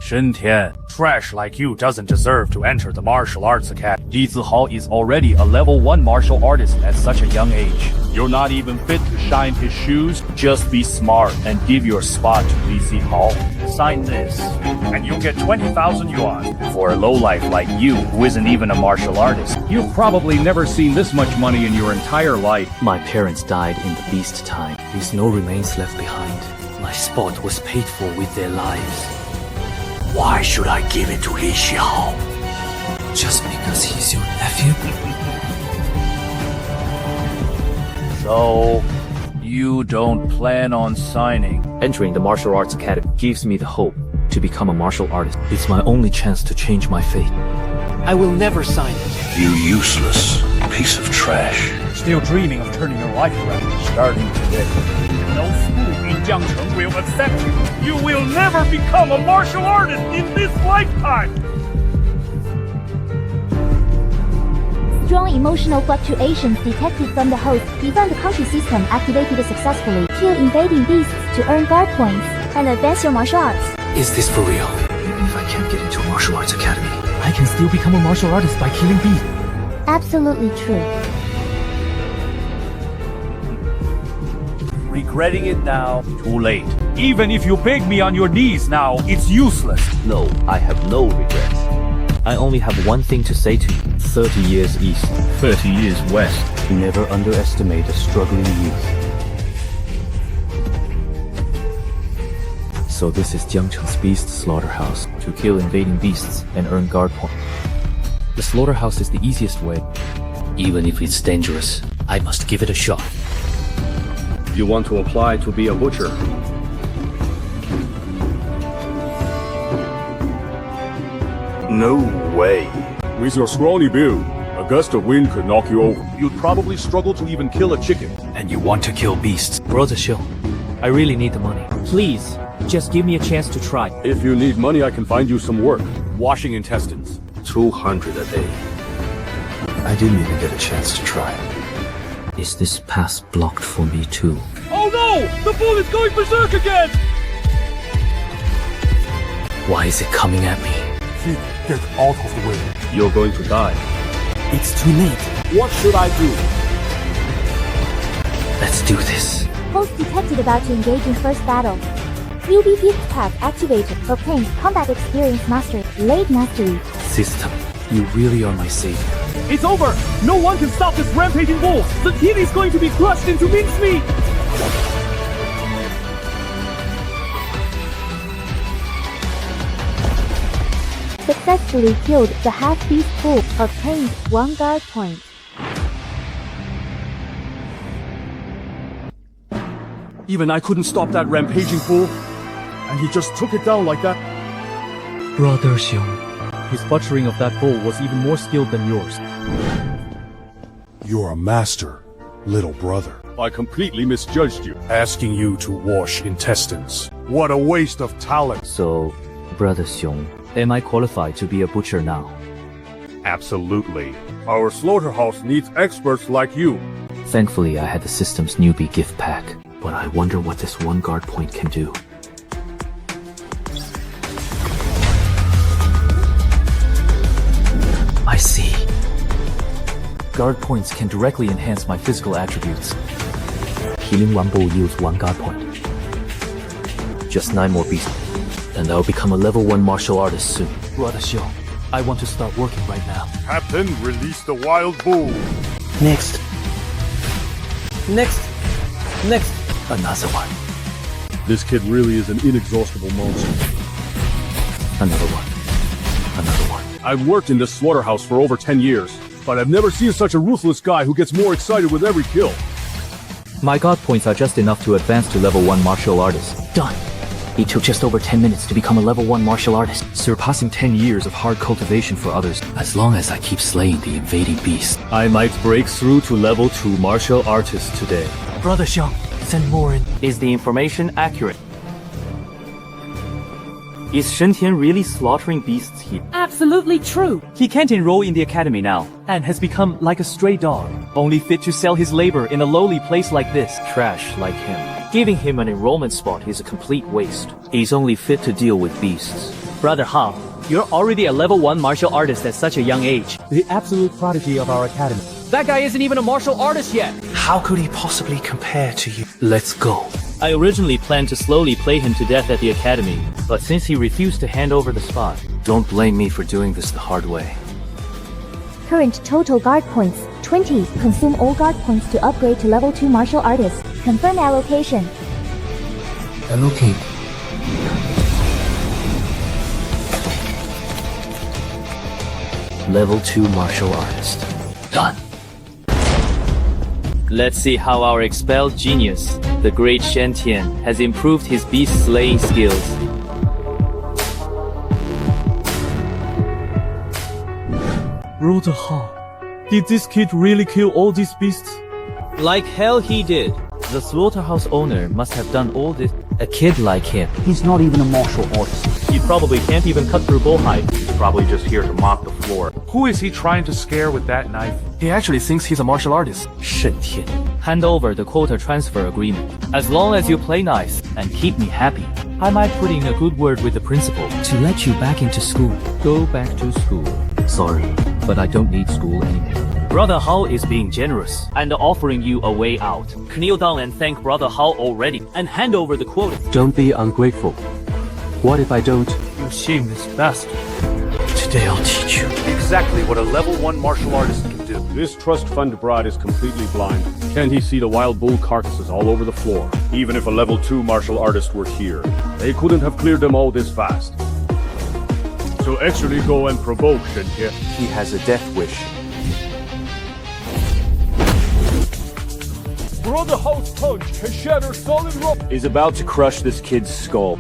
Shen Tian, trash like you doesn't deserve to enter the martial arts academy. Li Zihao is already a level 1 martial artist at such a young age. You're not even fit to shine his shoes. Just be smart and give your spot to Li Zihao. Sign this, and you'll get 20,000 yuan. For a lowlife like you, who isn't even a martial artist. You've probably never seen this much money in your entire life. My parents died in the beast time, with no remains left behind. My spot was paid for with their lives. Why should I give it to Li Xiao? Just because he's your nephew? So, you don't plan on signing? Entering the martial arts academy gives me the hope to become a martial artist. It's my only chance to change my fate. I will never sign it. You useless piece of trash. Still dreaming of turning your life around, starting today. No school in Jiangcheng will accept you. You will never become a martial artist in this lifetime! Strong emotional fluctuations detected from the host. Defend the country system activated successfully. Kill invading beasts to earn guard points and advance your martial arts. Is this for real? Even if I can't get into a martial arts academy, I can still become a martial artist by killing beasts. Absolutely true. Regretting it now, too late. Even if you beg me on your knees now, it's useless. No, I have no regrets. I only have one thing to say to you. 30 years east, 30 years west. never underestimate a struggling youth. So this is Jiangcheng's beast slaughterhouse, to kill invading beasts and earn guard points. The slaughterhouse is the easiest way. Even if it's dangerous, I must give it a shot. You want to apply to be a butcher? No way. With your scrawny build, a gust of wind could knock you over. You'd probably struggle to even kill a chicken. And you want to kill beasts. Brother Xiong, I really need the money. Please, just give me a chance to try. If you need money, I can find you some work. Washing intestines. 200 a day. I didn't even get a chance to try. Is this pass blocked for me too? Oh no! The bull is going berserk again! Why is it coming at me? Get out of the way. You're going to die. It's too late. What should I do? Let's do this. Host detected about to engage in first battle. Newbie gift pack activated. Obtain combat experience mastery. Late mastery. System, you really are my savior. It's over! No one can stop this rampaging bull! The kid is going to be crushed into mincemeat! Successfully killed the half-beast bull. Obtained 1 guard point. Even I couldn't stop that rampaging bull. And he just took it down like that. Brother Xiong, his butchering of that bull was even more skilled than yours. You're a master, little brother. I completely misjudged you, asking you to wash intestines. What a waste of talent. So, Brother Xiong, am I qualified to be a butcher now? Absolutely. Our slaughterhouse needs experts like you. Thankfully, I had the system's newbie gift pack, but I wonder what this 1 guard point can do. I see. Guard points can directly enhance my physical attributes. Killing 1 bull yields 1 guard point. Just 9 more beasts, and I'll become a level 1 martial artist soon. Brother Xiong, I want to start working right now. Captain, release the wild bull. Next. Next. Next. Another one. This kid really is an inexhaustible monster. Another one. Another one. I've worked in this slaughterhouse for over 10 years, but I've never seen such a ruthless guy who gets more excited with every kill. My god points are just enough to advance to level 1 martial artist. Done! It took just over 10 minutes to become a level 1 martial artist, surpassing 10 years of hard cultivation for others. As long as I keep slaying the invading beasts, I might break through to level 2 martial artist today. Brother Xiong, send more in. Is the information accurate? Is Shen Tian really slaughtering beasts here? Absolutely true. He can't enroll in the academy now, and has become like a stray dog, only fit to sell his labor in a lowly place like this. Trash like him. Giving him an enrollment spot is a complete waste. He's only fit to deal with beasts. Brother Hao, you're already a level 1 martial artist at such a young age. The absolute prodigy of our academy. That guy isn't even a martial artist yet. How could he possibly compare to you? Let's go. I originally planned to slowly play him to death at the academy, but since he refused to hand over the spot, don't blame me for doing this the hard way. Current total guard points, 20. Consume all guard points to upgrade to level 2 martial artist. Confirm allocation. Allocate. Level 2 martial artist. Done. Let's see how our expelled genius, the great Shen Tian, has improved his beast slaying skills. Brother Hao, did this kid really kill all these beasts? Like hell he did. The slaughterhouse owner must have done all this. A kid like him. He's not even a martial artist. He probably can't even cut through bullhide. Probably just here to mop the floor. Who is he trying to scare with that knife? He actually thinks he's a martial artist. Shen Tian. Hand over the quota transfer agreement. As long as you play nice and keep me happy, I might put in a good word with the principal to let you back into school. Go back to school. Sorry, but I don't need school anymore. Brother Hao is being generous and offering you a way out. Kneel down and thank Brother Hao already and hand over the quota. Don't be ungrateful. What if I don't? You shameless bastard. Today I'll teach you. Exactly what a level 1 martial artist can do. This trust fund broad is completely blind. Can't he see the wild bull carcasses all over the floor? Even if a level 2 martial artist were here, they couldn't have cleared them all this fast. So actually go and provoke Shen Tian. He has a death wish. Brother Hao's punch has shattered solid rock. Is about to crush this kid's skull.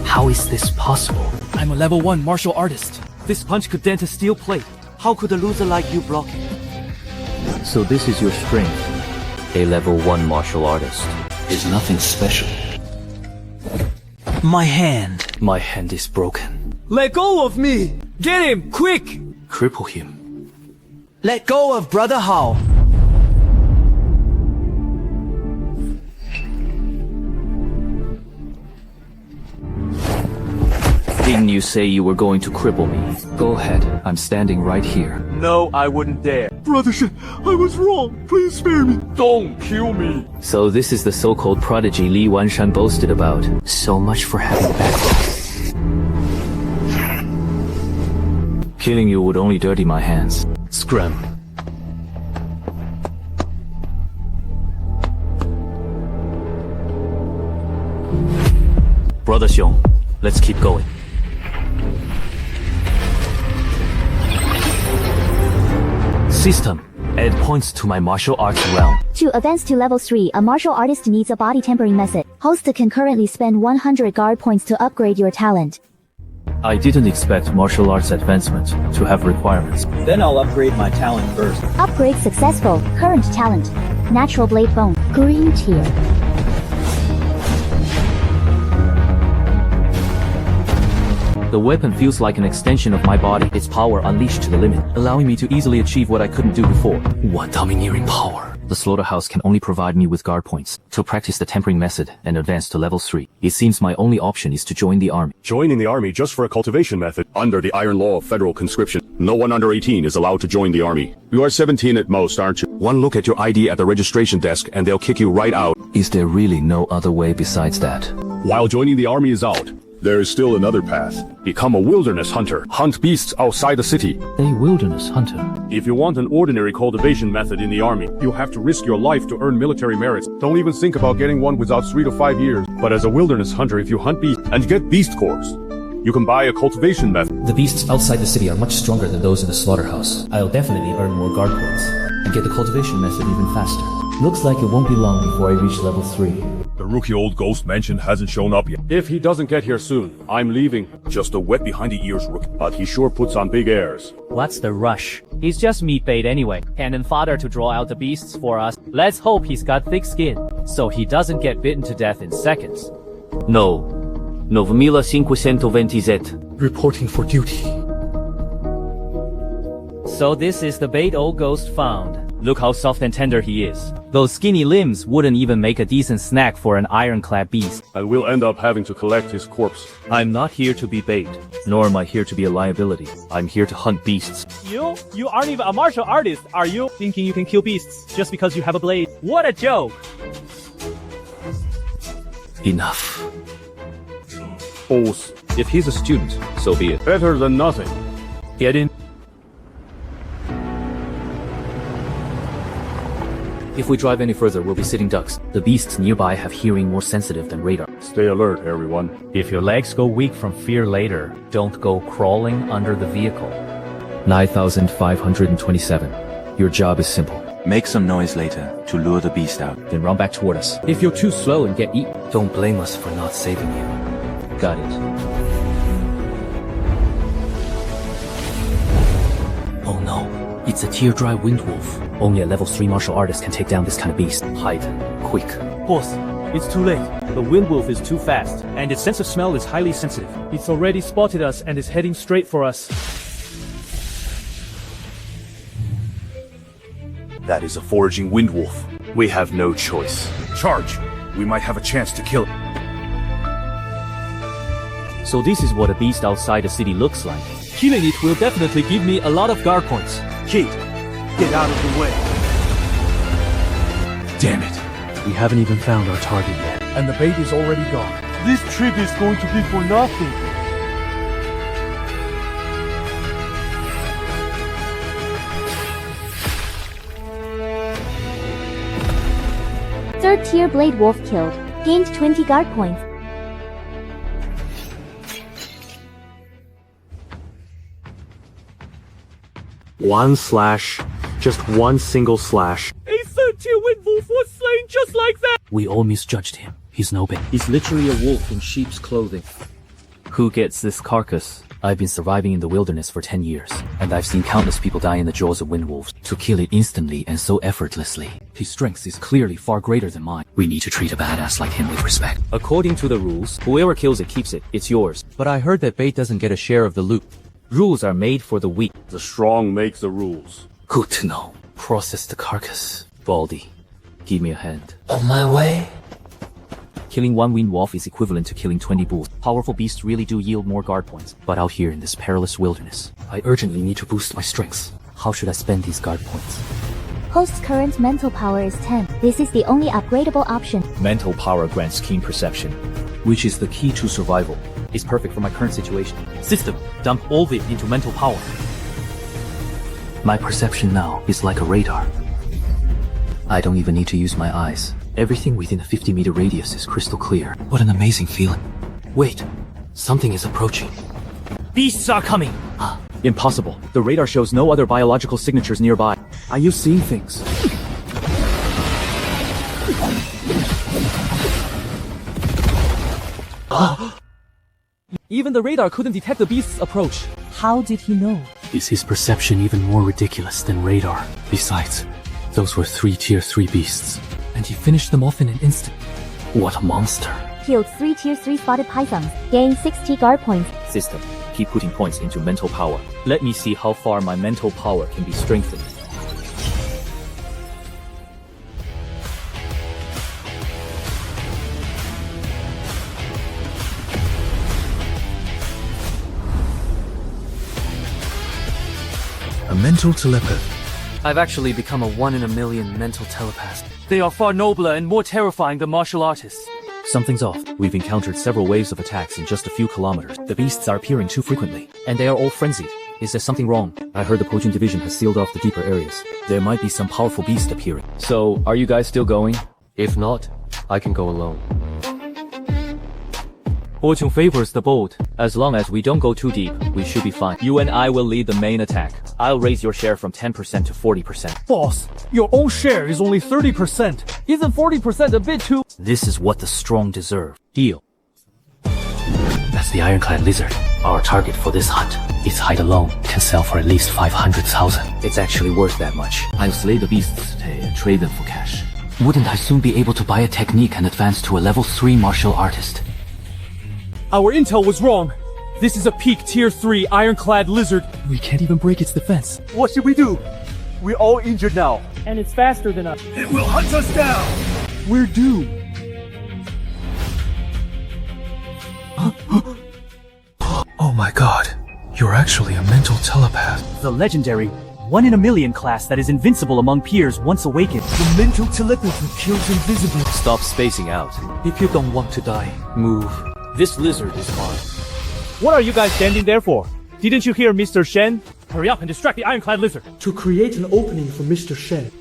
How is this possible? I'm a level 1 martial artist. This punch could dent a steel plate. How could a loser like you block it? So this is your strength. A level 1 martial artist is nothing special. My hand. My hand is broken. Let go of me! Get him, quick! Cripple him. Let go of Brother Hao. Didn't you say you were going to cripple me? Go ahead, I'm standing right here. No, I wouldn't dare. Brother Shen, I was wrong. Please spare me. Don't kill me. So this is the so-called prodigy Li Wanshan boasted about. So much for having backbone. Killing you would only dirty my hands. Scram. Brother Xiong, let's keep going. System. Add points to my martial arts realm. To advance to level 3, a martial artist needs a body tempering method. Host can currently spend 100 guard points to upgrade your talent. I didn't expect martial arts advancement to have requirements. Then I'll upgrade my talent first. Upgrade successful. Current talent. Natural blade bone. Green tier. The weapon feels like an extension of my body, its power unleashed to the limit, allowing me to easily achieve what I couldn't do before. What domineering power! The slaughterhouse can only provide me with guard points. To practice the tempering method and advance to level 3, it seems my only option is to join the army. Joining the army just for a cultivation method. Under the iron law of federal conscription, no one under 18 is allowed to join the army. You are 17 at most, aren't you? One look at your ID at the registration desk and they'll kick you right out. Is there really no other way besides that? While joining the army is out, there is still another path. Become a wilderness hunter. Hunt beasts outside the city. A wilderness hunter? If you want an ordinary cultivation method in the army, you'll have to risk your life to earn military merits. Don't even think about getting one without 3 to 5 years. But as a wilderness hunter, if you hunt beasts and get beast cores, you can buy a cultivation method. The beasts outside the city are much stronger than those in the slaughterhouse. I'll definitely earn more guard points and get the cultivation method even faster. Looks like it won't be long before I reach level 3. The rookie old ghost mentioned hasn't shown up yet. If he doesn't get here soon, I'm leaving. Just a wet behind the ears rookie. But he sure puts on big airs. What's the rush? He's just meat bait anyway. Cannon fodder to draw out the beasts for us. Let's hope he's got thick skin, so he doesn't get bitten to death in seconds. No. 9527. Reporting for duty. So this is the bait old ghost found. Look how soft and tender he is. Those skinny limbs wouldn't even make a decent snack for an ironclad beast. And we'll end up having to collect his corpse. I'm not here to be bait, nor am I here to be a liability. I'm here to hunt beasts. You aren't even a martial artist, are you? Thinking you can kill beasts just because you have a blade. What a joke! Enough. False. If he's a student, so be it. Better than nothing. Get in. If we drive any further, we'll be sitting ducks. The beasts nearby have hearing more sensitive than radar. Stay alert, everyone. If your legs go weak from fear later, don't go crawling under the vehicle. 9,527. Your job is simple. Make some noise later to lure the beast out. Then run back toward us. If you're too slow and get eaten, don't blame us for not saving you. Got it. Oh no. It's a tear-dry wind wolf. Only a level 3 martial artist can take down this kind of beast. Hide. Quick. Boss, it's too late. The wind wolf is too fast, and its sense of smell is highly sensitive. It's already spotted us and is heading straight for us. That is a foraging wind wolf. We have no choice. Charge! We might have a chance to kill it. So this is what a beast outside the city looks like. Killing it will definitely give me a lot of guard points. Kate, get out of the way. Damn it. We haven't even found our target yet. And the bait is already gone. This trip is going to be for nothing. Third tier blade wolf killed. Gained 20 guard points. Just one single slash. A third tier wind wolf was slain just like that. We all misjudged him. He's no bait. He's literally a wolf in sheep's clothing. Who gets this carcass? I've been surviving in the wilderness for 10 years, and I've seen countless people die in the jaws of wind wolves. To kill it instantly and so effortlessly, his strength is clearly far greater than mine. We need to treat a badass like him with respect. According to the rules, whoever kills it keeps it. It's yours. But I heard that bait doesn't get a share of the loot. Rules are made for the weak. The strong make the rules. Good to know. Process the carcass. Baldy, give me a hand. On my way. Killing one wind wolf is equivalent to killing 20 bulls. Powerful beasts really do yield more guard points. But out here in this perilous wilderness, I urgently need to boost my strengths. How should I spend these guard points? Host's current mental power is 10. This is the only upgradable option. Mental power grants keen perception, which is the key to survival. It's perfect for my current situation. System, dump all of it into mental power. My perception now is like a radar. I don't even need to use my eyes. Everything within a 50-meter radius is crystal clear. What an amazing feeling. Wait, something is approaching. Beasts are coming. Impossible. The radar shows no other biological signatures nearby. Are you seeing things? Even the radar couldn't detect the beast's approach. How did he know? Is his perception even more ridiculous than radar? Besides, those were 3 tier 3 beasts, and he finished them off in an instant. What a monster. Killed 3 tier 3 spotted pythons. Gained 60 guard points. System, keep putting points into mental power. Let me see how far my mental power can be strengthened. A mental telepath. I've actually become a 1 in a million mental telepath. They are far nobler and more terrifying than martial artists. Something's off. We've encountered several waves of attacks in just a few kilometers. The beasts are appearing too frequently, and they are all frenzied. Is there something wrong? I heard the poaching division has sealed off the deeper areas. There might be some powerful beast appearing. So, are you guys still going? If not, I can go alone. Fortune favors the bold. As long as we don't go too deep, we should be fine. You and I will lead the main attack. I'll raise your share from 10% to 40%. Boss, your own share is only 30%. Isn't 40% a bit too? This is what the strong deserve. Deal. That's the ironclad lizard. Our target for this hunt. Its hide alone can sell for at least 500,000. It's actually worth that much. I'll slay the beasts today and trade them for cash. Wouldn't I soon be able to buy a technique and advance to a level 3 martial artist? Our intel was wrong. This is a peak tier 3 ironclad lizard. We can't even break its defense. What should we do? We're all injured now. And it's faster than us. It will hunt us down! We're doomed. Oh my god. You're actually a mental telepath. The legendary 1 in a million class that is invincible among peers once awakened. The mental telepathy kills invisible. Stop spacing out. If you don't want to die, move. This lizard is mine. What are you guys standing there for? Didn't you hear Mr. Shen? Hurry up and distract the ironclad lizard. To create an opening for Mr. Shen.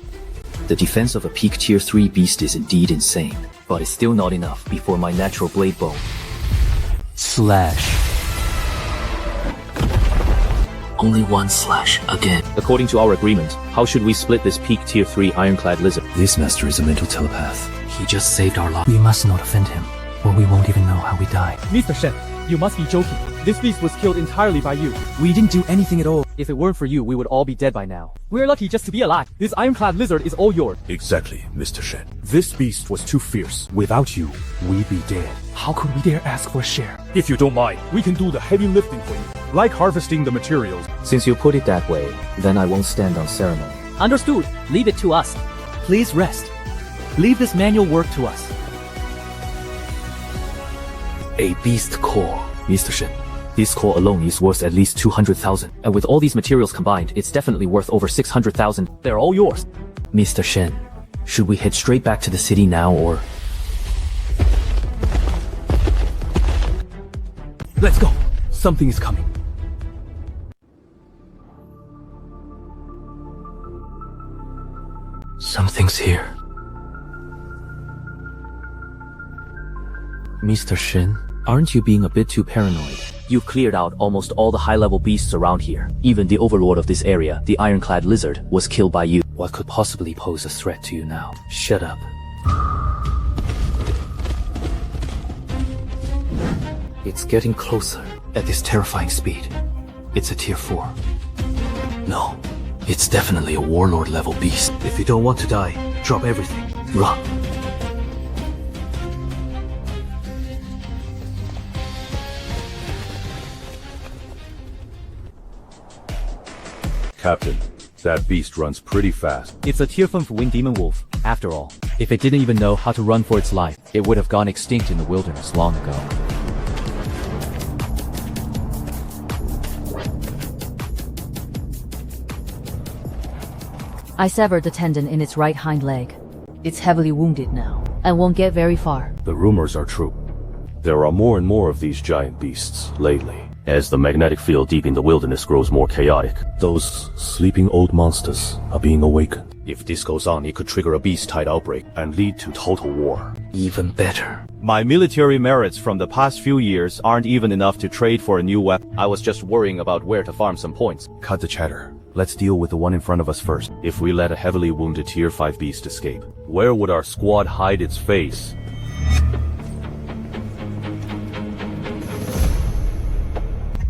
The defense of a peak tier 3 beast is indeed insane, but it's still not enough before my natural blade bone. Slash. Only one slash again. According to our agreement, how should we split this peak tier 3 ironclad lizard? This master is a mental telepath. He just saved our lives. We must not offend him, or we won't even know how we die. Mr. Shen, you must be joking. This beast was killed entirely by you. We didn't do anything at all. If it weren't for you, we would all be dead by now. We're lucky just to be alive. This ironclad lizard is all yours. Exactly, Mr. Shen. This beast was too fierce. Without you, we'd be dead. How could we dare ask for a share? If you don't mind, we can do the heavy lifting for you. Like harvesting the materials. Since you put it that way, then I won't stand on ceremony. Understood. Leave it to us. Please rest. Leave this manual work to us. A beast core. Mr. Shen, this core alone is worth at least 200,000. And with all these materials combined, it's definitely worth over 600,000. They're all yours. Mr. Shen, should we head straight back to the city now or... Let's go. Something is coming. Something's here. Mr. Shen, aren't you being a bit too paranoid? You've cleared out almost all the high-level beasts around here. Even the overlord of this area, the ironclad lizard, was killed by you. What could possibly pose a threat to you now? Shut up. It's getting closer at this terrifying speed. It's a tier 4. No, it's definitely a warlord level beast. If you don't want to die, drop everything. Run. Captain, that beast runs pretty fast. It's a tier 5 wind demon wolf, after all. If it didn't even know how to run for its life, it would have gone extinct in the wilderness long ago. I severed the tendon in its right hind leg. It's heavily wounded now. I won't get very far. The rumors are true. There are more and more of these giant beasts lately. As the magnetic field deep in the wilderness grows more chaotic, those sleeping old monsters are being awakened. If this goes on, it could trigger a beast-tide outbreak and lead to total war. Even better. My military merits from the past few years aren't even enough to trade for a new weapon. I was just worrying about where to farm some points. Cut the chatter. Let's deal with the one in front of us first. If we let a heavily wounded tier 5 beast escape, where would our squad hide its face?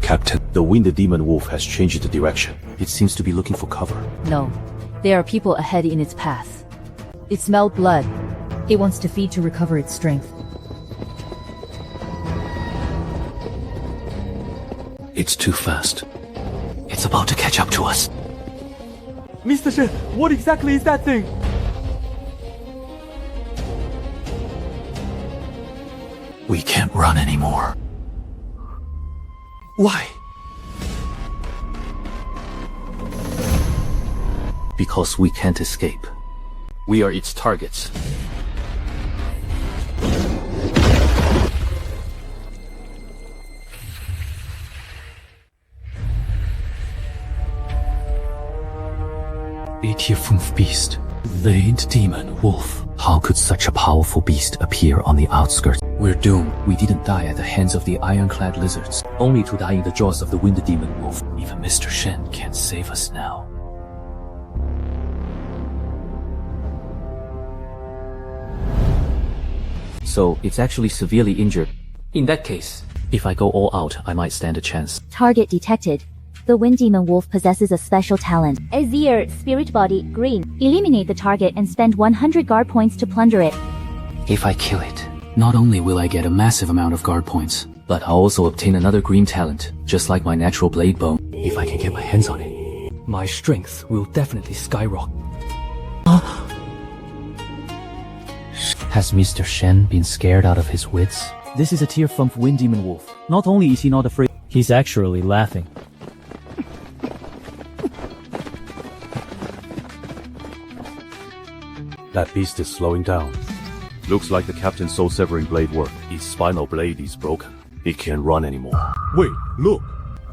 Captain, the winged demon wolf has changed the direction. It seems to be looking for cover. No, there are people ahead in its path. It smelled blood. It wants to feed to recover its strength. It's too fast. It's about to catch up to us. Mr. Shen, what exactly is that thing? We can't run anymore. Why? Because we can't escape. We are its targets. A tier 5 beast. Veined demon wolf. How could such a powerful beast appear on the outskirts? We're doomed. We didn't die at the hands of the ironclad lizards, only to die in the jaws of the wind demon wolf. Even Mr. Shen can't save us now. So, it's actually severely injured. In that case, if I go all out, I might stand a chance. Target detected. The wind demon wolf possesses a special talent. Exiled, spirit body, green. Eliminate the target and spend 100 guard points to plunder it. If I kill it, not only will I get a massive amount of guard points, but I'll also obtain another green talent, just like my natural blade bone, if I can get my hands on it. my strength will definitely skyrocket. Has Mr. Shen been scared out of his wits? This is a tier 5 Wind Demon Wolf. Not only is he not afraid, he's actually laughing. That beast is slowing down. Looks like the captain's soul-severing blade worked. His spinal blade is broken. He can't run anymore. Wait, look!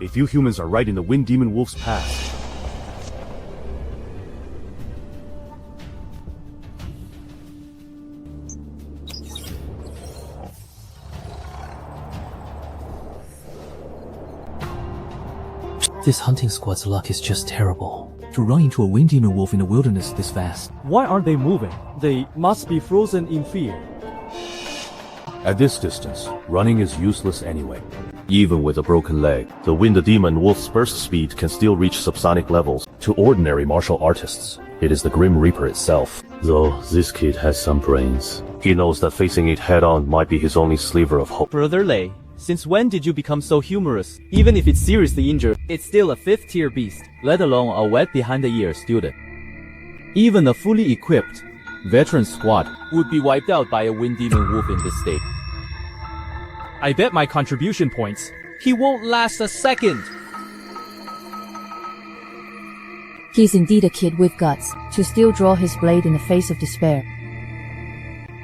A few humans are right in the Wind Demon Wolf's path. This hunting squad's luck is just terrible. To run into a wind demon wolf in the wilderness this fast. Why aren't they moving? They must be frozen in fear. At this distance, running is useless anyway. Even with a broken leg, the Wind Demon Wolf's burst speed can still reach subsonic levels. To ordinary martial artists, it is the Grim Reaper itself. Though this kid has some brains. He knows that facing it head-on might be his only sliver of hope. Brother Lei, since when did you become so humorous? Even if it's seriously injured, it's still a 5th tier beast, let alone a wet behind the ear student. Even a fully equipped veteran squad would be wiped out by a Wind Demon Wolf in this state. I bet my contribution points, he won't last a second. He's indeed a kid with guts, to still draw his blade in the face of despair.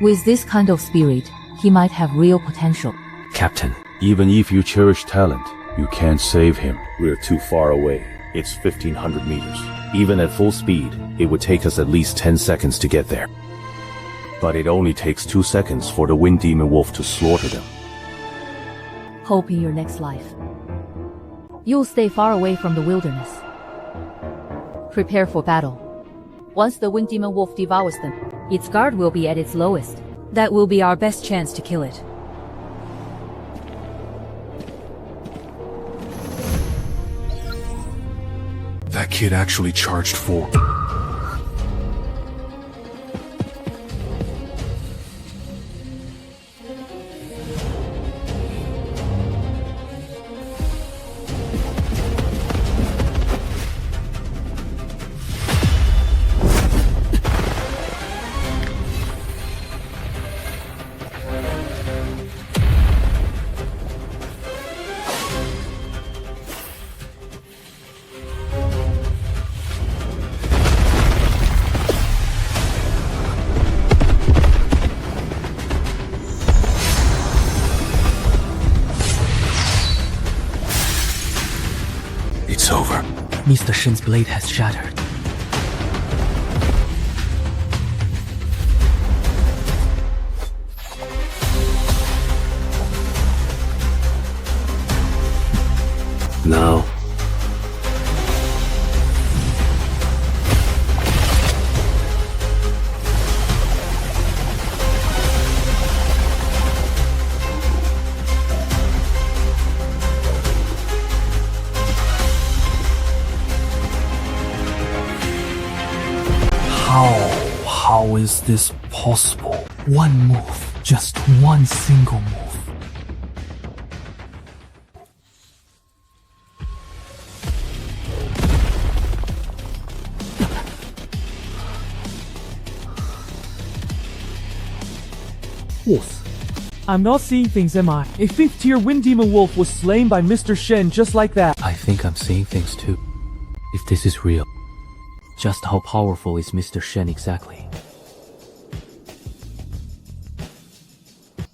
With this kind of spirit, he might have real potential. Captain, even if you cherish talent, you can't save him. We're too far away. It's 1,500 meters. Even at full speed, it would take us at least 10 seconds to get there. But it only takes 2 seconds for the Wind Demon Wolf to slaughter them. Hope in your next life. You'll stay far away from the wilderness. Prepare for battle. Once the Wind Demon Wolf devours them, its guard will be at its lowest. That will be our best chance to kill it. That kid actually charged forward. It's over. Mr. Shen's blade has shattered. Now. How is this possible? One move, just one single move. Wolf. I'm not seeing things, am I? A 5th tier Wind Demon Wolf was slain by Mr. Shen just like that. I think I'm seeing things too. If this is real. Just how powerful is Mr. Shen exactly?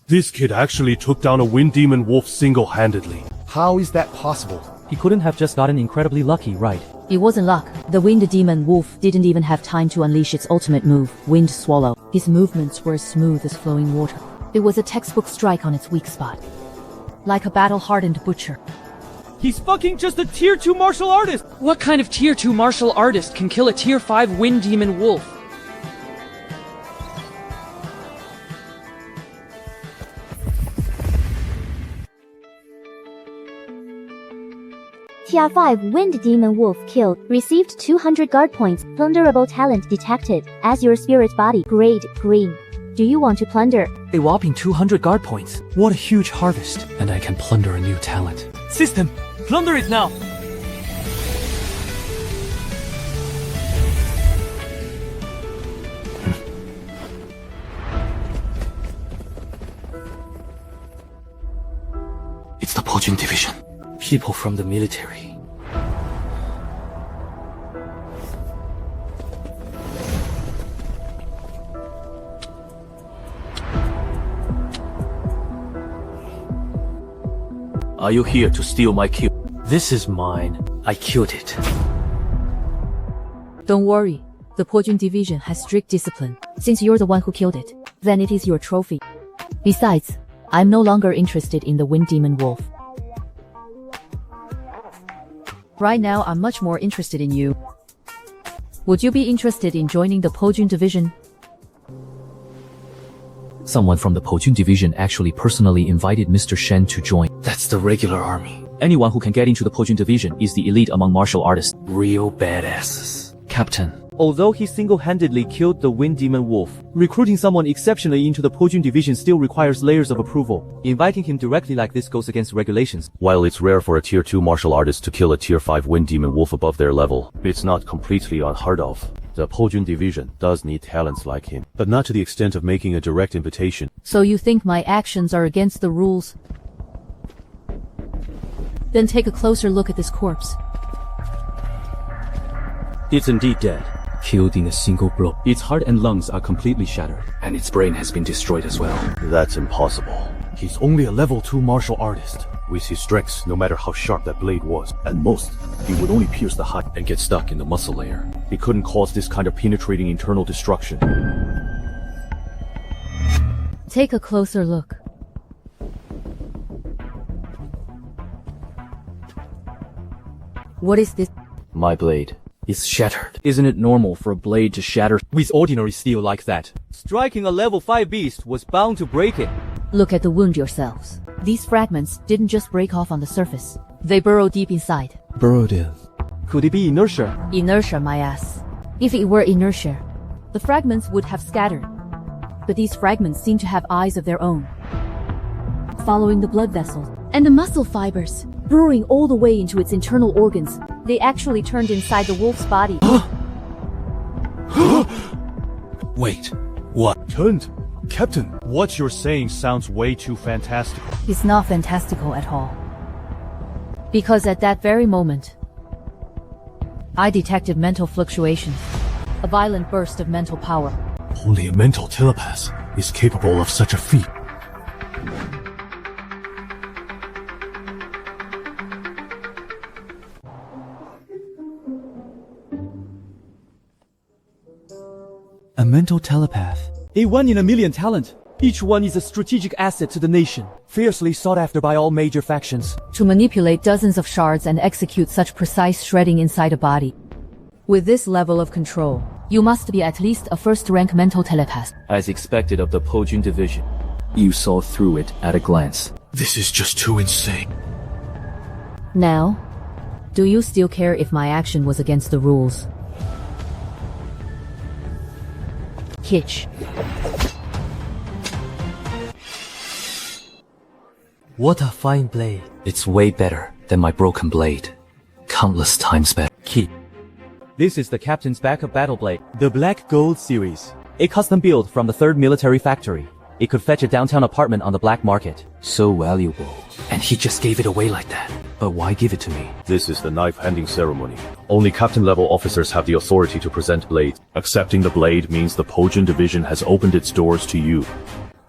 This kid actually took down a Wind Demon Wolf single-handedly. How is that possible? He couldn't have just gotten incredibly lucky, right? It wasn't luck. The Wind Demon Wolf didn't even have time to unleash its ultimate move, Wind Swallow. His movements were as smooth as flowing water. It was a textbook strike on its weak spot. Like a battle-hardened butcher. He's fucking just a tier 2 martial artist! What kind of tier 2 martial artist can kill a tier 5 Wind Demon Wolf? Tier 5 Wind Demon Wolf killed. Received 200 guard points. Plunderable talent detected. As your spirit body. Grade green. Do you want to plunder? A whopping 200 guard points. What a huge harvest. And I can plunder a new talent. System, plunder it now! Pojun Division. People from the military. Are you here to steal my kill? This is mine. I killed it. Don't worry. The Pojun Division has strict discipline. Since you're the one who killed it, then it is your trophy. Besides, I'm no longer interested in the Wind Demon Wolf. Right now, I'm much more interested in you. Would you be interested in joining the Pojun Division? Someone from the Pojun Division actually personally invited Mr. Shen to join. That's the regular army. Anyone who can get into the Pojun Division is the elite among martial artists. Real badasses. Captain. Although he single-handedly killed the Wind Demon Wolf, recruiting someone exceptionally into the Pojun Division still requires layers of approval. Inviting him directly like this goes against regulations. While it's rare for a Tier 2 martial artist to kill a Tier 5 Wind Demon Wolf above their level, it's not completely unheard of. The Pojun Division does need talents like him, but not to the extent of making a direct invitation. So you think my actions are against the rules? Then take a closer look at this corpse. It's indeed dead. Killed in a single blow. Its heart and lungs are completely shattered. And its brain has been destroyed as well. That's impossible. He's only a level 2 martial artist. With his strengths, no matter how sharp that blade was, at most, he would only pierce the heart and get stuck in the muscle layer. He couldn't cause this kind of penetrating internal destruction. Take a closer look. What is this? My blade is shattered. Isn't it normal for a blade to shatter with ordinary steel like that? Striking a level 5 beast was bound to break it. Look at the wound yourselves. These fragments didn't just break off on the surface. They burrow deep inside. Burrowed in. Could it be inertia? Inertia, my ass. If it were inertia, the fragments would have scattered. But these fragments seem to have eyes of their own. Following the blood vessels and the muscle fibers, burrowing all the way into its internal organs, they actually turned inside the wolf's body. Wait, what? Turned? Captain, what you're saying sounds way too fantastical. It's not fantastical at all. Because at that very moment, I detected mental fluctuations, a violent burst of mental power. Only a mental telepath is capable of such a feat. A mental telepath. A 1 in a million talent. Each one is a strategic asset to the nation, fiercely sought after by all major factions. To manipulate dozens of shards and execute such precise shredding inside a body. With this level of control, you must be at least a first-rank mental telepath. As expected of the Pojun Division, you saw through it at a glance. This is just too insane. Now, do you still care if my action was against the rules? Hitch. What a fine blade. It's way better than my broken blade. Countless times better. Key. This is the Captain's Backup Battle Blade, the Black Gold series. A custom build from the 3rd Military Factory. It could fetch a downtown apartment on the black market. So valuable. And he just gave it away like that. But why give it to me? This is the knife-handing ceremony. Only captain-level officers have the authority to present blades. Accepting the blade means the Pojun Division has opened its doors to you.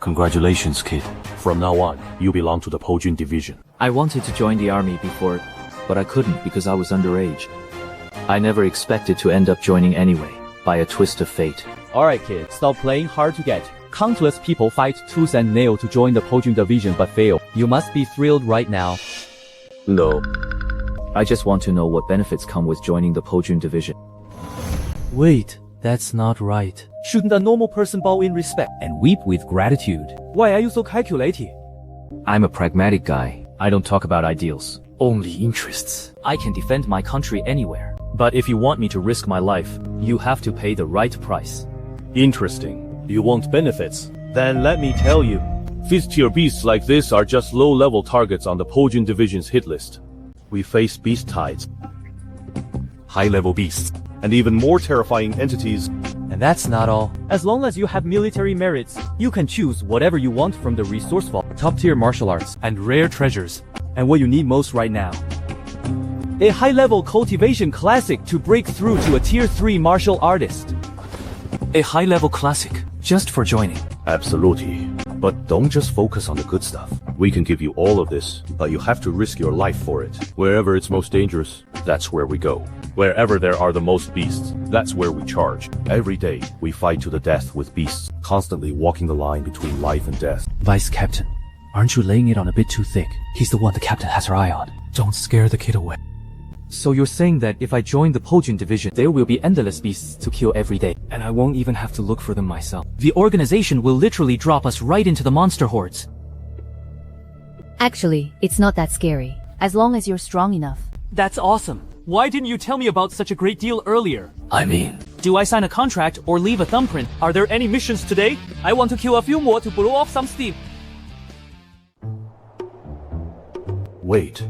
Congratulations, kid. From now on, you belong to the Pojun Division. I wanted to join the army before, but I couldn't because I was underage. I never expected to end up joining anyway, by a twist of fate. Alright kid, stop playing hard to get. Countless people fight tooth and nail to join the Pojun Division but fail. You must be thrilled right now. No. I just want to know what benefits come with joining the Pojun Division. Wait, that's not right. Shouldn't a normal person bow in respect and weep with gratitude? Why are you so calculating? I'm a pragmatic guy. I don't talk about ideals. Only interests. I can defend my country anywhere. But if you want me to risk my life, you have to pay the right price. Interesting. You want benefits? Then let me tell you. 5th-tier beasts like this are just low-level targets on the Pojun Division's hit list. We face beast tides, high-level beasts, and even more terrifying entities. And that's not all. As long as you have military merits, you can choose whatever you want from the resource vault, top-tier martial arts, and rare treasures. and what you need most right now. A high-level cultivation classic to break through to a tier 3 martial artist. A high-level classic, just for joining. Absolutely. But don't just focus on the good stuff. We can give you all of this, but you have to risk your life for it. Wherever it's most dangerous, that's where we go. Wherever there are the most beasts, that's where we charge. Every day, we fight to the death with beasts, constantly walking the line between life and death. Vice Captain, aren't you laying it on a bit too thick? He's the one the captain has her eye on. Don't scare the kid away. So you're saying that if I join the Pojun division, there will be endless beasts to kill every day, and I won't even have to look for them myself. The organization will literally drop us right into the monster hordes. Actually, it's not that scary, as long as you're strong enough. That's awesome. Why didn't you tell me about such a great deal earlier? I mean, do I sign a contract or leave a thumbprint? Are there any missions today? I want to kill a few more to blow off some steam. Wait.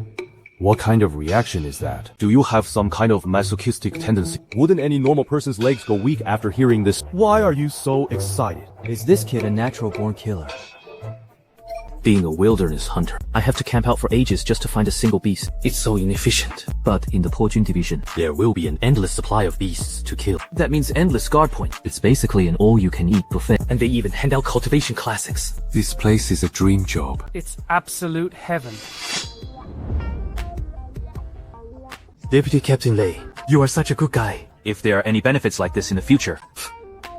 What kind of reaction is that? Do you have some kind of masochistic tendency? Wouldn't any normal person's legs go weak after hearing this? Why are you so excited? Is this kid a natural-born killer? being a wilderness hunter, I have to camp out for ages just to find a single beast. It's so inefficient. But in the Pojun division, there will be an endless supply of beasts to kill. That means endless guard points. It's basically an all-you-can-eat buffet. And they even hand out cultivation classics. This place is a dream job. It's absolute heaven. Deputy Captain Lei, you are such a good guy. If there are any benefits like this in the future,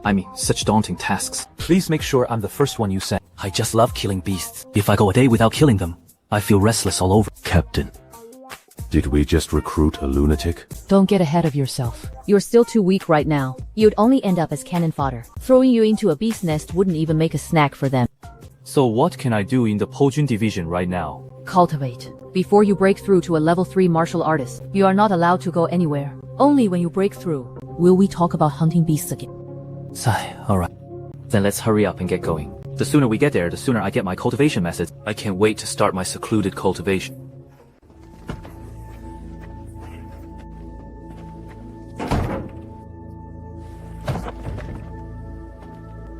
I mean, such daunting tasks, please make sure I'm the first one you send. I just love killing beasts. If I go a day without killing them, I feel restless all over. Captain, did we just recruit a lunatic? Don't get ahead of yourself. You're still too weak right now. You'd only end up as cannon fodder. Throwing you into a beast nest wouldn't even make a snack for them. So what can I do in the Pojun division right now? Cultivate. Before you break through to a level 3 martial artist, you are not allowed to go anywhere. Only when you break through will we talk about hunting beasts again. Sigh, alright. Then let's hurry up and get going. The sooner we get there, the sooner I get my cultivation methods. I can't wait to start my secluded cultivation.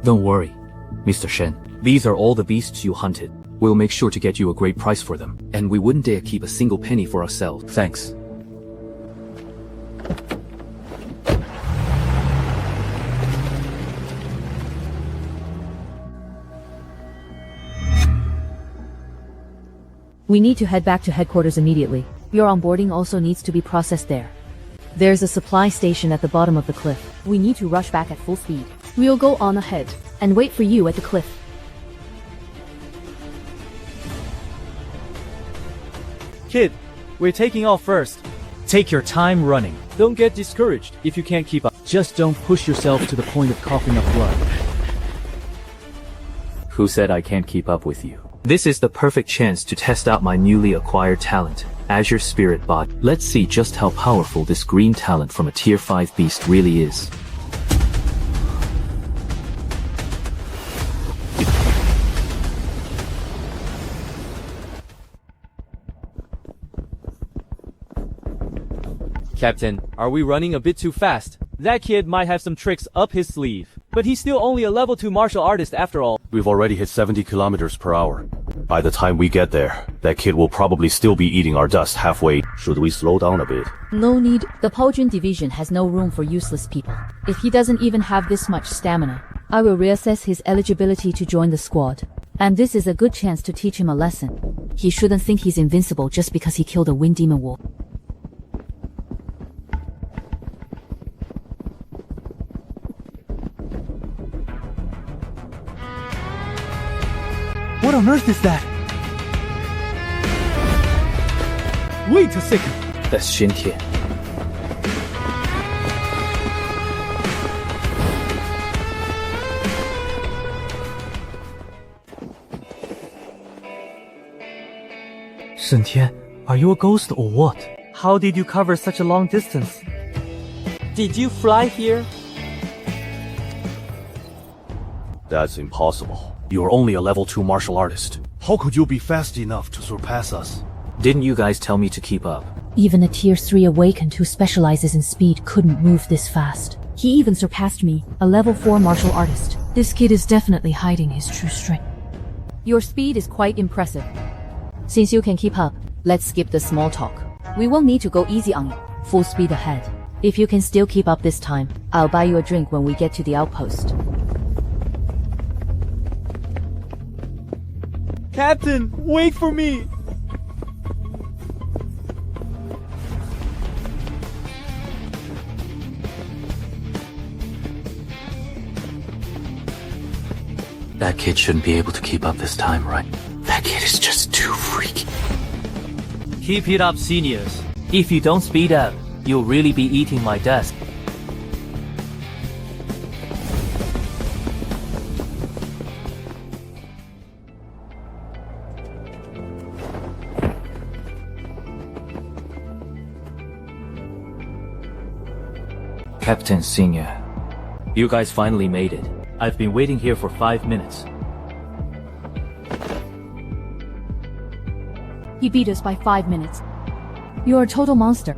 Don't worry, Mr. Shen. These are all the beasts you hunted. We'll make sure to get you a great price for them. And we wouldn't dare keep a single penny for ourselves. Thanks. We need to head back to headquarters immediately. Your onboarding also needs to be processed there. There's a supply station at the bottom of the cliff. We need to rush back at full speed. We'll go on ahead and wait for you at the cliff. Kid, we're taking off first. Take your time running. Don't get discouraged if you can't keep up. Just don't push yourself to the point of coughing up blood. Who said I can't keep up with you? This is the perfect chance to test out my newly acquired talent, Azure Spirit Bot. Let's see just how powerful this green talent from a tier 5 beast really is. Captain, are we running a bit too fast? That kid might have some tricks up his sleeve. But he's still only a level 2 martial artist after all. We've already hit 70 kilometers per hour. By the time we get there, that kid will probably still be eating our dust halfway. Should we slow down a bit? No need. The Pojun division has no room for useless people. If he doesn't even have this much stamina, I will reassess his eligibility to join the squad. And this is a good chance to teach him a lesson. He shouldn't think he's invincible just because he killed a wind demon wolf. What on earth is that? Wait a second. That's Xintian. Xintian, are you a ghost or what? How did you cover such a long distance? Did you fly here? That's impossible. You're only a level 2 martial artist. How could you be fast enough to surpass us? Didn't you guys tell me to keep up? Even a tier 3 awakened who specializes in speed couldn't move this fast. He even surpassed me, a level 4 martial artist. This kid is definitely hiding his true strength. Your speed is quite impressive. Since you can keep up, Let's skip the small talk. We won't need to go easy on you. Full speed ahead. If you can still keep up this time, I'll buy you a drink when we get to the outpost. Captain, wait for me! That kid shouldn't be able to keep up this time, right? That kid is just too freaky. Keep it up, seniors. If you don't speed up, you'll really be eating my desk. Captain Senior, you guys finally made it. I've been waiting here for 5 minutes. He beat us by 5 minutes. You're a total monster.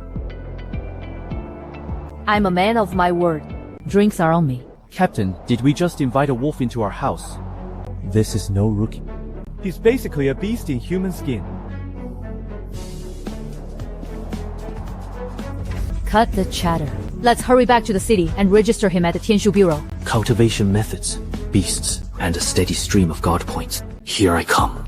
I'm a man of my word. Drinks are on me. Captain, did we just invite a wolf into our house? This is no rookie. He's basically a beast in human skin. Cut the chatter. Let's hurry back to the city and register him at the Tianshu Bureau. Cultivation methods, beasts, and a steady stream of guard points. Here I come.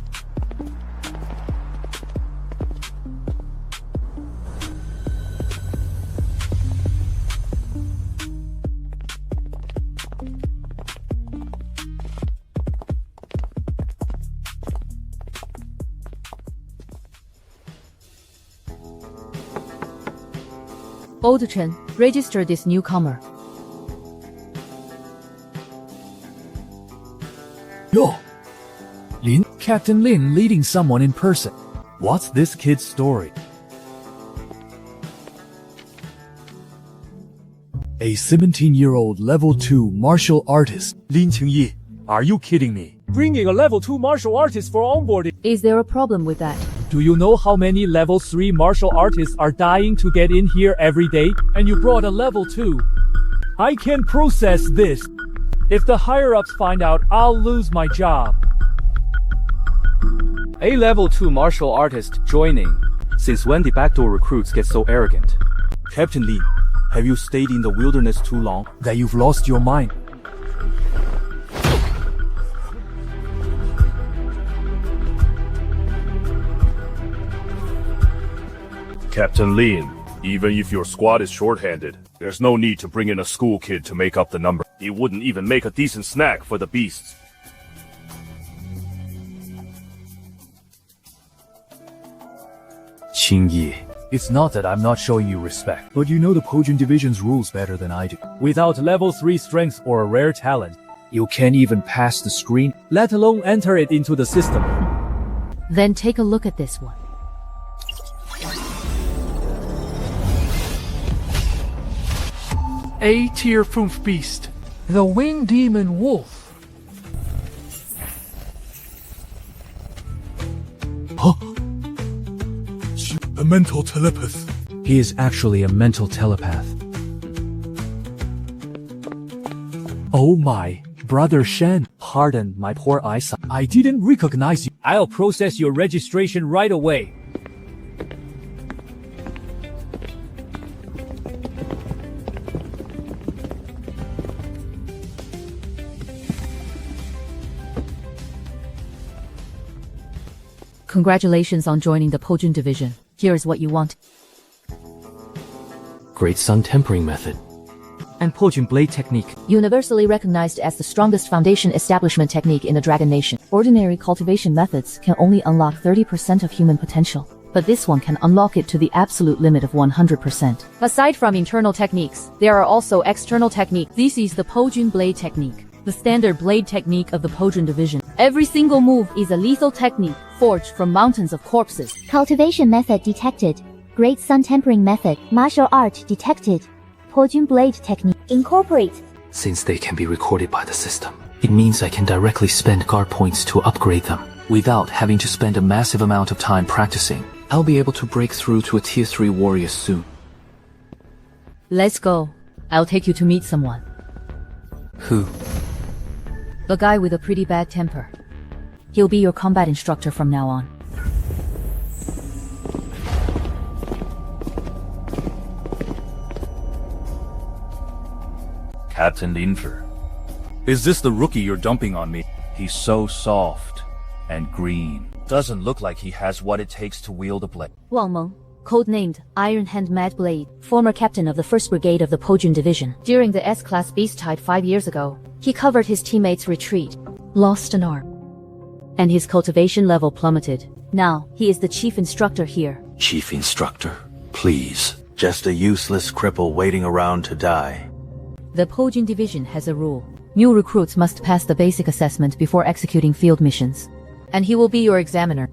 Old Chen, register this newcomer. Yo! Lin? Captain Lin leading someone in person. What's this kid's story? A 17-year-old level 2 martial artist. Lin Qingyi, are you kidding me? Bringing a level 2 martial artist for onboarding. Is there a problem with that? Do you know how many level 3 martial artists are dying to get in here every day? And you brought a level 2. I can process this. If the higher-ups find out, I'll lose my job. A level 2 martial artist joining. Since when the backdoor recruits get so arrogant? Captain Lin, have you stayed in the wilderness too long that you've lost your mind? Captain Lin, even if your squad is short-handed, there's no need to bring in a school kid to make up the number. He wouldn't even make a decent snack for the beasts. Qingyi, it's not that I'm not showing you respect, but you know the Pojun Division's rules better than I do. Without level 3 strength or a rare talent, You can't even pass the screen, let alone enter it into the system. Then take a look at this one. A-tier Fünf beast, the winged demon wolf. Huh? A mental telepath. He is actually a mental telepath. Oh my, Brother Shen, pardon my poor eyesight. I didn't recognize you. I'll process your registration right away. Congratulations on joining the Pojun Division. Here is what you want. Great Sun Tempering Method. And Pojun Blade Technique. Universally recognized as the strongest foundation establishment technique in the Dragon Nation. Ordinary cultivation methods can only unlock 30% of human potential, but this one can unlock it to the absolute limit of 100%. Aside from internal techniques, there are also external techniques. This is the Pojun Blade Technique, the standard blade technique of the Pojun Division. Every single move is a lethal technique, forged from mountains of corpses. Cultivation method detected. Great Sun Tempering method. Martial art detected. Pojun Blade technique. Incorporate. Since they can be recorded by the system, it means I can directly spend guard points to upgrade them, without having to spend a massive amount of time practicing. I'll be able to break through to a tier 3 warrior soon. Let's go. I'll take you to meet someone. Who? The guy with a pretty bad temper. He'll be your combat instructor from now on. Captain Linfer. Is this the rookie you're dumping on me? He's so soft and green. Doesn't look like he has what it takes to wield a blade. Wang Meng, codenamed Iron Hand Mad Blade, former captain of the 1st Brigade of the Pojun Division. During the S-Class Beast Tide 5 years ago, he covered his teammates' retreat, lost an arm, and his cultivation level plummeted. Now, he is the chief instructor here. Chief Instructor, please. Just a useless cripple waiting around to die. The Pojun Division has a rule. New recruits must pass the basic assessment before executing field missions. And he will be your examiner.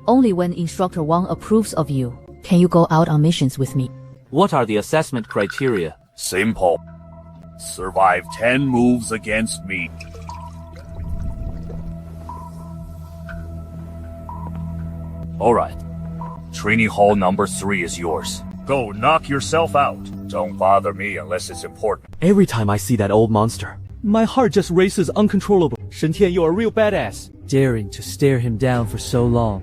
Only when Instructor Wang approves of you, can you go out on missions with me. What are the assessment criteria? Simple. Survive 10 moves against me. Alright. Training hall number 3 is yours. Go knock yourself out. Don't bother me unless it's important. Every time I see that old monster, my heart just races uncontrollable. Shen Tian, you're a real badass. Daring to stare him down for so long.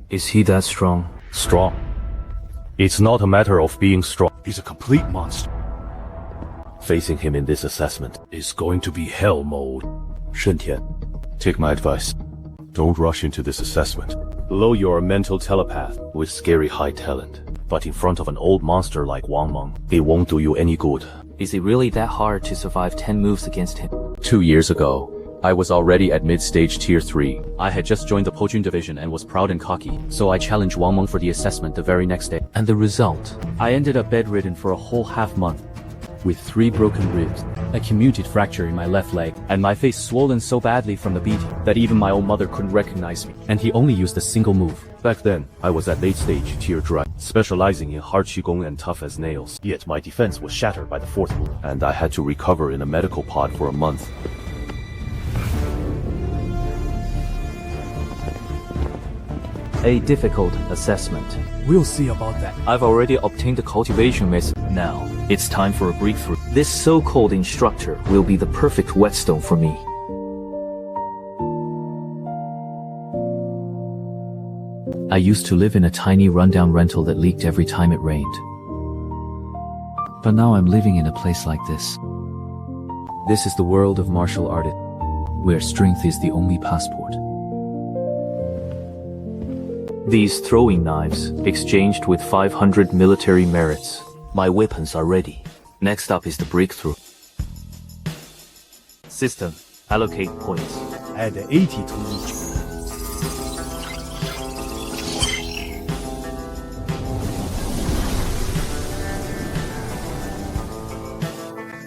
Is he that strong? Strong? It's not a matter of being strong. He's a complete monster. Facing him in this assessment is going to be hell mode. Shen Tian, take my advice. Don't rush into this assessment. Below you're a mental telepath with scary high talent. But in front of an old monster like Wang Meng, it won't do you any good. Is it really that hard to survive 10 moves against him? 2 years ago, I was already at mid-stage tier 3. I had just joined the Pojun Division and was proud and cocky, so I challenged Wang Meng for the assessment the very next day. And the result? I ended up bedridden for a whole half-month, with 3 broken ribs, a commuted fracture in my left leg, and my face swollen so badly from the beating that even my own mother couldn't recognize me. And he only used a single move. Back then, I was at late-stage tier dry, specializing in hard qigong and tough as nails. Yet my defense was shattered by the 4th move, and I had to recover in a medical pod for a month. A difficult assessment. We'll see about that. I've already obtained the cultivation method. Now, it's time for a breakthrough. This so-called instructor will be the perfect whetstone for me. I used to live in a tiny rundown rental that leaked every time it rained. But now I'm living in a place like this. This is the world of martial art, where strength is the only passport. These throwing knives, exchanged with 500 military merits. My weapons are ready. Next up is the breakthrough. System, allocate points. Add 80 to each.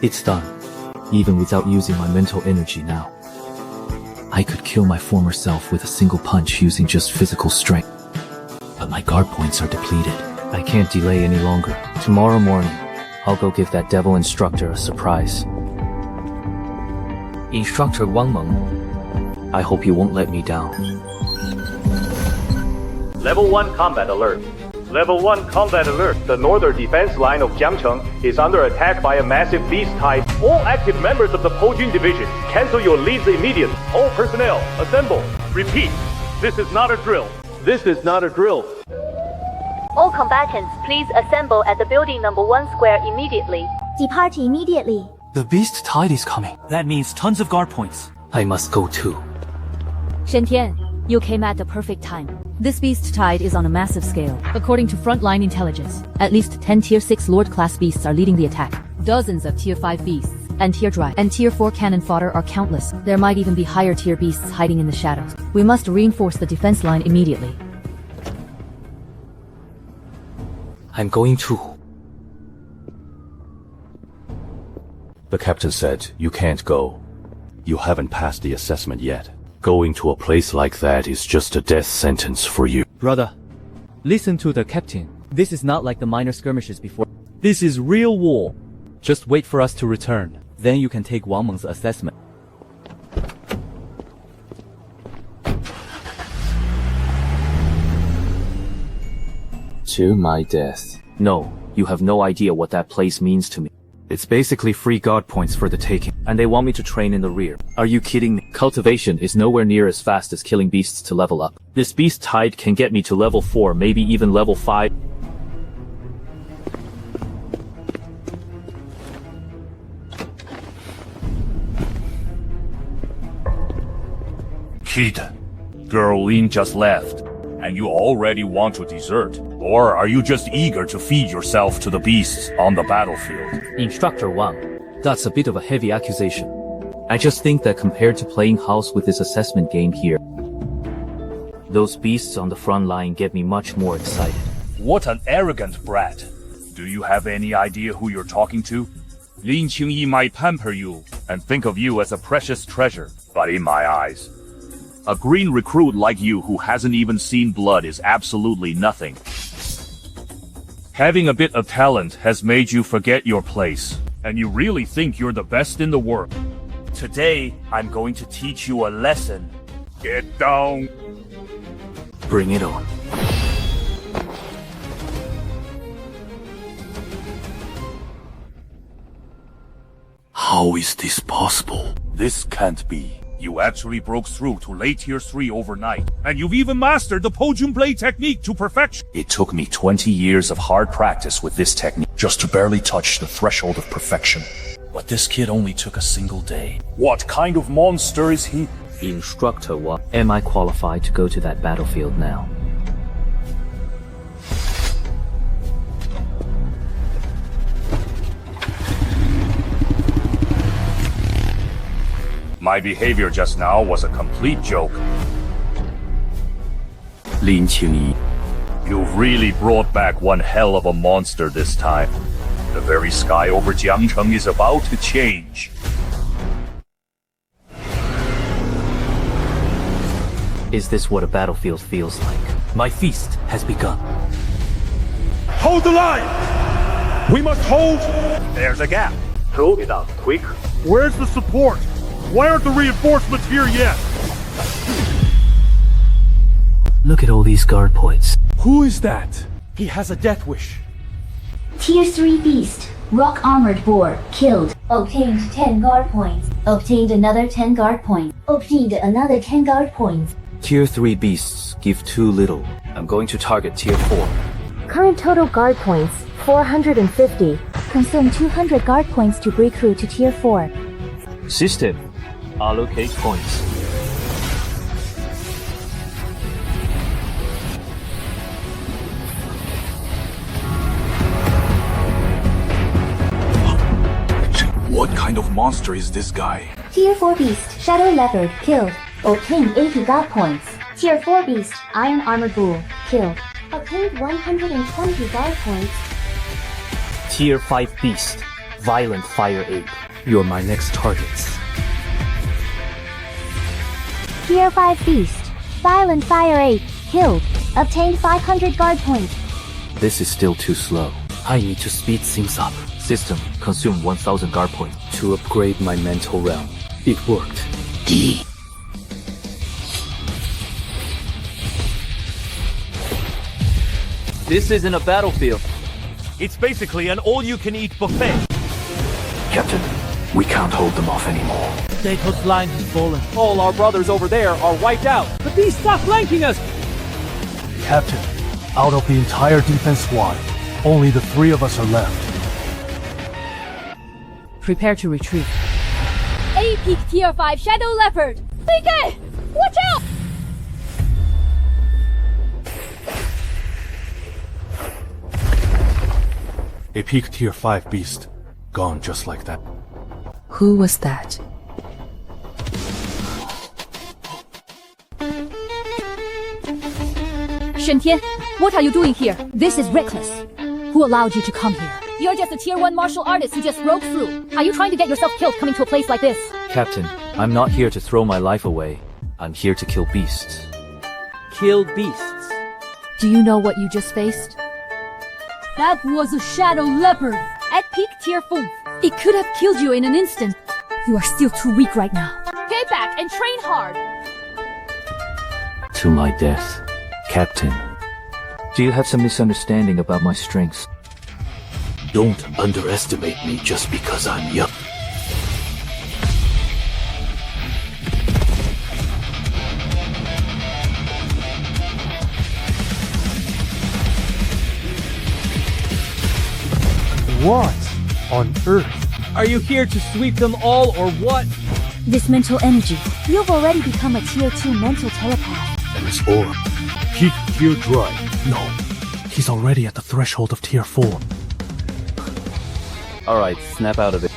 It's done. Even without using my mental energy now. I could kill my former self with a single punch using just physical strength. But my guard points are depleted. I can't delay any longer. Tomorrow morning, I'll go give that devil instructor a surprise. Instructor Wang Meng, I hope you won't let me down. Level 1 combat alert. Level 1 combat alert. The northern defense line of Jiangcheng is under attack by a massive beast tide. All active members of the Pojun Division, cancel your leads immediately. All personnel, assemble. Repeat, this is not a drill. This is not a drill. All combatants, please assemble at the building number 1 square immediately. Depart immediately. The beast tide is coming. That means tons of guard points. I must go too. Shen Tian, you came at the perfect time. This beast tide is on a massive scale. According to frontline intelligence, at least 10 tier 6 Lord class beasts are leading the attack. Dozens of tier 5 beasts and tier dry and tier 4 cannon fodder are countless. There might even be higher tier beasts hiding in the shadows. We must reinforce the defense line immediately. I'm going to. The captain said you can't go. You haven't passed the assessment yet. Going to a place like that is just a death sentence for you. Brother, listen to the captain. This is not like the minor skirmishes before. This is real war. Just wait for us to return. Then you can take Wang Meng's assessment. To my death. No, you have no idea what that place means to me. It's basically free guard points for the taking, and they want me to train in the rear. Are you kidding me? Cultivation is nowhere near as fast as killing beasts to level up. This beast tide can get me to level 4, maybe even level 5. Kid, girl Lin just left, and you already want to desert? Or are you just eager to feed yourself to the beasts on the battlefield? Instructor Wang, that's a bit of a heavy accusation. I just think that compared to playing house with this assessment game here, those beasts on the front line get me much more excited. What an arrogant brat. Do you have any idea who you're talking to? Lin Qingyi might pamper you and think of you as a precious treasure, but in my eyes, a green recruit like you who hasn't even seen blood is absolutely nothing. Having a bit of talent has made you forget your place, and you really think you're the best in the world. Today, I'm going to teach you a lesson. Get down. Bring it on. How is this possible? This can't be. You actually broke through to late tier 3 overnight, and you've even mastered the Pojun blade technique to perfection. It took me 20 years of hard practice with this technique just to barely touch the threshold of perfection. But this kid only took a single day. What kind of monster is he? Instructor Wang, am I qualified to go to that battlefield now? My behavior just now was a complete joke. Lin Qingyi, You've really brought back one hell of a monster this time. The very sky over Jiangcheng is about to change. Is this what a battlefield feels like? My feast has begun. Hold the line! We must hold! There's a gap. Fill it up, quick. Where's the support? Why aren't the reinforcements here yet? look at all these guard points. Who is that? He has a death wish. Tier 3 Beast. Rock Armored Boar. Killed. Obtained 10 guard points. Obtained another 10 guard points. Obtained another 10 guard points. Tier 3 beasts give too little. I'm going to target Tier 4. Current total guard points, 450. Consume 200 guard points to break through to Tier 4. System. Allocate points. What kind of monster is this guy? Tier 4 Beast, Shadow Leopard. Killed. Obtained 80 guard points. Tier 4 Beast, Iron Armored Bull. Killed. Obtained 120 guard points. Tier 5 Beast. Violent Fire Ape. You're my next targets. Tier 5 Beast. Violent Fire Ape. Killed. Obtained 500 guard points. This is still too slow. I need to speed things up. System, consume 1000 guard points to upgrade my mental realm. It worked. This isn't a battlefield. It's basically an all-you-can-eat buffet. Captain, we can't hold them off anymore. Dato's line has fallen. All our brothers over there are wiped out. The beast stopped flanking us! Captain, out of the entire defense squad, only the 3 of us are left. Prepare to retreat. A-Peak Tier 5 Shadow Leopard! PK! Watch out! A peak Tier 5 beast. Gone just like that. Who was that? Shen-Tian, what are you doing here? This is reckless. Who allowed you to come here? You're just a Tier 1 martial artist who just broke through. Are you trying to get yourself killed coming to a place like this? Captain, I'm not here to throw my life away. I'm here to kill beasts. Kill beasts. Do you know what you just faced? That was a Shadow Leopard at peak Tier 4. It could have killed you in an instant. You are still too weak right now. Get back and train hard. To my death. Captain, do you have some misunderstanding about my strengths? Don't underestimate me just because I'm young. What on earth? Are you here to sweep them all or what? This mental energy. You've already become a tier 2 mental telepath. And his orb. Peak tier drive. No. He's already at the threshold of tier 4. Alright, snap out of it.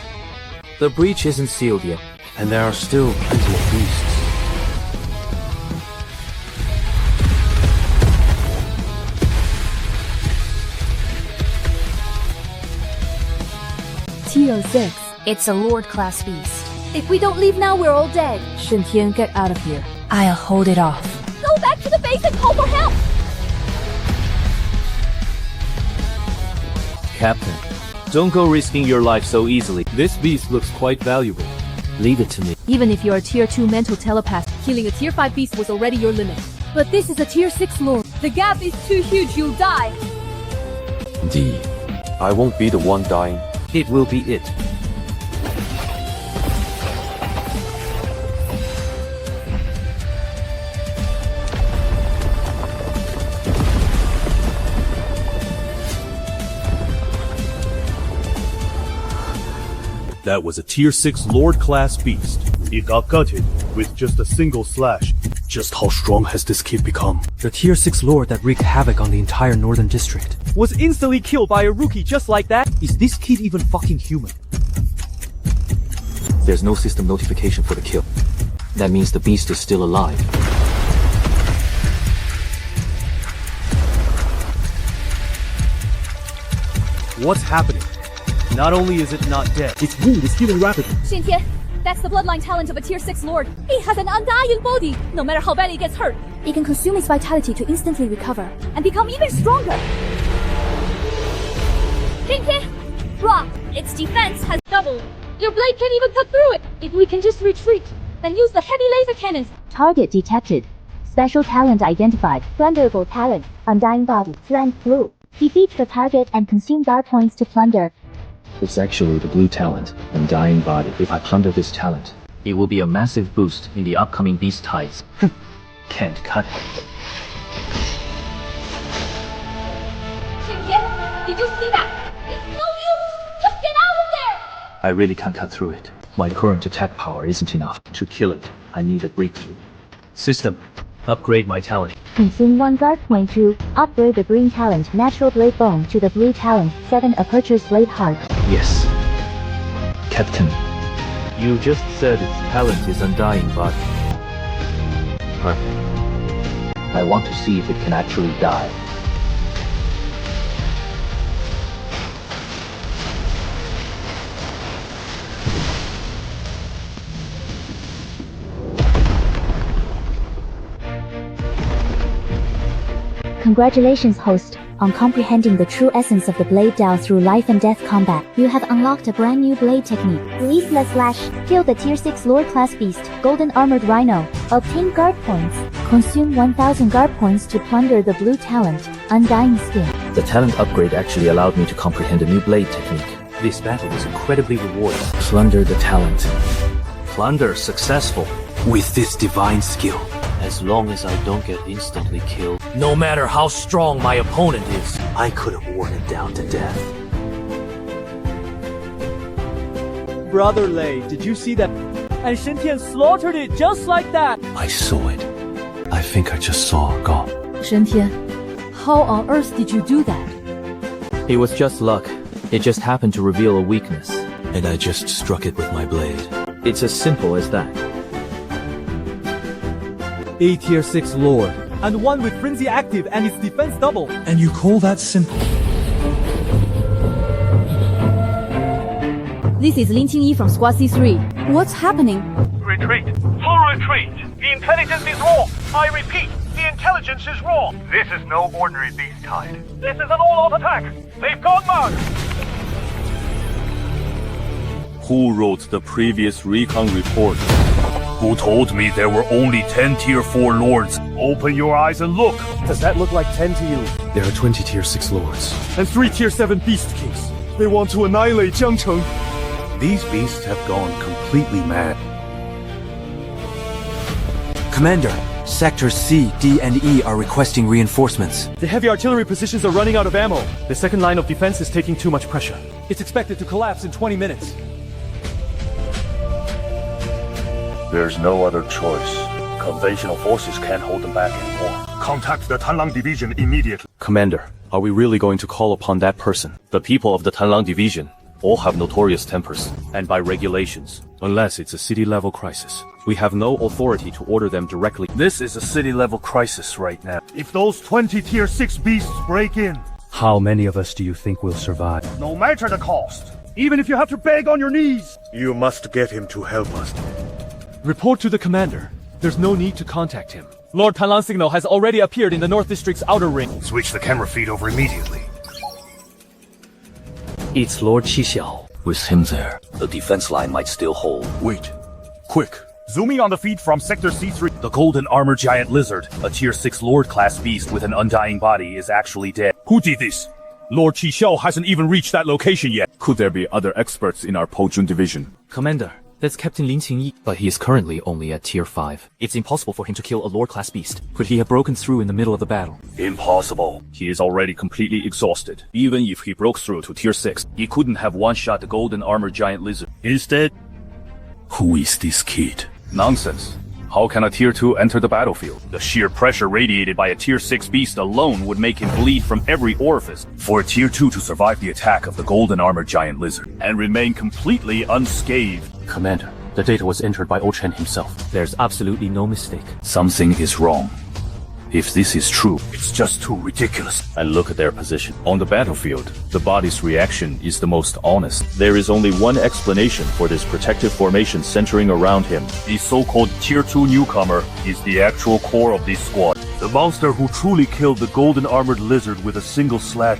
The breach isn't sealed yet. And there are still plenty of beasts. Tier 6. It's a Lord class beast. If we don't leave now, we're all dead. Shintian, get out of here. I'll hold it off. Go back to the base and call for help! Captain, don't go risking your life so easily. This beast looks quite valuable. Leave it to me. Even if you're a tier 2 mental telepath, killing a tier 5 beast was already your limit. But this is a tier 6 lord. The gap is too huge, you'll die. D. I won't be the one dying. It will be it. That was a tier 6 Lord class beast. It got gutted with just a single slash. Just how strong has this kid become? The tier 6 lord that wreaked havoc on the entire northern district Was instantly killed by a rookie just like that? Is this kid even fucking human? There's no system notification for the kill. That means the beast is still alive. What's happening? Not only is it not dead, its wound is healing rapidly. Xintian, that's the bloodline talent of a tier 6 lord. He has an undying body. No matter how bad he gets hurt, he can consume his vitality to instantly recover and become even stronger. Xintian! Rock, its defense has doubled. Your blade can't even cut through it. If we can just retreat, then use the heavy laser cannons. Target detected. Special talent identified. Plunderable talent. Undying body. Flank blue. Defeat the target and consume guard points to plunder. It's actually the blue talent, Undying Body. If I plunder this talent, it will be a massive boost in the upcoming beast tides. Can't cut it. Xintian, did you see that? It's no use! Just get out of there! I really can't cut through it. My current attack power isn't enough. To kill it, I need a breakthrough. System, upgrade my talent. Consume 1 guard point to upgrade the green talent Natural Blade Bone to the blue talent 7 Aperture's Blade Heart. Yes. Captain. You just said its talent is Undying Body. Perfect. I want to see if it can actually die. Congratulations, host, on comprehending the true essence of the Blade Dao through life and death combat. You have unlocked a brand new blade technique. Release the slash. Kill the tier 6 lord class beast, Golden Armored Rhino. Obtain guard points. Consume 1000 guard points to plunder the blue talent, Undying Skin. The talent upgrade actually allowed me to comprehend a new blade technique. This battle was incredibly rewarding. Plunder the talent. Plunder successful. With this divine skill. As long as I don't get instantly killed. No matter how strong my opponent is, I could have worn it down to death. Brother Lei, did you see that? And Shintian slaughtered it just like that! I saw it. I think I just saw a god. Shintian, how on earth did you do that? It was just luck. It just happened to reveal a weakness. And I just struck it with my blade. It's as simple as that. A tier 6 lord, and one with frenzy active and its defense double. And you call that simple? This is Lin Qingyi from Squad C3. What's happening? Retreat. Full retreat. The intelligence is wrong. I repeat, the intelligence is wrong. This is no ordinary beast tide. This is an all-out attack. They've gone mad. Who wrote the previous recon report? Who told me there were only 10 tier 4 lords? Open your eyes and look. Does that look like 10 to you? There are 20 tier 6 lords. And 3 tier 7 beast kings. They want to annihilate Jiangcheng. These beasts have gone completely mad. Commander, Sectors C, D, and E are requesting reinforcements. The heavy artillery positions are running out of ammo. The second line of defense is taking too much pressure. It's expected to collapse in 20 minutes. There's no other choice. Conventional forces can't hold them back anymore. Contact the Tanlang Division immediately. Commander, are we really going to call upon that person? The people of the Tanlang Division all have notorious tempers, and by regulations, unless it's a city-level crisis, we have no authority to order them directly. This is a city-level crisis right now. If those 20 Tier 6 beasts break in, how many of us do you think will survive? no matter the cost, even if you have to beg on your knees, you must get him to help us. Report to the commander. There's no need to contact him. Lord Tanlang signal has already appeared in the North District's outer ring. Switch the camera feed over immediately. It's Lord Xixiao. With him there, the defense line might still hold. Wait. Quick. Zooming on the feed from Sector C3. The golden armor giant lizard, a Tier 6 Lord-class beast with an undying body, is actually dead. Who did this? Lord Qixiao hasn't even reached that location yet. Could there be other experts in our Pojun division? Commander, that's Captain Lin Qingyi, but he is currently only at Tier 5. It's impossible for him to kill a Lord-class beast. Could he have broken through in the middle of the battle? Impossible. He is already completely exhausted. Even if he broke through to Tier 6, he couldn't have one-shot the golden armor giant lizard. Instead, Who is this kid? nonsense. How can a Tier 2 enter the battlefield? The sheer pressure radiated by a Tier 6 beast alone would make him bleed from every orifice. For a Tier 2 to survive the attack of the golden armor giant lizard and remain completely unscathed. Commander, the data was entered by Ochen himself. There's absolutely no mistake. Something is wrong. If this is true, it's just too ridiculous. And look at their position. On the battlefield, the body's reaction is the most honest. There is only one explanation for this protective formation centering around him. The so-called Tier 2 newcomer is the actual core of this squad. The monster who truly killed the golden armored lizard with a single slash.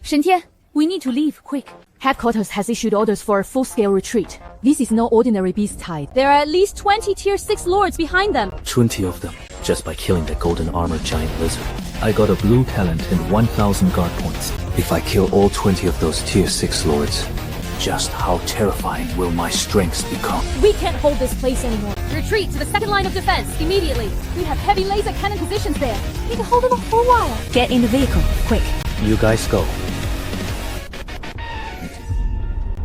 Shen-Tian, we need to leave, quick. Headquarters has issued orders for a full-scale retreat. This is no ordinary beast tide. There are at least 20 Tier 6 lords behind them. 20 of them, just by killing the golden armor giant lizard. I got a blue talent and 1,000 guard points. If I kill all 20 of those Tier 6 lords, just how terrifying will my strengths become? We can't hold this place anymore. Retreat to the second line of defense, immediately. We have heavy laser cannon positions there. We can hold them off for a while. Get in the vehicle, quick. You guys go.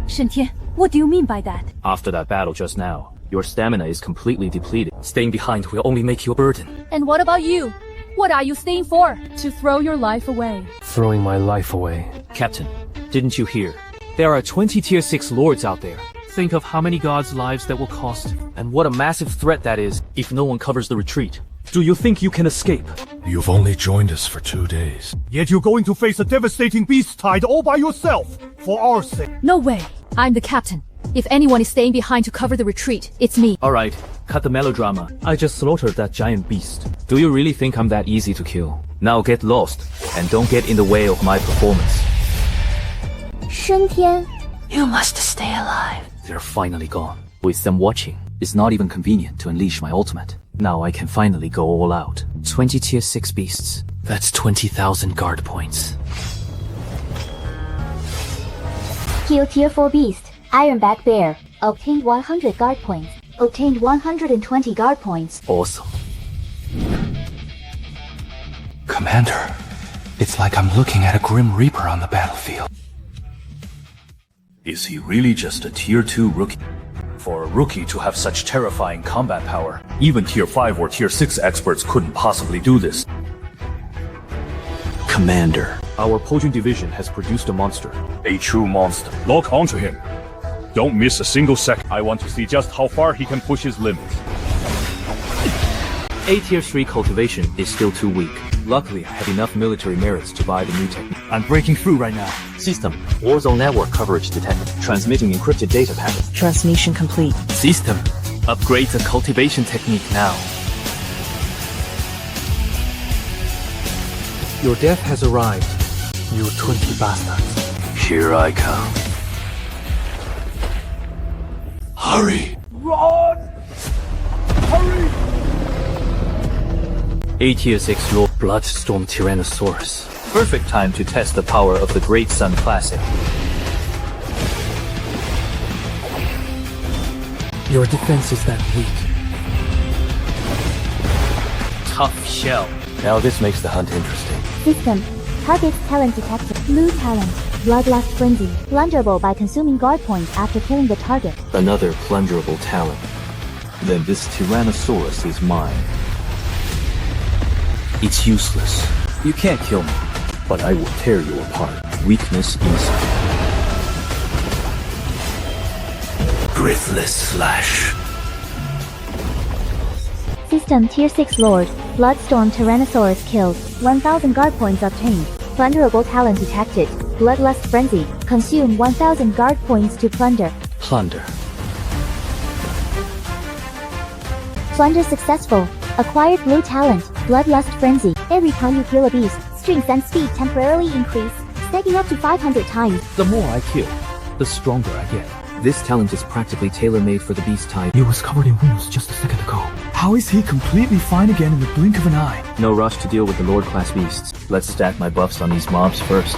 Shen-Tian, what do you mean by that? After that battle just now, your stamina is completely depleted. Staying behind will only make you a burden. And what about you? What are you staying for? To throw your life away. Throwing my life away. Captain, didn't you hear? There are 20 Tier 6 lords out there. Think of how many gods' lives that will cost, and what a massive threat that is if no one covers the retreat. Do you think you can escape? You've only joined us for 2 days. Yet you're going to face a devastating beast tide all by yourself, for our sake. No way. I'm the captain. If anyone is staying behind to cover the retreat, it's me. Alright, cut the melodrama. I just slaughtered that giant beast. Do you really think I'm that easy to kill? Now get lost, and don't get in the way of my performance. Shen-Tian, you must stay alive. They're finally gone. With them watching, it's not even convenient to unleash my ultimate. Now I can finally go all out. 20 Tier 6 beasts. That's 20,000 guard points. Kill Tier 4 Beast, Ironback Bear. Obtained 100 guard points. Obtained 120 guard points. Awesome. Commander, it's like I'm looking at a Grim Reaper on the battlefield. Is he really just a Tier 2 rookie? For a rookie to have such terrifying combat power, even Tier 5 or Tier 6 experts couldn't possibly do this. Commander, our Pojun division has produced a monster. A true monster. Lock onto him. Don't miss a single second. I want to see just how far he can push his limits. A Tier 3 cultivation is still too weak. Luckily, I have enough military merits to buy the new technique. I'm breaking through right now. System. Warzone network coverage detected. Transmitting encrypted data packets. Transmission complete. System. Upgrade the cultivation technique now. Your death has arrived, you 20 bastards. Here I come. Hurry! Run! Hurry! A Tier 6 Lord Bloodstorm Tyrannosaurus. Perfect time to test the power of the Great Sun Classic. Your defense is that weak. Tough shell. Now this makes the hunt interesting. System. Target's talent detected. Blue talent. Bloodlust Frenzy, plunderable by consuming guard points after killing the target. Another plunderable talent. Then this Tyrannosaurus is mine. It's useless. You can't kill me, but I will tear you apart. Weakness inside. Breathless Slash. System Tier 6 Lord, Bloodstorm Tyrannosaurus killed, 1000 guard points obtained. Plunderable talent detected, Bloodlust Frenzy, consume 1000 guard points to plunder. Plunder. Plunder successful. Acquired blue talent, Bloodlust Frenzy. Every time you kill a beast, strength and speed temporarily increase, stacking up to 500 times. The more I kill, the stronger I get. This talent is practically tailor-made for the beast type. He was covered in wounds just a second ago. How is he completely fine again in the blink of an eye? No rush to deal with the Lord class beasts. Let's stack my buffs on these mobs first.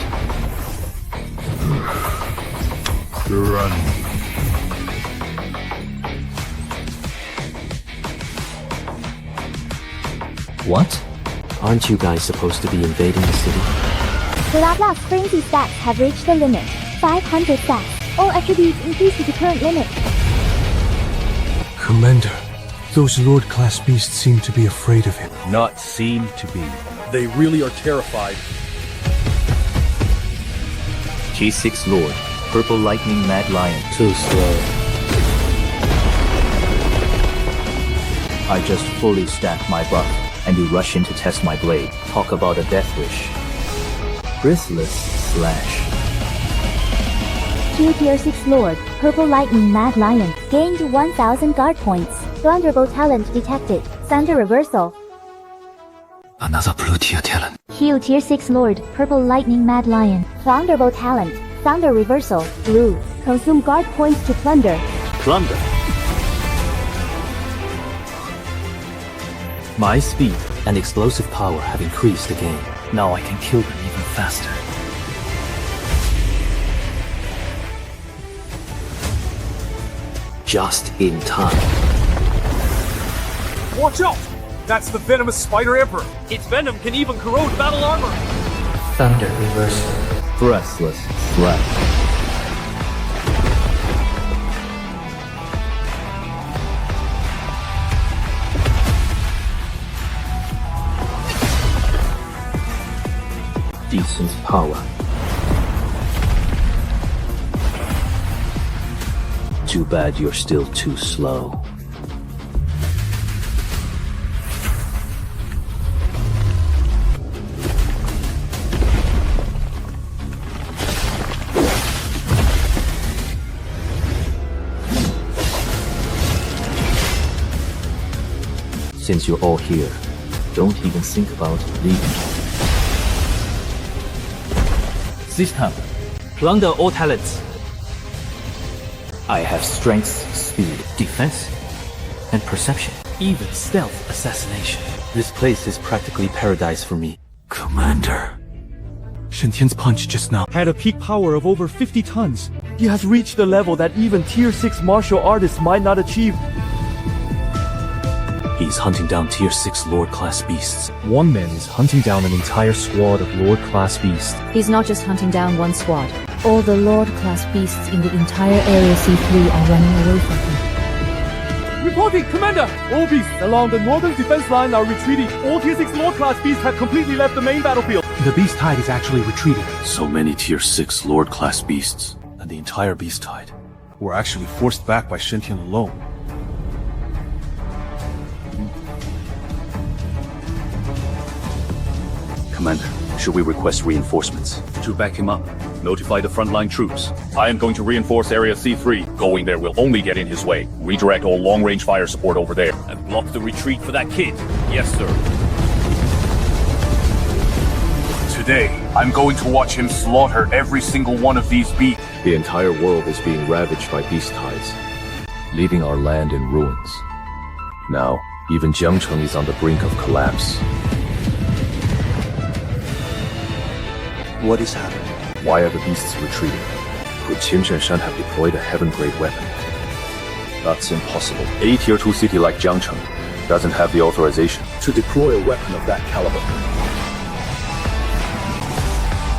Run. What? Aren't you guys supposed to be invading the city? Bloodlust Frenzy stats have reached the limit. 500 stats. All attributes increase to the current limit. Commander, those Lord-class beasts seem to be afraid of him. Not seem to be. They really are terrified. G6 Lord, Purple Lightning Mad Lion. Too slow. I just fully stacked my buff, and you rush in to test my blade. Talk about a death wish. Breathless Slash. Q Tier 6 Lord, Purple Lightning Mad Lion, gained 1000 guard points. Plunderable talent detected. Thunder Reversal. Another blue tier talent. Q Tier 6 Lord, Purple Lightning Mad Lion, Plunderable talent. Thunder Reversal. Blue. Consume guard points to plunder. Plunder. My speed and explosive power have increased again. Now I can kill them even faster. Just in time. Watch out! That's the venomous Spider Emperor. Its venom can even corrode battle armor. Thunder Reversal. Breathless Slash. Decent power. Too bad you're still too slow. Since you're all here, don't even think about leaving. This time, plunder all talents. I have strength, speed, defense, and perception. Even stealth assassination. This place is practically paradise for me. Commander. Shen-Tian's punch just now had a peak power of over 50 tons. He has reached a level that even Tier 6 martial artists might not achieve. He's hunting down Tier 6 Lord-class beasts. One man is hunting down an entire squad of Lord-class beasts. He's not just hunting down one squad. All the Lord-class beasts in the entire Area C3 are running away from him. Reporting, Commander! All beasts along the northern defense line are retreating. All Tier 6 Lord-class beasts have completely left the main battlefield. The beast tide is actually retreating. So many Tier 6 Lord-class beasts, and the entire beast tide. We're actually forced back by Shen-Tian alone. Commander, should we request reinforcements? To back him up, notify the frontline troops. I am going to reinforce Area C3. Going there will only get in his way. Redirect all long-range fire support over there. And block the retreat for that kid. Yes, sir. Today, I'm going to watch him slaughter every single one of these beasts. The entire world is being ravaged by beast tides, leaving our land in ruins. Now, even Jiangcheng is on the brink of collapse. What is happening? Why are the beasts retreating? Could Qin Shan have deployed a heaven-grade weapon? That's impossible. A Tier 2 city like Jiangcheng doesn't have the authorization to deploy a weapon of that caliber.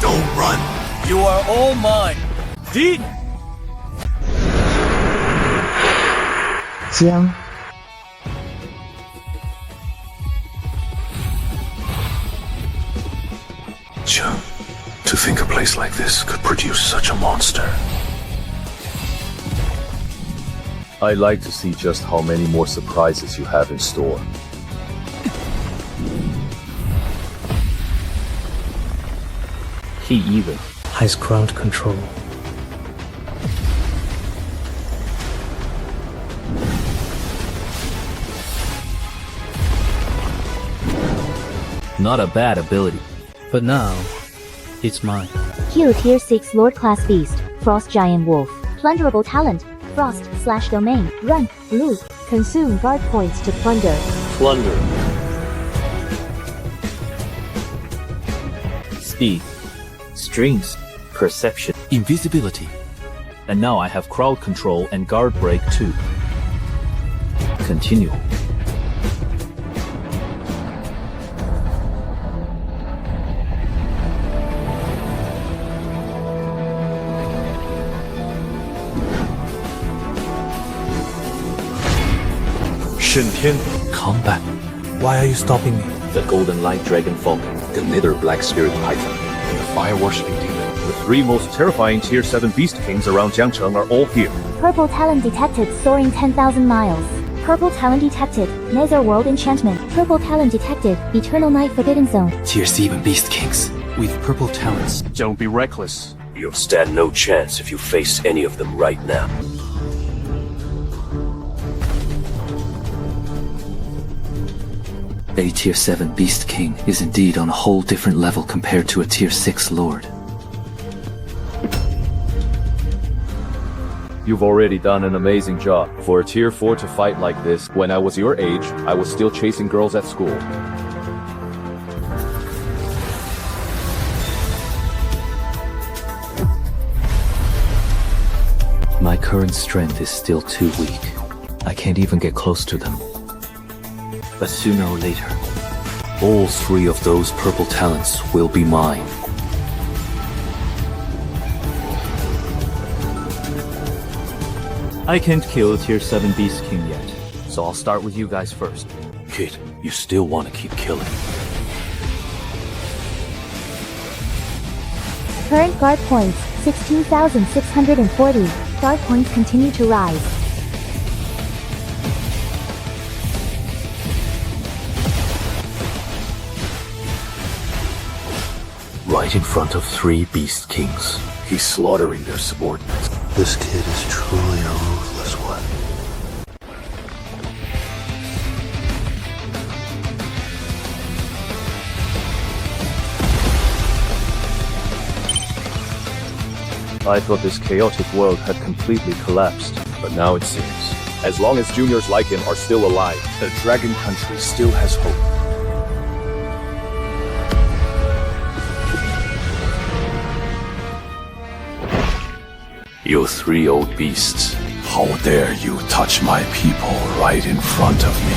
Don't run! You are all mine. Deed! Jiang. Jiang, to think a place like this could produce such a monster. I'd like to see just how many more surprises you have in store. He even has crowd control. Not a bad ability, but now it's mine. Q Tier 6 Lord Class Beast, Frost Giant Wolf. Plunderable talent, Frost/Domain. Run, loot, consume guard points to plunder. Plunder. Speed, strings, perception, invisibility. And now I have crowd control and guard break too. Continue. Combat. Why are you stopping me? The Golden Light Dragon Falcon, the Nether Black Spirit Python, The fire-worshipping demon. The three most terrifying Tier 7 Beast Kings around Jiangcheng are all here. Purple talent detected, soaring 10,000 miles. Purple talent detected, Netherworld enchantment. Purple talent detected, Eternal Night Forbidden Zone. Tier 7 Beast Kings with purple talents. Don't be reckless. You'll stand no chance if you face any of them right now. A Tier 7 Beast King is indeed on a whole different level compared to a Tier 6 Lord. You've already done an amazing job. For a Tier 4 to fight like this, when I was your age, I was still chasing girls at school. My current strength is still too weak. I can't even get close to them. But sooner or later, all three of those purple talents will be mine. I can't kill a Tier 7 Beast King yet, so I'll start with you guys first. Kid, you still want to keep killing. Current guard points, 16,640. Guard points continue to rise. Right in front of three Beast Kings. He's slaughtering their subordinates. This kid is truly a ruthless one. I thought this chaotic world had completely collapsed, but now it seems, as long as juniors like him are still alive, the Dragon Country still has hope. You three old beasts. How dare you touch my people right in front of me?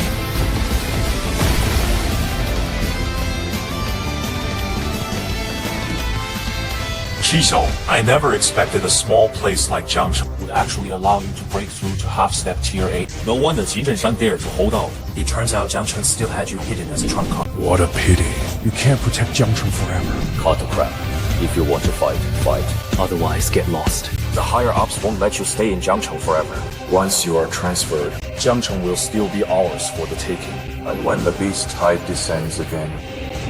Qishou, I never expected a small place like Jiangcheng would actually allow you to break through to half-step Tier 8. No wonder Qizhenshan dared to hold out. It turns out Jiangcheng still had you hidden as a trump card. What a pity. You can't protect Jiangcheng forever. Cut the crap. If you want to fight, fight. Otherwise, get lost. The higher-ups won't let you stay in Jiangcheng forever. Once you are transferred, Jiangcheng will still be ours for the taking. And when the beast tide descends again,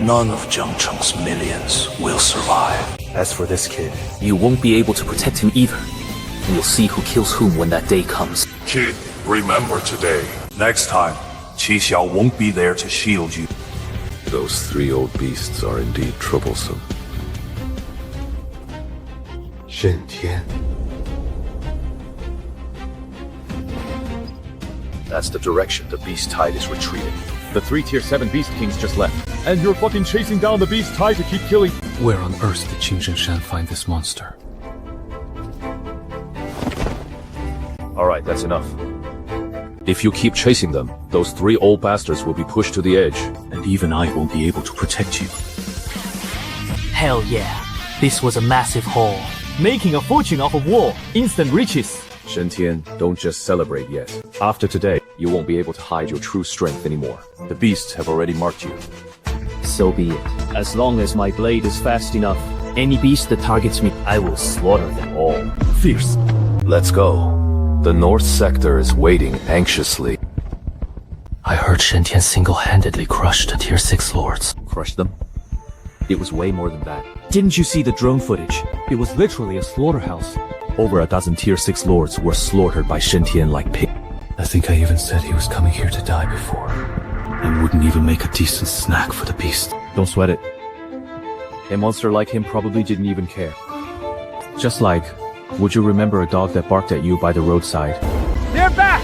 none of Jiangcheng's millions will survive. As for this kid, you won't be able to protect him either. We'll see who kills whom when that day comes. Kid, remember today. Next time, Qi won't be there to shield you. Those three old beasts are indeed troublesome. Shen Tian. That's the direction the beast tide is retreating. The three Tier 7 Beast Kings just left. And you're fucking chasing down the beast tide to keep killing. Where on earth did Qingzhenshan find this monster? Alright, that's enough. If you keep chasing them, those three old bastards will be pushed to the edge. And even I won't be able to protect you. Hell yeah. This was a massive haul. Making a fortune off of war. Instant riches. Shen-Tian, don't just celebrate yet. After today, you won't be able to hide your true strength anymore. The beasts have already marked you. So be it. As long as my blade is fast enough, any beast that targets me, I will slaughter them all. Fierce. Let's go. The North Sector is waiting anxiously. I heard Shen-Tian single-handedly crushed the Tier 6 lords. Crushed them? It was way more than that. Didn't you see the drone footage? It was literally a slaughterhouse. Over a dozen Tier 6 lords were slaughtered by Shen-Tian like pigs. I think I even said he was coming here to die before. And wouldn't even make a decent snack for the beast. Don't sweat it. A monster like him probably didn't even care. Just like, would you remember a dog that barked at you by the roadside? They're back!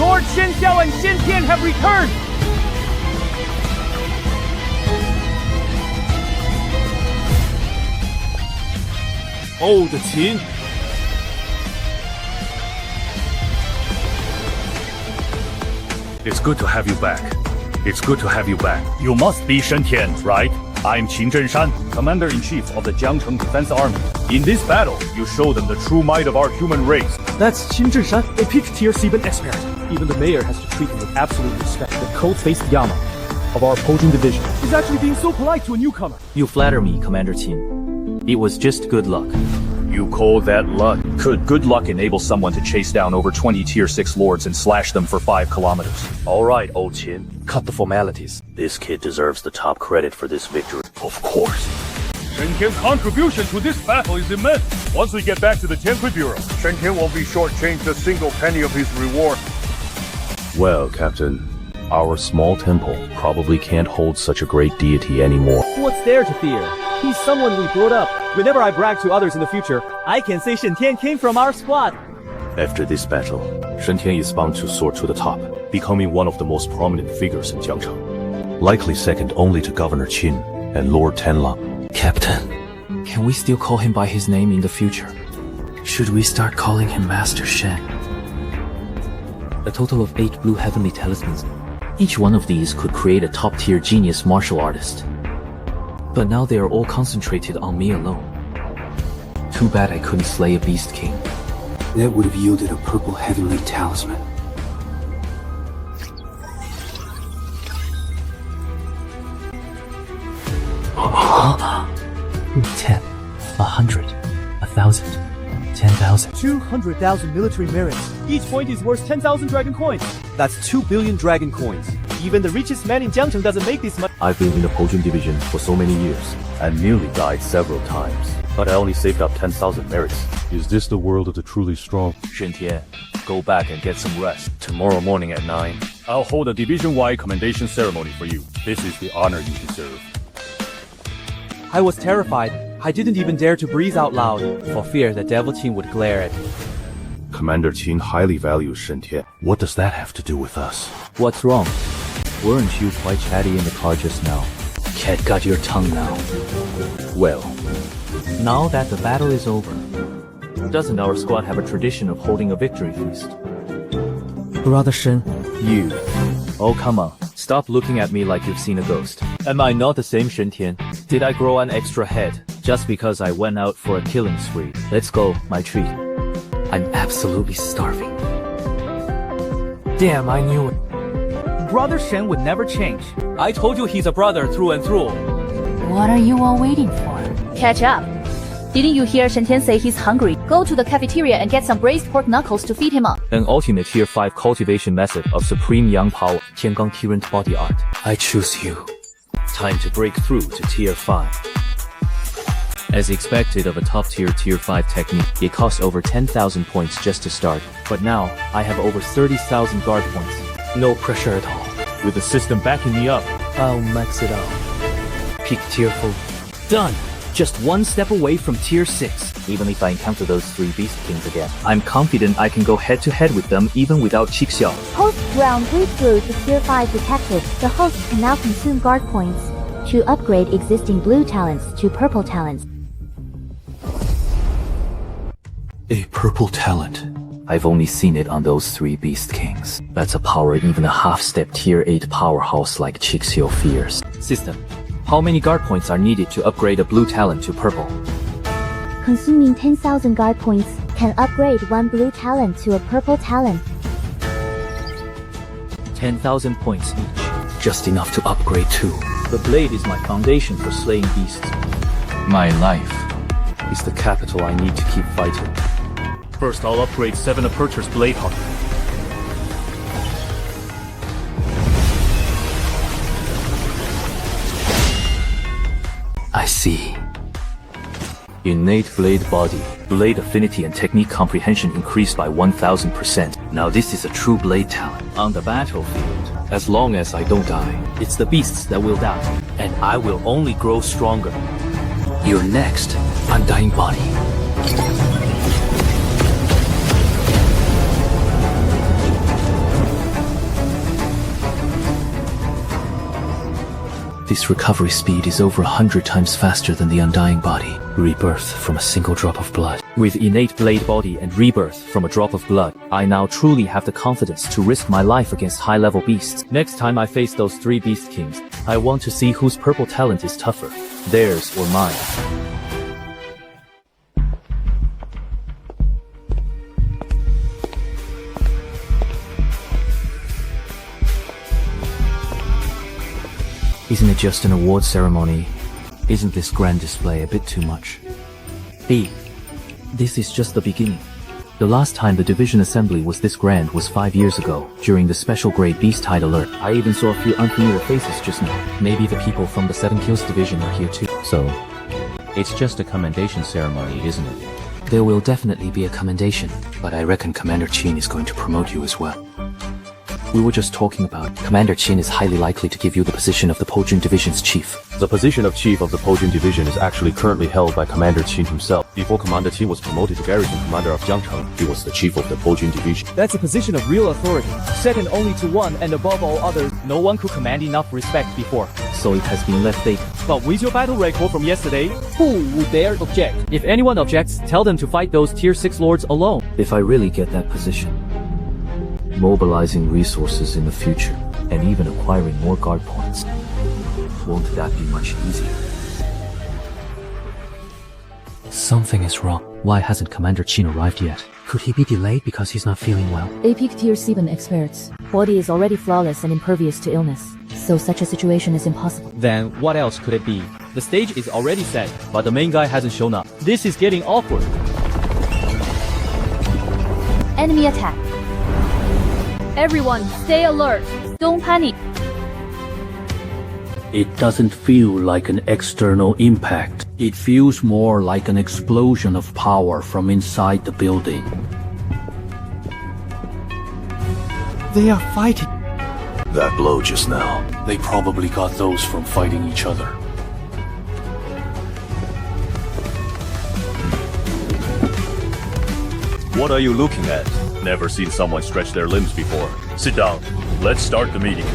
Lord Shenxiao and Shen-Tian have returned! Oh, the Qin! It's good to have you back. It's good to have you back. You must be Shen-Tian, right? I'm Qin Zhenshan, Commander-in-Chief of the Jiangcheng Defense Army. In this battle, you show them the true might of our human race. That's Qin Zhenshan, a peak Tier 7 expert. Even the mayor has to treat him with absolute respect. The cold-faced Yama of our opposing division is actually being so polite to a newcomer. You flatter me, Commander Qin. It was just good luck. You call that luck? Could good luck enable someone to chase down over 20 Tier 6 lords and slash them for 5 kilometers? Alright, old Qin. Cut the formalities. This kid deserves the top credit for this victory. Of course. Shen-Tian's contribution to this battle is immense. Once we get back to the Tianhui Bureau, Shen-Tian won't be shortchanged a single penny of his reward. Well, Captain, our small temple probably can't hold such a great deity anymore. What's there to fear? He's someone we brought up. Whenever I brag to others in the future, I can say Shen-Tian came from our squad. After this battle, Shen-Tian is bound to soar to the top, becoming one of the most prominent figures in Jiangcheng. Likely second only to Governor Qin and Lord Tanlang. Captain, can we still call him by his name in the future? Should we start calling him Master Shen? A total of 8 blue heavenly talismans. Each one of these could create a top-tier genius martial artist. But now they are all concentrated on me alone. Too bad I couldn't slay a Beast King. That would have yielded a purple heavenly talisman. Huh? 10, 100, 1,000, 10,000. 200,000 military merits. Each point is worth 10,000 dragon coins. That's 2 billion dragon coins. Even the richest man in Jiangcheng doesn't make this much. I've been in the Pojun division for so many years, and nearly died several times. But I only saved up 10,000 merits. Is this the world of the truly strong? Shen-Tian, go back and get some rest. Tomorrow morning at 9. I'll hold a division-wide commendation ceremony for you. This is the honor you deserve. I was terrified. I didn't even dare to breathe out loud, for fear that Devil Qin would glare at me. Commander Qin highly values Shen-Tian. What does that have to do with us? What's wrong? Weren't you quite chatty in the car just now? Cat got your tongue now. Well, now that the battle is over, doesn't our squad have a tradition of holding a victory feast? Brother Shen. You. Oh, come on. Stop looking at me like you've seen a ghost. Am I not the same Shen-Tian? Did I grow an extra head just because I went out for a killing spree? Let's go, my treat. I'm absolutely starving. Damn, I knew it. Brother Shen would never change. I told you he's a brother through and through. What are you all waiting for? Catch up. Didn't you hear Shen-Tian say he's hungry? Go to the cafeteria and get some braised pork knuckles to feed him up. An ultimate Tier 5 cultivation method of supreme yang power. Tiangang Tyrant body art. I choose you. Time to break through to Tier 5. As expected of a top-tier Tier 5 technique, it costs over 10,000 points just to start. But now, I have over 30,000 guard points. No pressure at all. With the system backing me up, I'll max it out. Peak Tier 4. Done! Just one step away from Tier 6. Even if I encounter those 3 Beast Kings again, I'm confident I can go head-to-head with them even without Qixiao. Post-round breakthrough to Tier 5 detected. The host can now consume guard points to upgrade existing blue talents to purple talents. A purple talent. I've only seen it on those 3 Beast Kings. That's a power even a half-step Tier 8 powerhouse like Qixiao fears. System, How many guard points are needed to upgrade a blue talent to purple? Consuming 10,000 guard points can upgrade one blue talent to a purple talent. 10,000 points each. Just enough to upgrade 2. The blade is my foundation for slaying beasts. My life is the capital I need to keep fighting. First, I'll upgrade 7 Aperture's blade heart. I see. Innate blade body, blade affinity and technique comprehension increased by 1000%. Now this is a true blade talent. On the battlefield, as long as I don't die, it's the beasts that will die, and I will only grow stronger. You're next, Undying Body. This recovery speed is over 100 times faster than the Undying Body. Rebirth from a single drop of blood. With innate blade body and rebirth from a drop of blood, I now truly have the confidence to risk my life against high-level beasts. Next time I face those 3 Beast Kings, I want to see whose purple talent is tougher, theirs or mine. Isn't it just an award ceremony? Isn't this grand display a bit too much? B. This is just the beginning. The last time the division assembly was this grand was 5 years ago, during the special grade Beast Tide alert. I even saw a few unfamiliar faces just now. Maybe the people from the 7 Kills division are here too. So, it's just a commendation ceremony, isn't it? There will definitely be a commendation, but I reckon Commander Chin is going to promote you as well. We were just talking about Commander Chin is highly likely to give you the position of the Pojun Division's chief. The position of chief of the Pojun Division is actually currently held by Commander Chin himself. Before Commander Chin was promoted to garrison commander of Jiangcheng, he was the chief of the Pojun Division. That's a position of real authority, second only to one and above all others. No one could command enough respect before. So it has been left vacant. But with your battle record from yesterday, who would dare object? If anyone objects, tell them to fight those tier 6 lords alone. If I really get that position, mobilizing resources in the future, and even acquiring more guard points, won't that be much easier? Something is wrong. Why hasn't Commander Chin arrived yet? Could he be delayed because he's not feeling well? Epic tier 7 experts. Body is already flawless and impervious to illness, so such a situation is impossible. Then what else could it be? The stage is already set, but the main guy hasn't shown up. This is getting awkward. Enemy attack. Everyone, stay alert. Don't panic. It doesn't feel like an external impact. It feels more like an explosion of power from inside the building. They are fighting. That blow just now, they probably got those from fighting each other. What are you looking at? Never seen someone stretch their limbs before. Sit down. Let's start the meeting.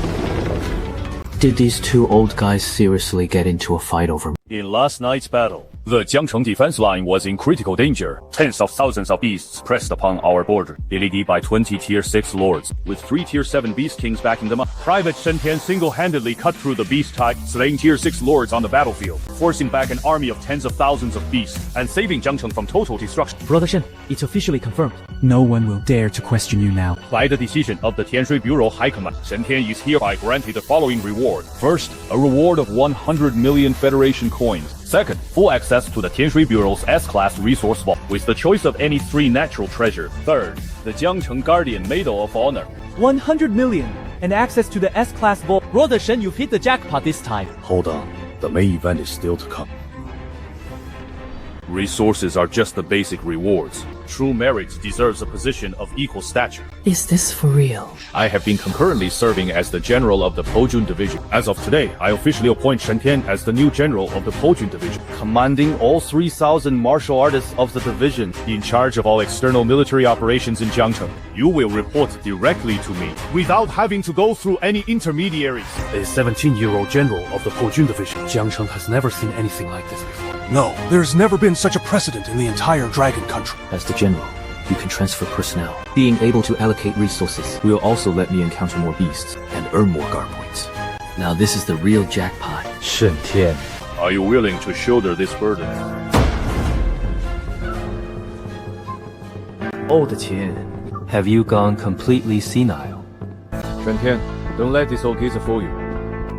Did these 2 old guys seriously get into a fight over me? In last night's battle, the Jiangcheng defense line was in critical danger. Tens of thousands of beasts pressed upon our border, leaded by 20 tier 6 lords, with 3 tier 7 beast kings backing them up. Private Shen Tian single-handedly cut through the beast tide, slaying tier 6 lords on the battlefield, forcing back an army of tens of thousands of beasts, and saving Jiangcheng from total destruction. Brother Shen, it's officially confirmed. No one will dare to question you now. By the decision of the Tianshui Bureau High Command, Shen Tian is hereby granted the following reward. First, a reward of 100 million Federation coins. Second, full access to the Tianshui Bureau's S-Class resource vault, with the choice of any 3 natural treasure. Third, the Jiangcheng Guardian Medal of Honor. 100 million, and access to the S-Class vault. Brother Shen, you've hit the jackpot this time. Hold on, the main event is still to come. Resources are just the basic rewards. True merit deserves a position of equal stature. Is this for real? I have been concurrently serving as the general of the Pojun Division. As of today, I officially appoint Shen Tian as the new general of the Pojun Division, commanding all 3,000 martial artists of the division, in charge of all external military operations in Jiangcheng. You will report directly to me, without having to go through any intermediaries. A 17-year-old general of the Pojun Division. Jiangcheng has never seen anything like this before. No, there's never been such a precedent in the entire Dragon Country. As the general, you can transfer personnel. Being able to allocate resources will also let me encounter more beasts and earn more guard points. Now this is the real jackpot. 沈天 Are you willing to shoulder this burden? Old Qin, have you gone completely senile? 沈天 don't let this old geezer fool you.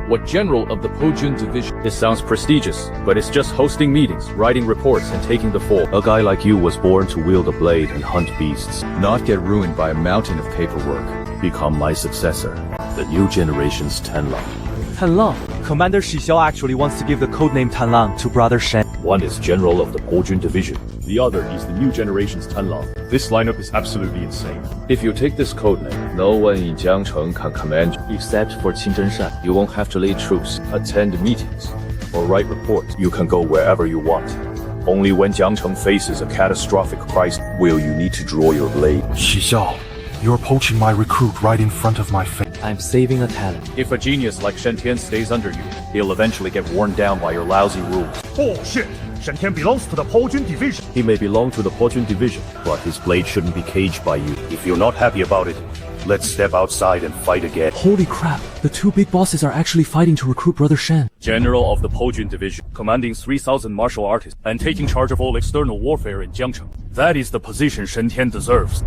What general of the Pojun division? It sounds prestigious, but it's just hosting meetings, writing reports, and taking the fall. A guy like you was born to wield a blade and hunt beasts. Not get ruined by a mountain of paperwork. Become my successor, the new generation's Tanlang. Tanlang. Commander Shixiao actually wants to give the codename Tanlang to Brother Shen. One is general of the Pojun division. The other is the new generation's Tanlang. This lineup is absolutely insane. If you take this codename, no one in Jiangcheng can command you, except for Qin Zhenshan. You won't have to lead troops, attend meetings, or write reports. You can go wherever you want. Only when Jiangcheng faces a catastrophic crisis will you need to draw your blade. Shixiao, you're poaching my recruit right in front of my face. I'm saving a talent. If a genius like Shen Tian stays under you, he'll eventually get worn down by your lousy rules. Bullshit! Shen Tian belongs to the Pojun division. He may belong to the Pojun division, but his blade shouldn't be caged by you. If you're not happy about it, let's step outside and fight again. Holy crap, the two big bosses are actually fighting to recruit Brother Shen. General of the Pojun division, commanding 3,000 martial artists, and taking charge of all external warfare in Jiangcheng. That is the position Shen Tian deserves.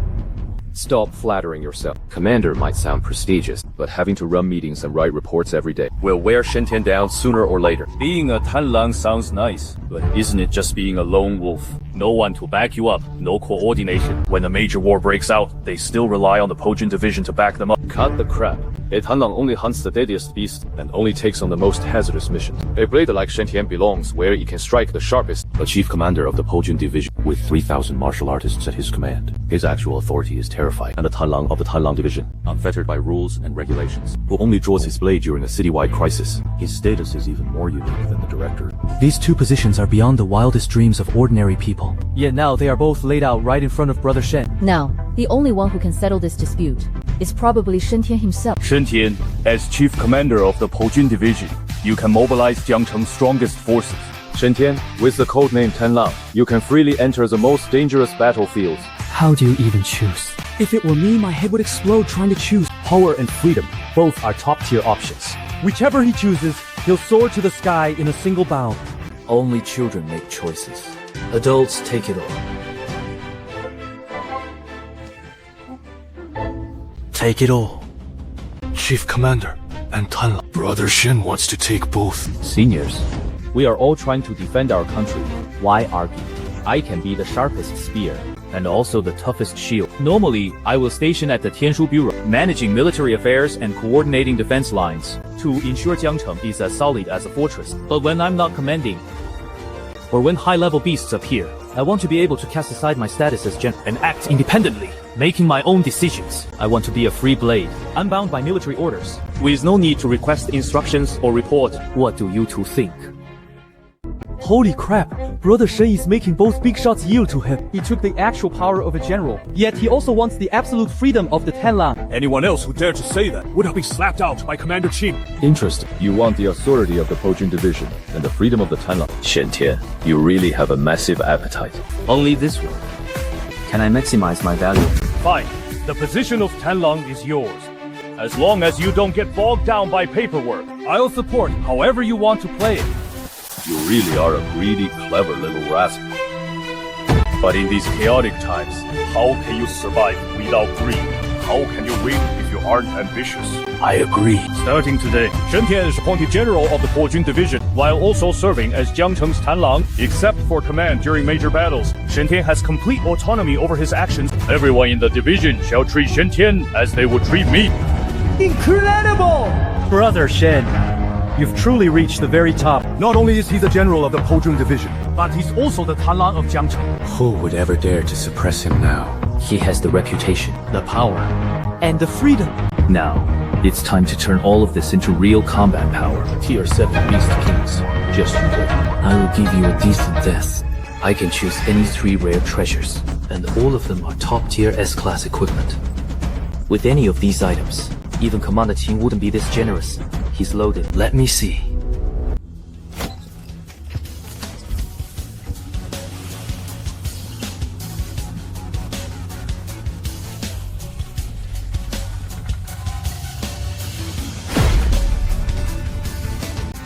Stop flattering yourself. Commander might sound prestigious, but having to run meetings and write reports every day will wear Shen Tian down sooner or later. Being a Tanlang sounds nice, but isn't it just being a lone wolf? No one to back you up, no coordination. When a major war breaks out, they still rely on the Pojun division to back them up. Cut the crap. A Tanlang only hunts the deadliest beasts and only takes on the most hazardous missions. A blade like Shen Tian belongs where it can strike the sharpest. A chief commander of the Pojun division with 3,000 martial artists at his command. His actual authority is terrifying. And a Tanlang of the Tanlang division, unfettered by rules and regulations, who only draws his blade during a citywide crisis. His status is even more unique than the director. These two positions are beyond the wildest dreams of ordinary people. Yet now they are both laid out right in front of Brother Shen. Now, the only one who can settle this dispute is probably Shen Tian himself. Shen Tian, as chief commander of the Pojun division, you can mobilize Jiangcheng's strongest forces. Shen Tian, with the codename Tanlang, you can freely enter the most dangerous battlefields. How do you even choose? If it were me, my head would explode trying to choose. Power and freedom, both are top-tier options. Whichever he chooses, he'll soar to the sky in a single bound. Only children make choices. Adults take it all. Take it all. Chief Commander and Tanlang. Brother Shen wants to take both. Seniors, we are all trying to defend our country. Why argue? I can be the sharpest spear and also the toughest shield. Normally, I will station at the Tianshu Bureau, managing military affairs and coordinating defense lines to ensure Jiangcheng is as solid as a fortress. But when I'm not commanding, or when high-level beasts appear, I want to be able to cast aside my status as general and act independently, making my own decisions. I want to be a free blade, unbound by military orders, with no need to request instructions or report. What do you two think? Holy crap, Brother Shen is making both big shots yield to him. He took the actual power of a general, yet he also wants the absolute freedom of the Tanlang. Anyone else who dared to say that would have been slapped out by Commander Qin. Interesting. You want the authority of the Pojun division and the freedom of the Tanlang. Shen Tian, you really have a massive appetite. Only this one. Can I maximize my value? Fine. The position of Tanlang is yours. As long as you don't get bogged down by paperwork, I'll support however you want to play it. You really are a greedy, clever little rascal. But in these chaotic times, how can you survive without greed? How can you win if you aren't ambitious? I agree. Starting today, Shen Tian is appointed general of the Pojun division, while also serving as Jiangcheng's Tanlang. Except for command during major battles, Shen Tian has complete autonomy over his actions. Everyone in the division shall treat Shen Tian as they would treat me. Incredible! Brother Shen, you've truly reached the very top. Not only is he the general of the Pojun division, But he's also the Tanlang of Jiangcheng. Who would ever dare to suppress him now? He has the reputation, the power, and the freedom. Now, it's time to turn all of this into real combat power. Tier 7 Beast Kings. Just you wait. I will give you a decent death. I can choose any 3 rare treasures, and all of them are top-tier S-class equipment. With any of these items, even Commander Qin wouldn't be this generous. He's loaded. Let me see.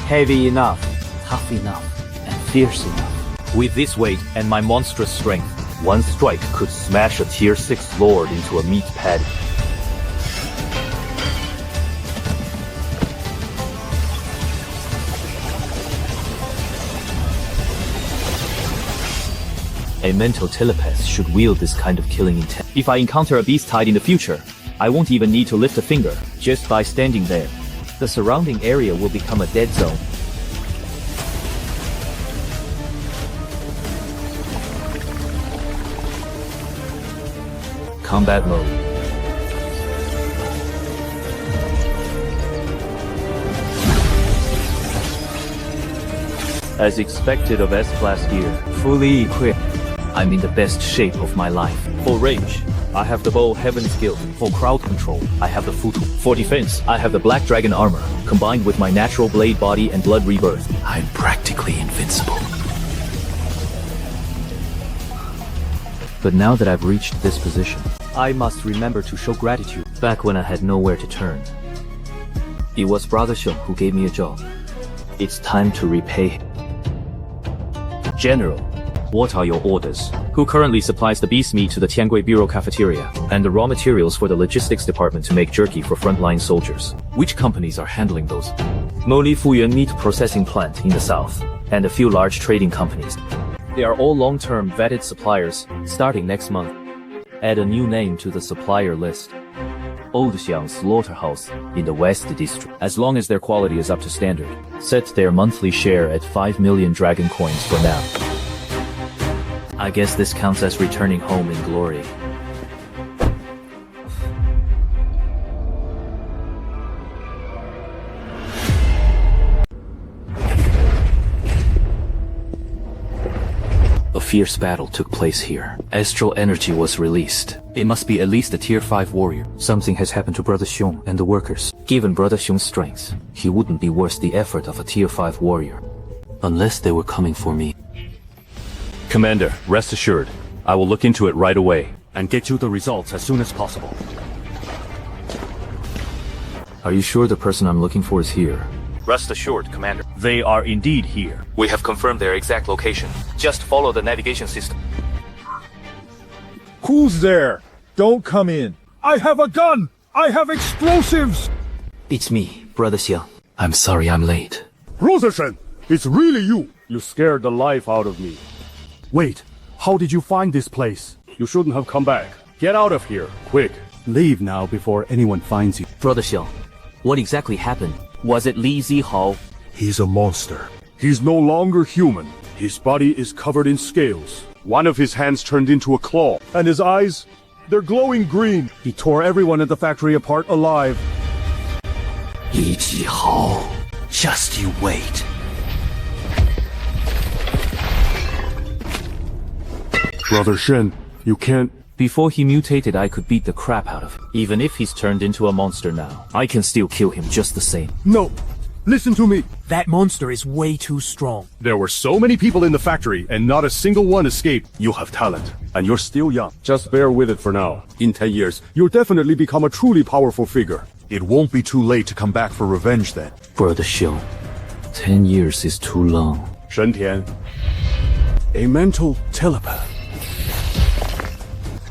Heavy enough, tough enough, and fierce enough. With this weight and my monstrous strength, one strike could smash a tier 6 lord into a meat patty. A mental telepath should wield this kind of killing intent. If I encounter a beast tide in the future, I won't even need to lift a finger. Just by standing there, the surrounding area will become a dead zone. Combat mode. As expected of S-Class gear, fully equipped. I'm in the best shape of my life. For range, I have the bow Heaven's Guild. For crowd control, I have the Futu. For defense, I have the Black Dragon armor, combined with my natural blade body and blood rebirth. I'm practically invincible. But now that I've reached this position, I must remember to show gratitude. Back when I had nowhere to turn, it was Brother Xiong who gave me a job. It's time to repay him. General, what are your orders? Who currently supplies the beast meat to the Tiangui Bureau cafeteria and the raw materials for the logistics department to make jerky for frontline soldiers? Which companies are handling those? Moli Fuyuan Meat Processing Plant in the south, and a few large trading companies. They are all long-term vetted suppliers, starting next month. Add a new name to the supplier list. Old Xiang Slaughterhouse in the West District. As long as their quality is up to standard, set their monthly share at 5 million dragon coins for now. I guess this counts as returning home in glory. A fierce battle took place here. Astral energy was released. It must be at least a tier 5 warrior. Something has happened to Brother Xiong and the workers. Given Brother Xiong's strength, he wouldn't be worth the effort of a tier 5 warrior. Unless they were coming for me. Commander, rest assured, I will look into it right away and get you the results as soon as possible. Are you sure the person I'm looking for is here? Rest assured, Commander. They are indeed here. We have confirmed their exact location. Just follow the navigation system. Who's there? Don't come in. I have a gun! I have explosives! It's me, Brother Xiang. I'm sorry I'm late. Rosershen, it's really you! You scared the life out of me. Wait, how did you find this place? You shouldn't have come back. Get out of here, quick. Leave now before anyone finds you. Brother Xiang, what exactly happened? Was it Li Zihao? He's a monster. He's no longer human. His body is covered in scales. One of his hands turned into a claw. And his eyes, they're glowing green. He tore everyone at the factory apart alive. Li Zihao, just you wait. Brother Shen, you can't... Before he mutated, I could beat the crap out of him. Even if he's turned into a monster now, I can still kill him just the same. No! Listen to me! That monster is way too strong. There were so many people in the factory, and not a single one escaped. You have talent, and you're still young. Just bear with it for now. In 10 years, you'll definitely become a truly powerful figure. It won't be too late to come back for revenge then. Brother Xiong, 10 years is too long. Shen Tian. A mental telepath.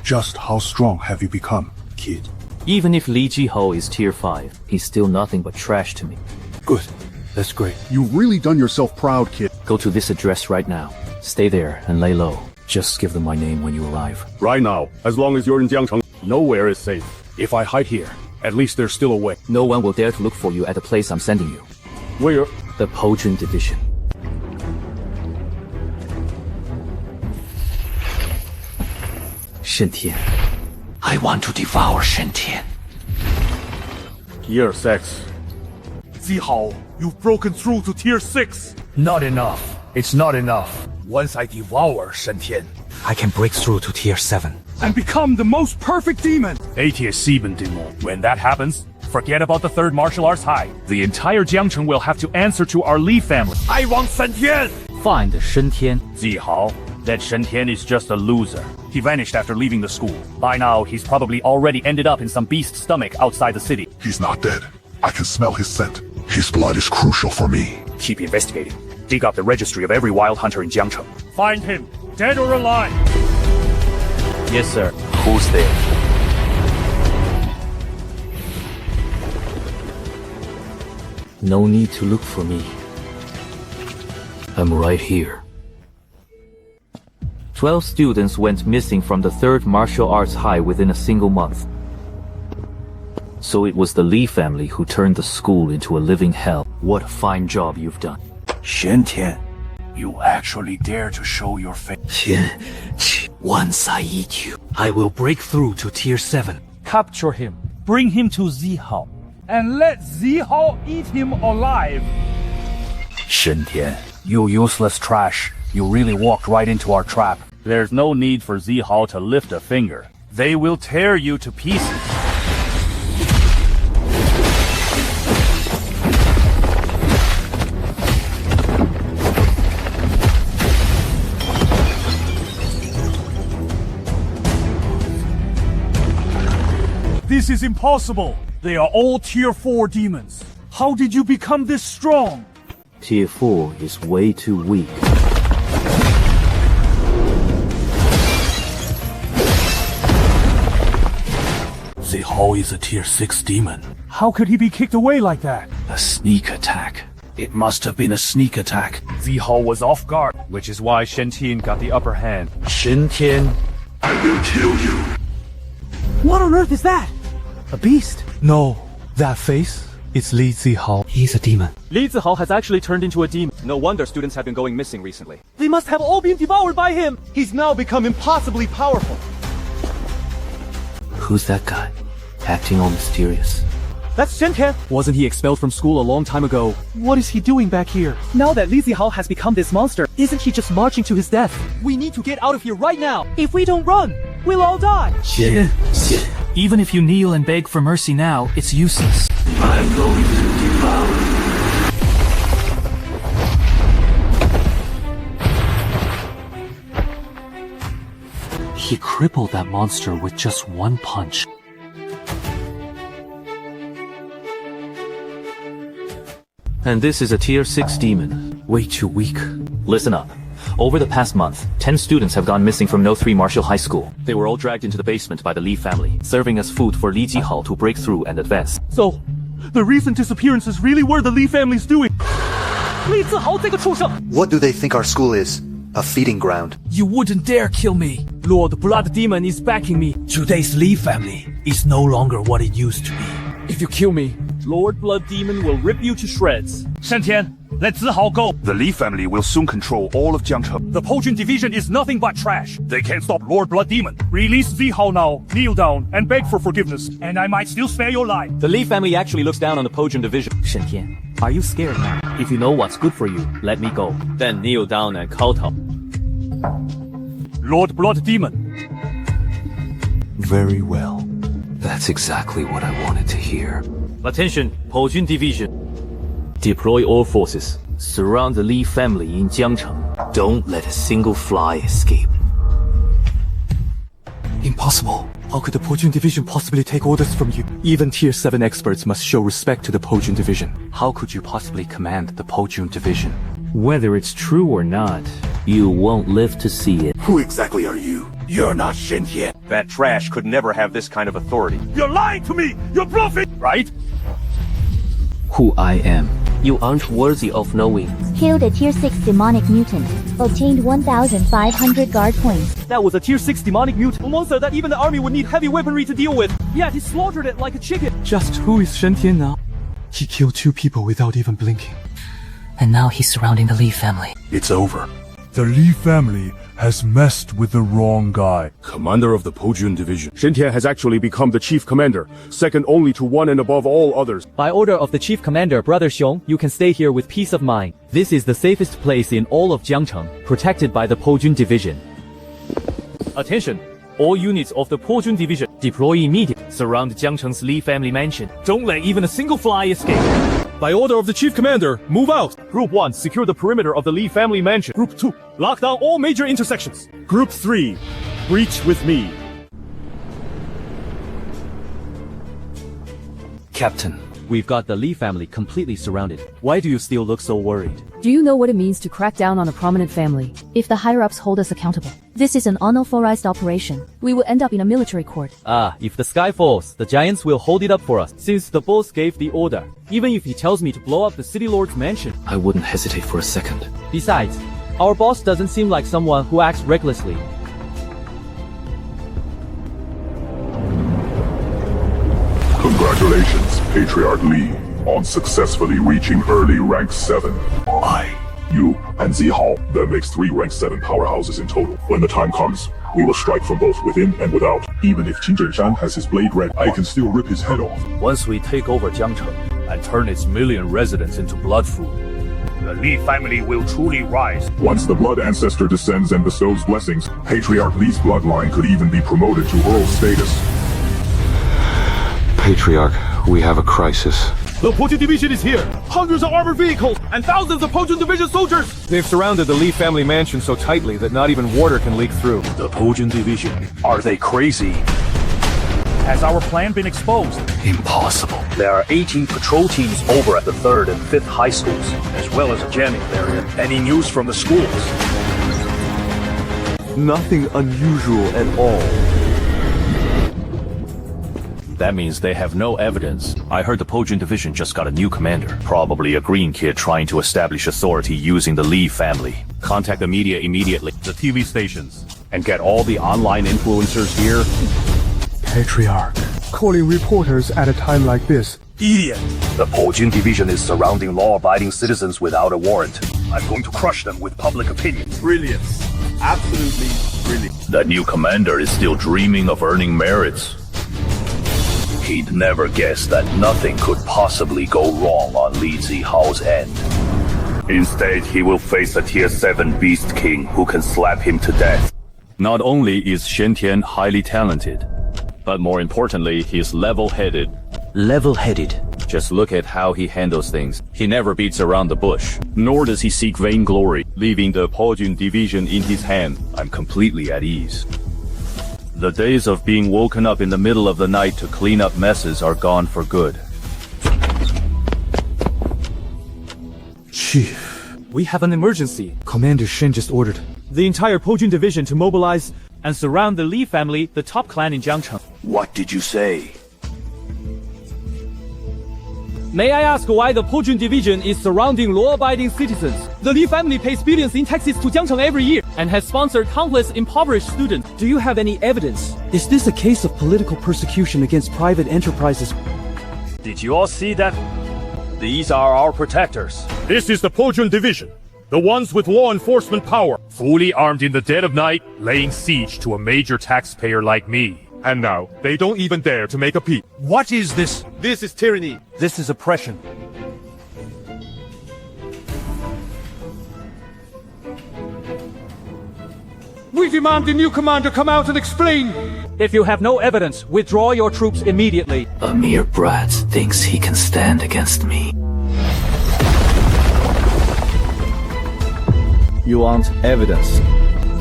Just how strong have you become, kid? Even if Li Jihou is tier 5, he's still nothing but trash to me. Good. That's great. You've really done yourself proud, kid. Go to this address right now. Stay there and lay low. Just give them my name when you arrive. Right now, as long as you're in Jiangcheng, nowhere is safe. If I hide here, at least there's still a way. No one will dare to look for you at the place I'm sending you. Where? The Pojun Division. Shen Tian. I want to devour Shen Tian. Tier 6. Zihao, you've broken through to tier 6. Not enough. It's not enough. Once I devour Shen Tian, I can break through to tier 7. And become the most perfect demon. 87 demon. When that happens, forget about the 3rd martial arts high. The entire Jiangcheng will have to answer to our Li family. I want Shen Tian! Find Shen Tian. Zihao, that Shen Tian is just a loser. He vanished after leaving the school. By now, he's probably already ended up in some beast's stomach outside the city. He's not dead. I can smell his scent. His blood is crucial for me. Keep investigating. Dig up the registry of every wild hunter in Jiangcheng. Find him, dead or alive. Yes, sir. Who's there? No need to look for me. I'm right here. 12 students went missing from the 3rd martial arts high within a single month. So it was the Li family who turned the school into a living hell. What a fine job you've done. Shen Tian, you actually dare to show your face. Once I eat you, I will break through to tier 7. Capture him, bring him to Zihao, and let Zihao eat him alive. Shen Tian, you useless trash. You really walked right into our trap. There's no need for Zihao to lift a finger. They will tear you to pieces. This is impossible. They are all tier 4 demons. How did you become this strong? Tier 4 is way too weak. Zihao is a tier 6 demon. How could he be kicked away like that? A sneak attack. It must have been a sneak attack. Zihao was off guard, which is why Shen Tian got the upper hand. Shen Tian, I will kill you. What on earth is that? A beast? No, that face, it's Li Zihao. He's a demon. Li Zihao has actually turned into a demon. No wonder students have been going missing recently. They must have all been devoured by him. He's now become impossibly powerful. Who's that guy? Acting all mysterious. That's Shen Tian. Wasn't he expelled from school a long time ago? What is he doing back here? Now that Li Zihao has become this monster, isn't he just marching to his death? We need to get out of here right now. If we don't run, we'll all die. Even if you kneel and beg for mercy now, it's useless. I'm going to devour you. He crippled that monster with just one punch. And this is a tier 6 demon. Way too weak. Listen up. Over the past month, 10 students have gone missing from No 3 Martial High School. They were all dragged into the basement by the Li family, serving as food for Li Zihao to break through and advance. So, the recent disappearances really were the Li family's doing. Li Zihao, 这个畜生! What do they think our school is? A feeding ground. You wouldn't dare kill me. Lord Blood Demon is backing me. Today's Li family is no longer what it used to be. If you kill me, Lord Blood Demon will rip you to shreds. Shen Tian, let Zihao go. The Li family will soon control all of Jiangcheng. The Pojun division is nothing but trash. They can't stop Lord Blood Demon. Release Zihao now, kneel down, and beg for forgiveness, and I might still spare your life. The Li family actually looks down on the Pojun division. Shen Tian, are you scared now? If you know what's good for you, let me go. Then kneel down and kowtow. Lord Blood Demon. Very well. That's exactly what I wanted to hear. Attention, Pojun division. Deploy all forces. Surround the Li family in Jiangcheng. Don't let a single fly escape. Impossible. How could the Pojun division possibly take orders from you? Even tier 7 experts must show respect to the Pojun division. How could you possibly command the Pojun division? Whether it's true or not, you won't live to see it. Who exactly are you? You're not Shen Tian. That trash could never have this kind of authority. You're lying to me! You're bluffing! Right? Who I am. You aren't worthy of knowing. Killed a tier 6 demonic mutant. Obtained 1,500 guard points. That was a tier 6 demonic mutant, a monster that even the army would need heavy weaponry to deal with. Yet he slaughtered it like a chicken. Just who is Shen Tian now? He killed 2 people without even blinking. And now he's surrounding the Li family. It's over. The Li family has messed with the wrong guy. Commander of the Pojun division. Shen Tian has actually become the chief commander, second only to one and above all others. By order of the chief commander, Brother Xiong, you can stay here with peace of mind. This is the safest place in all of Jiangcheng, protected by the Pojun division. Attention! All units of the Pojun division, deploy immediately. Surround Jiangcheng's Li family mansion. Don't let even a single fly escape. By order of the chief commander, move out. Group 1, secure the perimeter of the Li family mansion. Group 2, lock down all major intersections. Group 3, breach with me. Captain, We've got the Li family completely surrounded. Why do you still look so worried? Do you know what it means to crack down on a prominent family? If the higher-ups hold us accountable, this is an unauthorized operation. We will end up in a military court. If the sky falls, the giants will hold it up for us, since the boss gave the order. Even if he tells me to blow up the city lord's mansion. I wouldn't hesitate for a second. Besides, our boss doesn't seem like someone who acts recklessly. Congratulations, Patriarch Li, on successfully reaching early rank 7. You, and Zihao. That makes 3 rank 7 powerhouses in total. When the time comes, we will strike from both within and without. Even if Qin Zhenshan has his blade red, I can still rip his head off. Once we take over Jiangcheng and turn its million residents into blood food, the Li family will truly rise. Once the Blood Ancestor descends and bestows blessings, Patriarch Li's bloodline could even be promoted to Earl status. Patriarch, we have a crisis. The Portrayed division is here! Hundreds of armored vehicles and thousands of Portrayed division soldiers! They've surrounded the Li family mansion so tightly that not even water can leak through. The Portrayed division. Are they crazy? Has our plan been exposed? Impossible. There are 18 patrol teams over at the 3rd and 5th high schools, as well as a jamming area. Any news from the schools? Nothing unusual at all. That means they have no evidence. I heard the Pojun division just got a new commander. Probably a green kid trying to establish authority using the Li family. Contact the media immediately. The TV stations. And get all the online influencers here. Patriarch, calling reporters at a time like this. Idiot! The Pojun division is surrounding law-abiding citizens without a warrant. I'm going to crush them with public opinion. Brilliance. Absolutely brilliant. That new commander is still dreaming of earning merits. He'd never guess that nothing could possibly go wrong on Li Zihao's end. Instead, he will face a Tier 7 Beast King who can slap him to death. Not only is Shen Tian highly talented, but more importantly, he's level-headed. Level-headed. Just look at how he handles things. He never beats around the bush, nor does he seek vainglory. Leaving the Pojun division in his hand, I'm completely at ease. The days of being woken up in the middle of the night to clean up messes are gone for good. Chief. We have an emergency. Commander Shen just ordered the entire Pojun division to mobilize and surround the Li family, the top clan in Jiangcheng. What did you say? May I ask why the Pojun division is surrounding law-abiding citizens? The Li family pays billions in taxes to Jiangcheng every year and has sponsored countless impoverished students. Do you have any evidence? Is this a case of political persecution against private enterprises? Did you all see that? These are our protectors. This is the Pojun division. The ones with law enforcement power. Fully armed in the dead of night, laying siege to a major taxpayer like me. And now, they don't even dare to make a peep. What is this? This is tyranny. This is oppression. We demand the new commander come out and explain. If you have no evidence, withdraw your troops immediately. A mere brat thinks he can stand against me. You want evidence?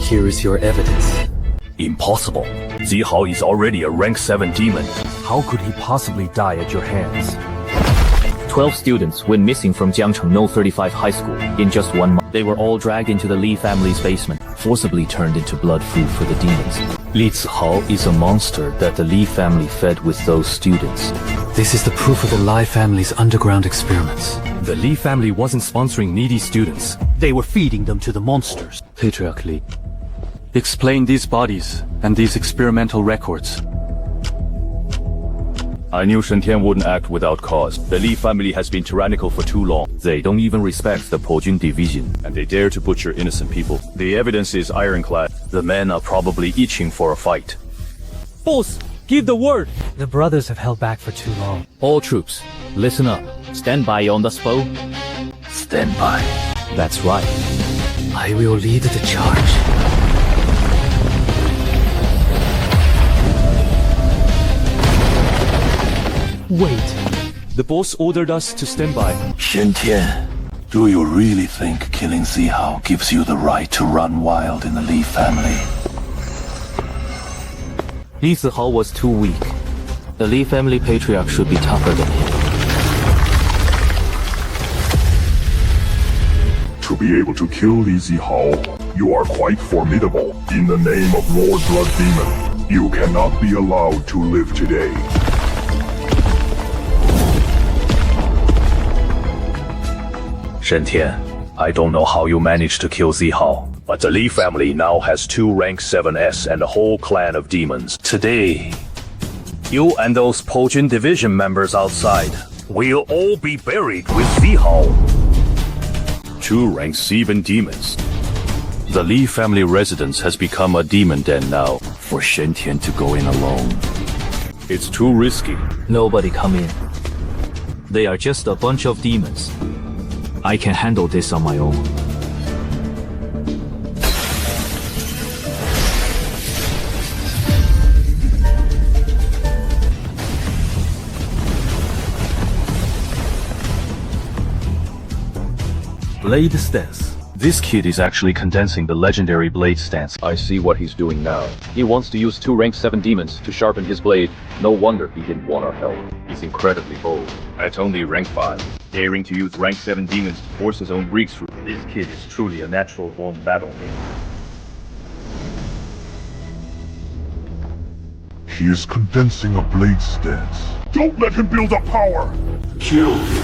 Here is your evidence. Impossible. Zihao is already a rank 7 demon. How could he possibly die at your hands? 12 students went missing from Jiangcheng No 35 High School in just 1 month. They were all dragged into the Li family's basement, forcibly turned into blood food for the demons. Li Zihao is a monster that the Li family fed with those students. This is the proof of the Li family's underground experiments. The Li family wasn't sponsoring needy students. They were feeding them to the monsters. Patriarch Li, explain these bodies and these experimental records. I knew Shen Tian wouldn't act without cause. The Li family has been tyrannical for too long. They don't even respect the Pojun division, and they dare to butcher innocent people. The evidence is ironclad. The men are probably itching for a fight. Boss, give the word. The brothers have held back for too long. All troops, listen up. Stand by on the SPO. Stand by. That's right. I will lead the charge. Wait. The boss ordered us to stand by. Shen Tian, do you really think killing Zihao gives you the right to run wild in the Li family? Li Zihao was too weak. The Li family patriarch should be tougher than him. be able to kill Li Zihao. You are quite formidable. In the name of Lord Blood Demon, you cannot be allowed to live today. Shen Tian, I don't know how you managed to kill Zihao, but the Li family now has 2 rank 7s and a whole clan of demons. Today, you and those Pojun division members outside will all be buried with Zihao. 2 rank 7 demons. The Li family residence has become a demon den now. For Shen Tian to go in alone, it's too risky. Nobody come in. They are just a bunch of demons. I can handle this on my own. Blade stance. This kid is actually condensing the legendary blade stance. I see what he's doing now. He wants to use 2 rank 7 demons to sharpen his blade. No wonder he didn't want our help. He's incredibly bold. At only rank 5, daring to use rank 7 demons to force his own breakthrough. This kid is truly a natural born battle mage. He is condensing a blade stance. Don't let him build up power! Kill him!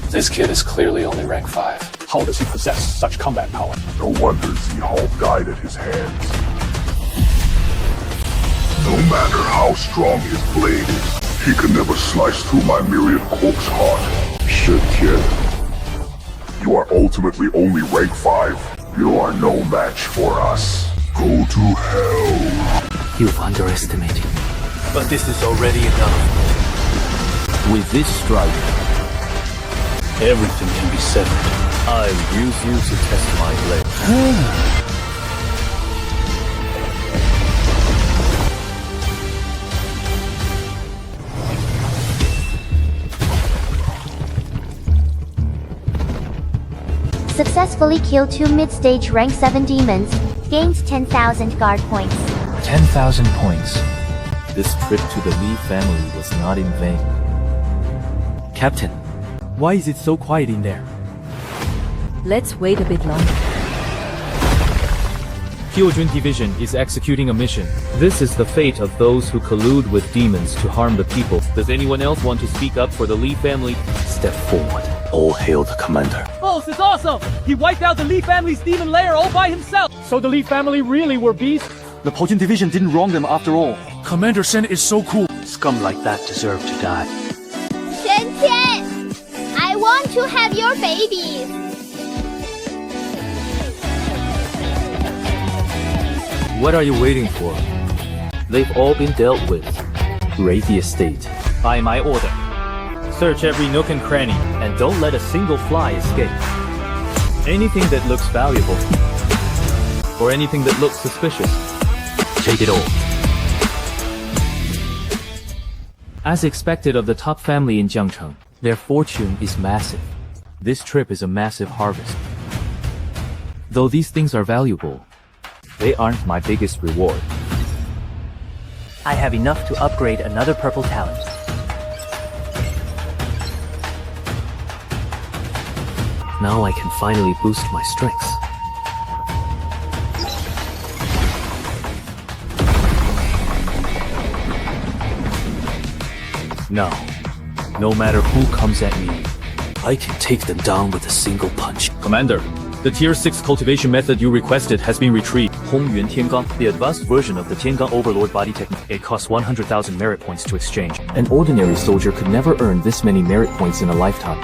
This kid is clearly only rank 5. How does he possess such combat power? No wonder Zihao guided his hands. No matter how strong his blade is, he can never slice through my myriad corpse heart. Shen Tian, you are ultimately only rank 5. You are no match for us. Go to hell. You've underestimated me. But this is already enough. With this strike, everything can be severed. I use you to test my blade. Successfully killed 2 mid-stage rank 7 demons. Gains 10,000 guard points. 10,000 points. This trip to the Li family was not in vain. Captain, why is it so quiet in there? Let's wait a bit longer. Pojun Division is executing a mission. This is the fate of those who collude with demons to harm the people. Does anyone else want to speak up for the Li family? Step forward. All hail the commander. Boss is awesome! He wiped out the Li family's demon lair all by himself! So the Li family really were beasts? The Pojun Division didn't wrong them after all. Commander Shen is so cool. Scum like that deserve to die. Shen Tian! I want to have your babies! What are you waiting for? They've all been dealt with. Raid the estate. By my order. Search every nook and cranny, and don't let a single fly escape. Anything that looks valuable, or anything that looks suspicious, take it all. As expected of the top family in Jiangcheng, their fortune is massive. This trip is a massive harvest. Though these things are valuable, they aren't my biggest reward. I have enough to upgrade another purple talent. Now I can finally boost my strengths. Now, no matter who comes at me, I can take them down with a single punch. Commander, the Tier 6 cultivation method you requested has been retrieved. Hongyuan Tiangang, the advanced version of the Tiangang Overlord body technique. It costs 100,000 merit points to exchange. An ordinary soldier could never earn this many merit points in a lifetime.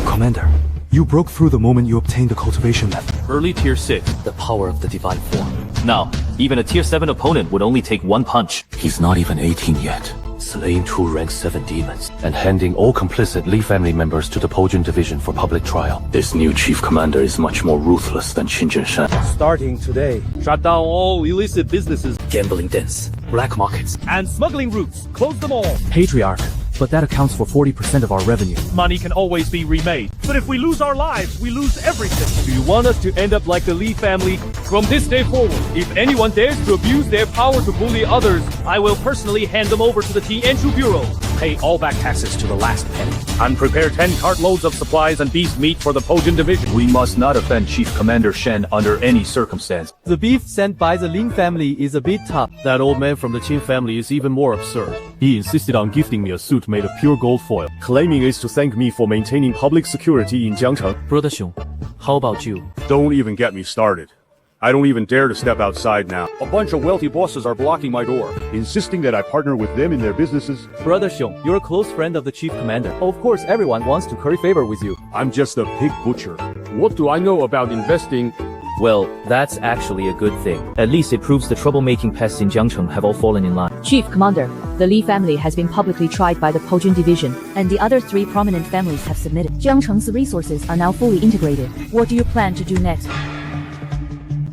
Commander, you broke through the moment you obtained the cultivation method. Early Tier 6. The power of the divine form. Now, even a Tier 7 opponent would only take 1 punch. He's not even 18 yet. Slaying 2 rank 7 demons and handing all complicit Li family members to the Pojun Division for public trial. This new chief commander is much more ruthless than Xinjiang Shan. Starting today, shut down all illicit businesses, gambling dens, black markets, and smuggling routes. Close them all. Patriarch, but that accounts for 40% of our revenue. Money can always be remade. But if we lose our lives, we lose everything. Do you want us to end up like the Lee family? From this day forward, if anyone dares to abuse their power to bully others, I will personally hand them over to the Tianchu Bureau. Pay all back taxes to the last penny. And prepare 10 cartloads of supplies and beast meat for the Pojin division. We must not offend Chief Commander Shen under any circumstance. The beef sent by the Lin family is a bit tough. That old man from the Qin family is even more absurd. He insisted on gifting me a suit made of pure gold foil, claiming it's to thank me for maintaining public security in Jiangcheng. Brother Xiong, how about you? Don't even get me started. I don't even dare to step outside now. A bunch of wealthy bosses are blocking my door, insisting that I partner with them in their businesses. Brother Xiong, you're a close friend of the chief commander. Of course, everyone wants to curry favor with you. I'm just a pig butcher. What do I know about investing? Well, that's actually a good thing. At least it proves the troublemaking pests in Jiangcheng have all fallen in line. Chief Commander, the Li family has been publicly tried by the Pojin division, and the other 3 prominent families have submitted. Jiangcheng's resources are now fully integrated. What do you plan to do next?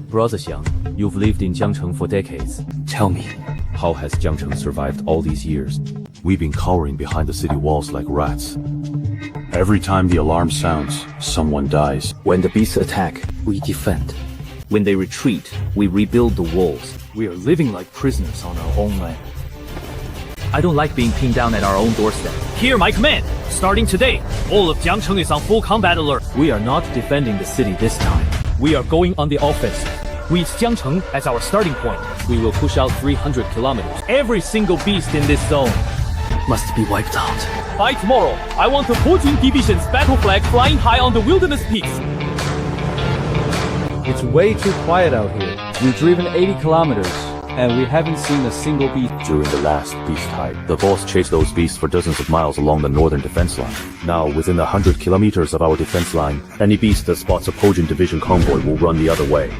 Brother Xiang, you've lived in Jiangcheng for decades. Tell me, How has Jiangcheng survived all these years? We've been cowering behind the city walls like rats. Every time the alarm sounds, someone dies. when the beasts attack, we defend. When they retreat, we rebuild the walls. We are living like prisoners on our own land. I don't like being pinned down at our own doorstep. Hear my command. Starting today, all of Jiangcheng is on full combat alert. We are not defending the city this time. We are going on the offensive. With Jiangcheng as our starting point, We will push out 300 kilometers. every single beast in this zone. Must be wiped out. By tomorrow, I want the Pojin division's battle flag flying high on the wilderness peaks. It's way too quiet out here. We've driven 80 kilometers, and we haven't seen a single beast. During the last beast tide, the boss chased those beasts for dozens of miles along the northern defense line. Now, within 100 kilometers of our defense line, any beast that spots a Pojin division convoy will run the other way.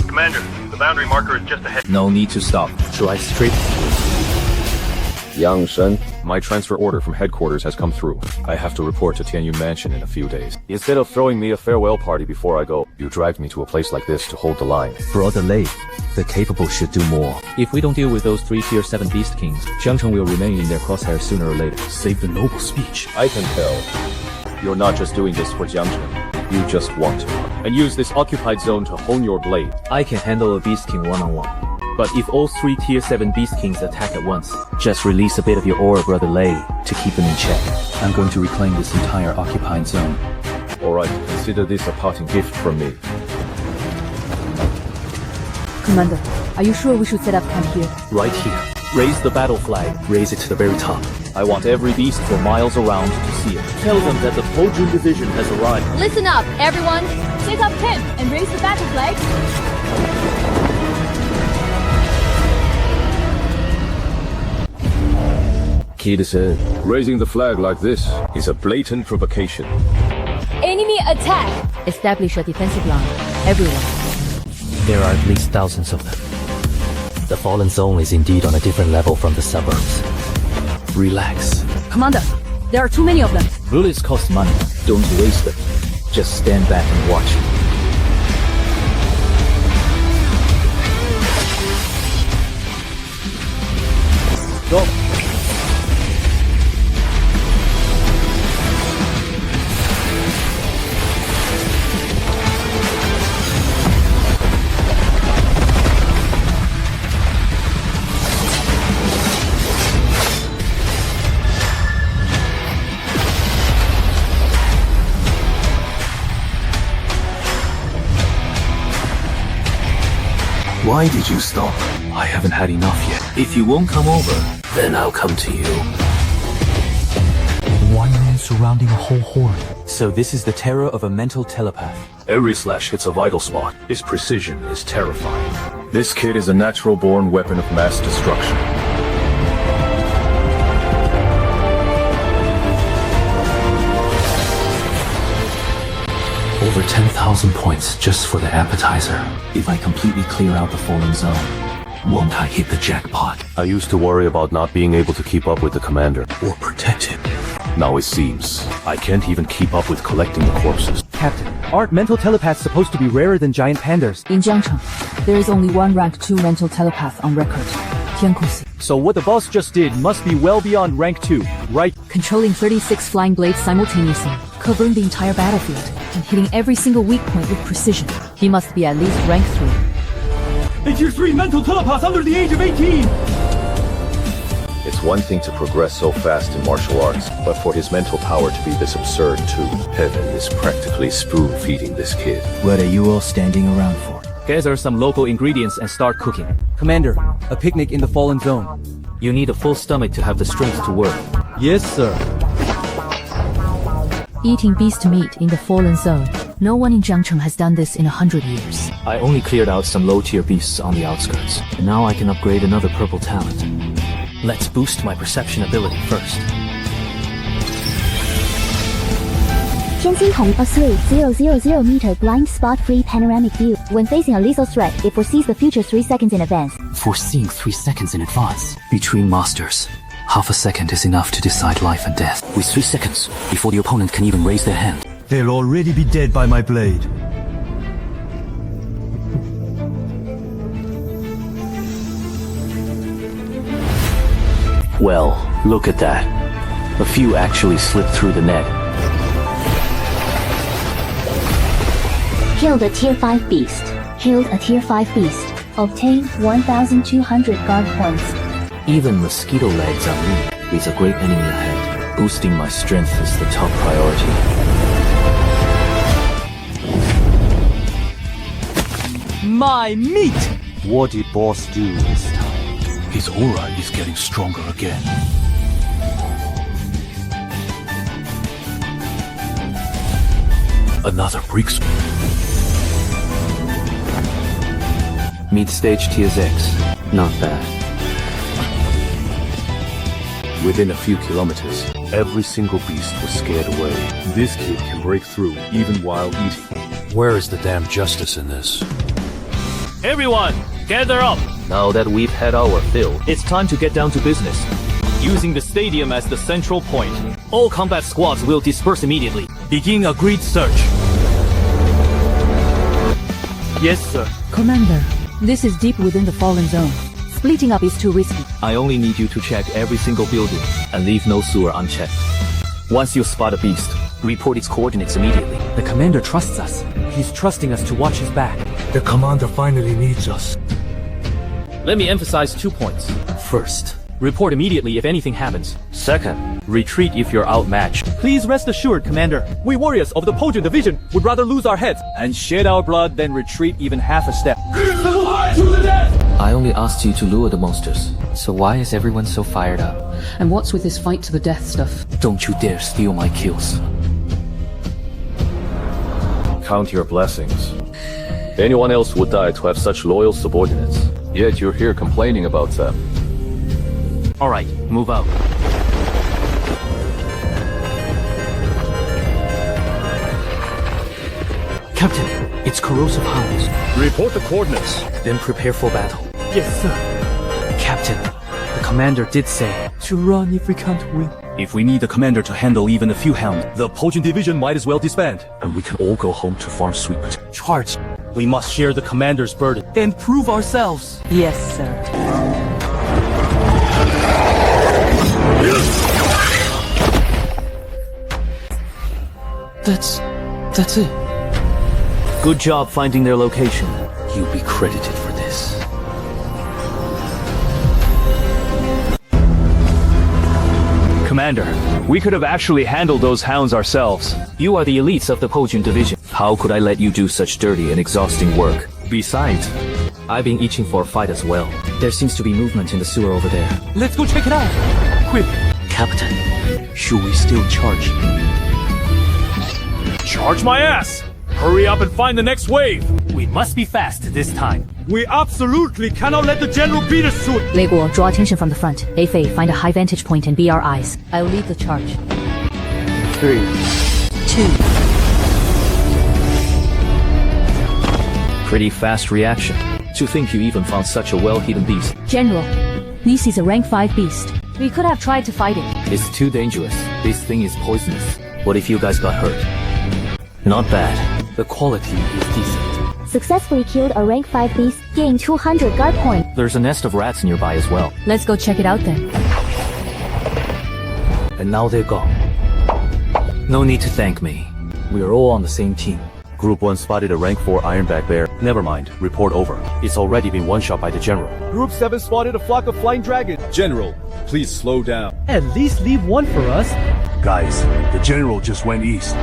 Commander, the boundary marker is just ahead. No need to stop. Drive straight. Yang Shen, my transfer order from headquarters has come through. I have to report to Tianyun Mansion in a few days. Instead of throwing me a farewell party before I go, you dragged me to a place like this to hold the line. Brother Lei, the capable should do more. If we don't deal with those 3 tier 7 beast kings, Jiangcheng will remain in their crosshairs sooner or later. Save the noble speech. I can tell. You're not just doing this for Jiangcheng. You just want to. And use this occupied zone to hone your blade. I can handle a beast king one-on-one. But if all 3 tier 7 beast kings attack at once, just release a bit of your aura, Brother Lei, to keep them in check. I'm going to reclaim this entire occupied zone. Alright, consider this a parting gift from me. Commander, are you sure we should set up camp here? Right here. Raise the battle flag. Raise it to the very top. I want every beast for miles around to see it. Tell them that the Pojin division has arrived. Listen up, everyone! Set up camp and raise the battle flag! Kid said, raising the flag like this is a blatant provocation. Enemy attack! Establish a defensive line. Everyone. There are at least thousands of them. The fallen zone is indeed on a different level from the suburbs. Relax. Commander, there are too many of them. Bullets cost money. Don't waste them. Just stand back and watch. Go. Why did you stop? I haven't had enough yet. If you won't come over, then I'll come to you. One man surrounding a whole horde. So this is the terror of a mental telepath. Every slash hits a vital spot. His precision is terrifying. This kid is a natural-born weapon of mass destruction. Over 10,000 points just for the appetizer. If I completely clear out the fallen zone, won't I hit the jackpot? I used to worry about not being able to keep up with the commander. Or protect him. Now it seems I can't even keep up with collecting the corpses. Captain, aren't mental telepaths supposed to be rarer than giant pandas? In Jiangcheng, there is only one rank 2 mental telepath on record. Tiankusi. So what the boss just did must be well beyond rank 2, right? Controlling 36 flying blades simultaneously, covering the entire battlefield, and hitting every single weak point with precision. He must be at least rank 3. A tier 3 mental telepath under the age of 18! It's one thing to progress so fast in martial arts, but for his mental power to be this absurd too. Heaven is practically spoon-feeding this kid. What are you all standing around for? Gather some local ingredients and start cooking. Commander, a picnic in the fallen zone. You need a full stomach to have the strength to work. Yes, sir. Eating beast meat in the fallen zone. No one in Jiangcheng has done this in 100 years. I only cleared out some low-tier beasts on the outskirts. And now I can upgrade another purple talent. Let's boost my perception ability first. 天星筒 a 3,000 meter blind spot free panoramic view. When facing a lethal threat, it foresees the future 3 seconds in advance. Foreseeing 3 seconds in advance. Between masters, half a second is enough to decide life and death. With 3 seconds, before the opponent can even raise their hand. They'll already be dead by my blade. Well, look at that. A few actually slipped through the net. Killed a tier 5 beast. Killed a tier 5 beast. Obtained 1,200 guard points. Even mosquito legs are weak. With a great enemy ahead. Boosting my strength is the top priority. My meat! What did boss do this time? His aura is getting stronger again. Another breaks. Mid-stage tiers X. Not bad. Within a few kilometers, every single beast was scared away. This kid can break through even while eating. Where is the damn justice in this? Everyone, gather up! Now that we've had our fill, it's time to get down to business. Using the stadium as the central point, all combat squads will disperse immediately. Begin agreed search. Yes, sir. Commander, this is deep within the fallen zone. Splitting up is too risky. I only need you to check every single building and leave no sewer unchecked. Once you spot a beast, report its coordinates immediately. The commander trusts us. He's trusting us to watch his back. The commander finally needs us. Let me emphasize 2 points. First, report immediately if anything happens. Second, retreat if you're outmatched. Please rest assured, Commander. We warriors of the Pojun Division would rather lose our heads and shed our blood than retreat even half a step. I only asked you to lure the monsters. So why is everyone so fired up? And what's with this fight to the death stuff? Don't you dare steal my kills. Count your blessings. Anyone else would die to have such loyal subordinates. Yet you're here complaining about them. Alright, move out. Captain, it's corrosive hounds. Report the coordinates. Then prepare for battle. Yes, sir. Captain, the commander did say to run if we can't win. If we need the commander to handle even a few hounds, The Pojun Division might as well disband. And we can all go home to farm sweet potatoes. Charge. We must share the commander's burden. And prove ourselves. Yes, sir. That's it. Good job finding their location. You'll be credited for this. Commander, we could have actually handled those hounds ourselves. You are the elites of the Pojun Division. How could I let you do such dirty and exhausting work? Besides, I've been itching for a fight as well. there seems to be movement in the sewer over there. Let's go check it out. Quick. Captain, should we still charge? Charge my ass! Hurry up and find the next wave! We must be fast this time. We absolutely cannot let the general beat us to it! Lei Guo, draw attention from the front. Ei Fei, find a high vantage point and be our eyes. I'll lead the charge. 3, 2. Pretty fast reaction. To think you even found such a well-hidden beast. General, this is a rank 5 beast. We could have tried to fight it. It's too dangerous. This thing is poisonous. What if you guys got hurt? Not bad. The quality is decent. Successfully killed a rank 5 beast, gained 200 guard points. There's a nest of rats nearby as well. Let's go check it out then. And now they're gone. No need to thank me. We are all on the same team. Group 1 spotted a rank 4 ironback bear. Never mind, report over. It's already been one-shot by the general. Group 7 spotted a flock of flying dragons. General, please slow down. At least leave one for us. Guys, the general just went east.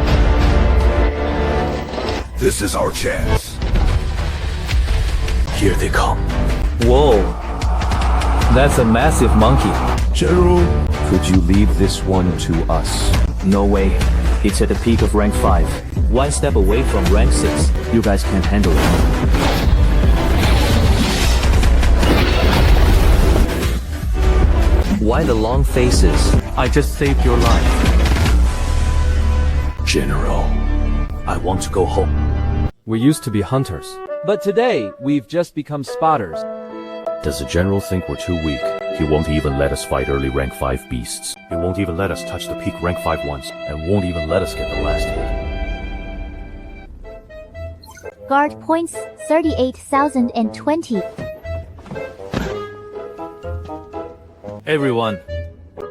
This is our chance. Here they come. Whoa. That's a massive monkey. General, Could you leave this one to us? No way. It's at the peak of rank 5. One step away from rank 6. You guys can't handle it. Why the long faces? I just saved your life. General, I want to go home. We used to be hunters. But today, we've just become spotters. Does the general think we're too weak? He won't even let us fight early rank 5 beasts. He won't even let us touch the peak rank 5 once, and won't even let us get the last hit. Guard points 38,020. Everyone,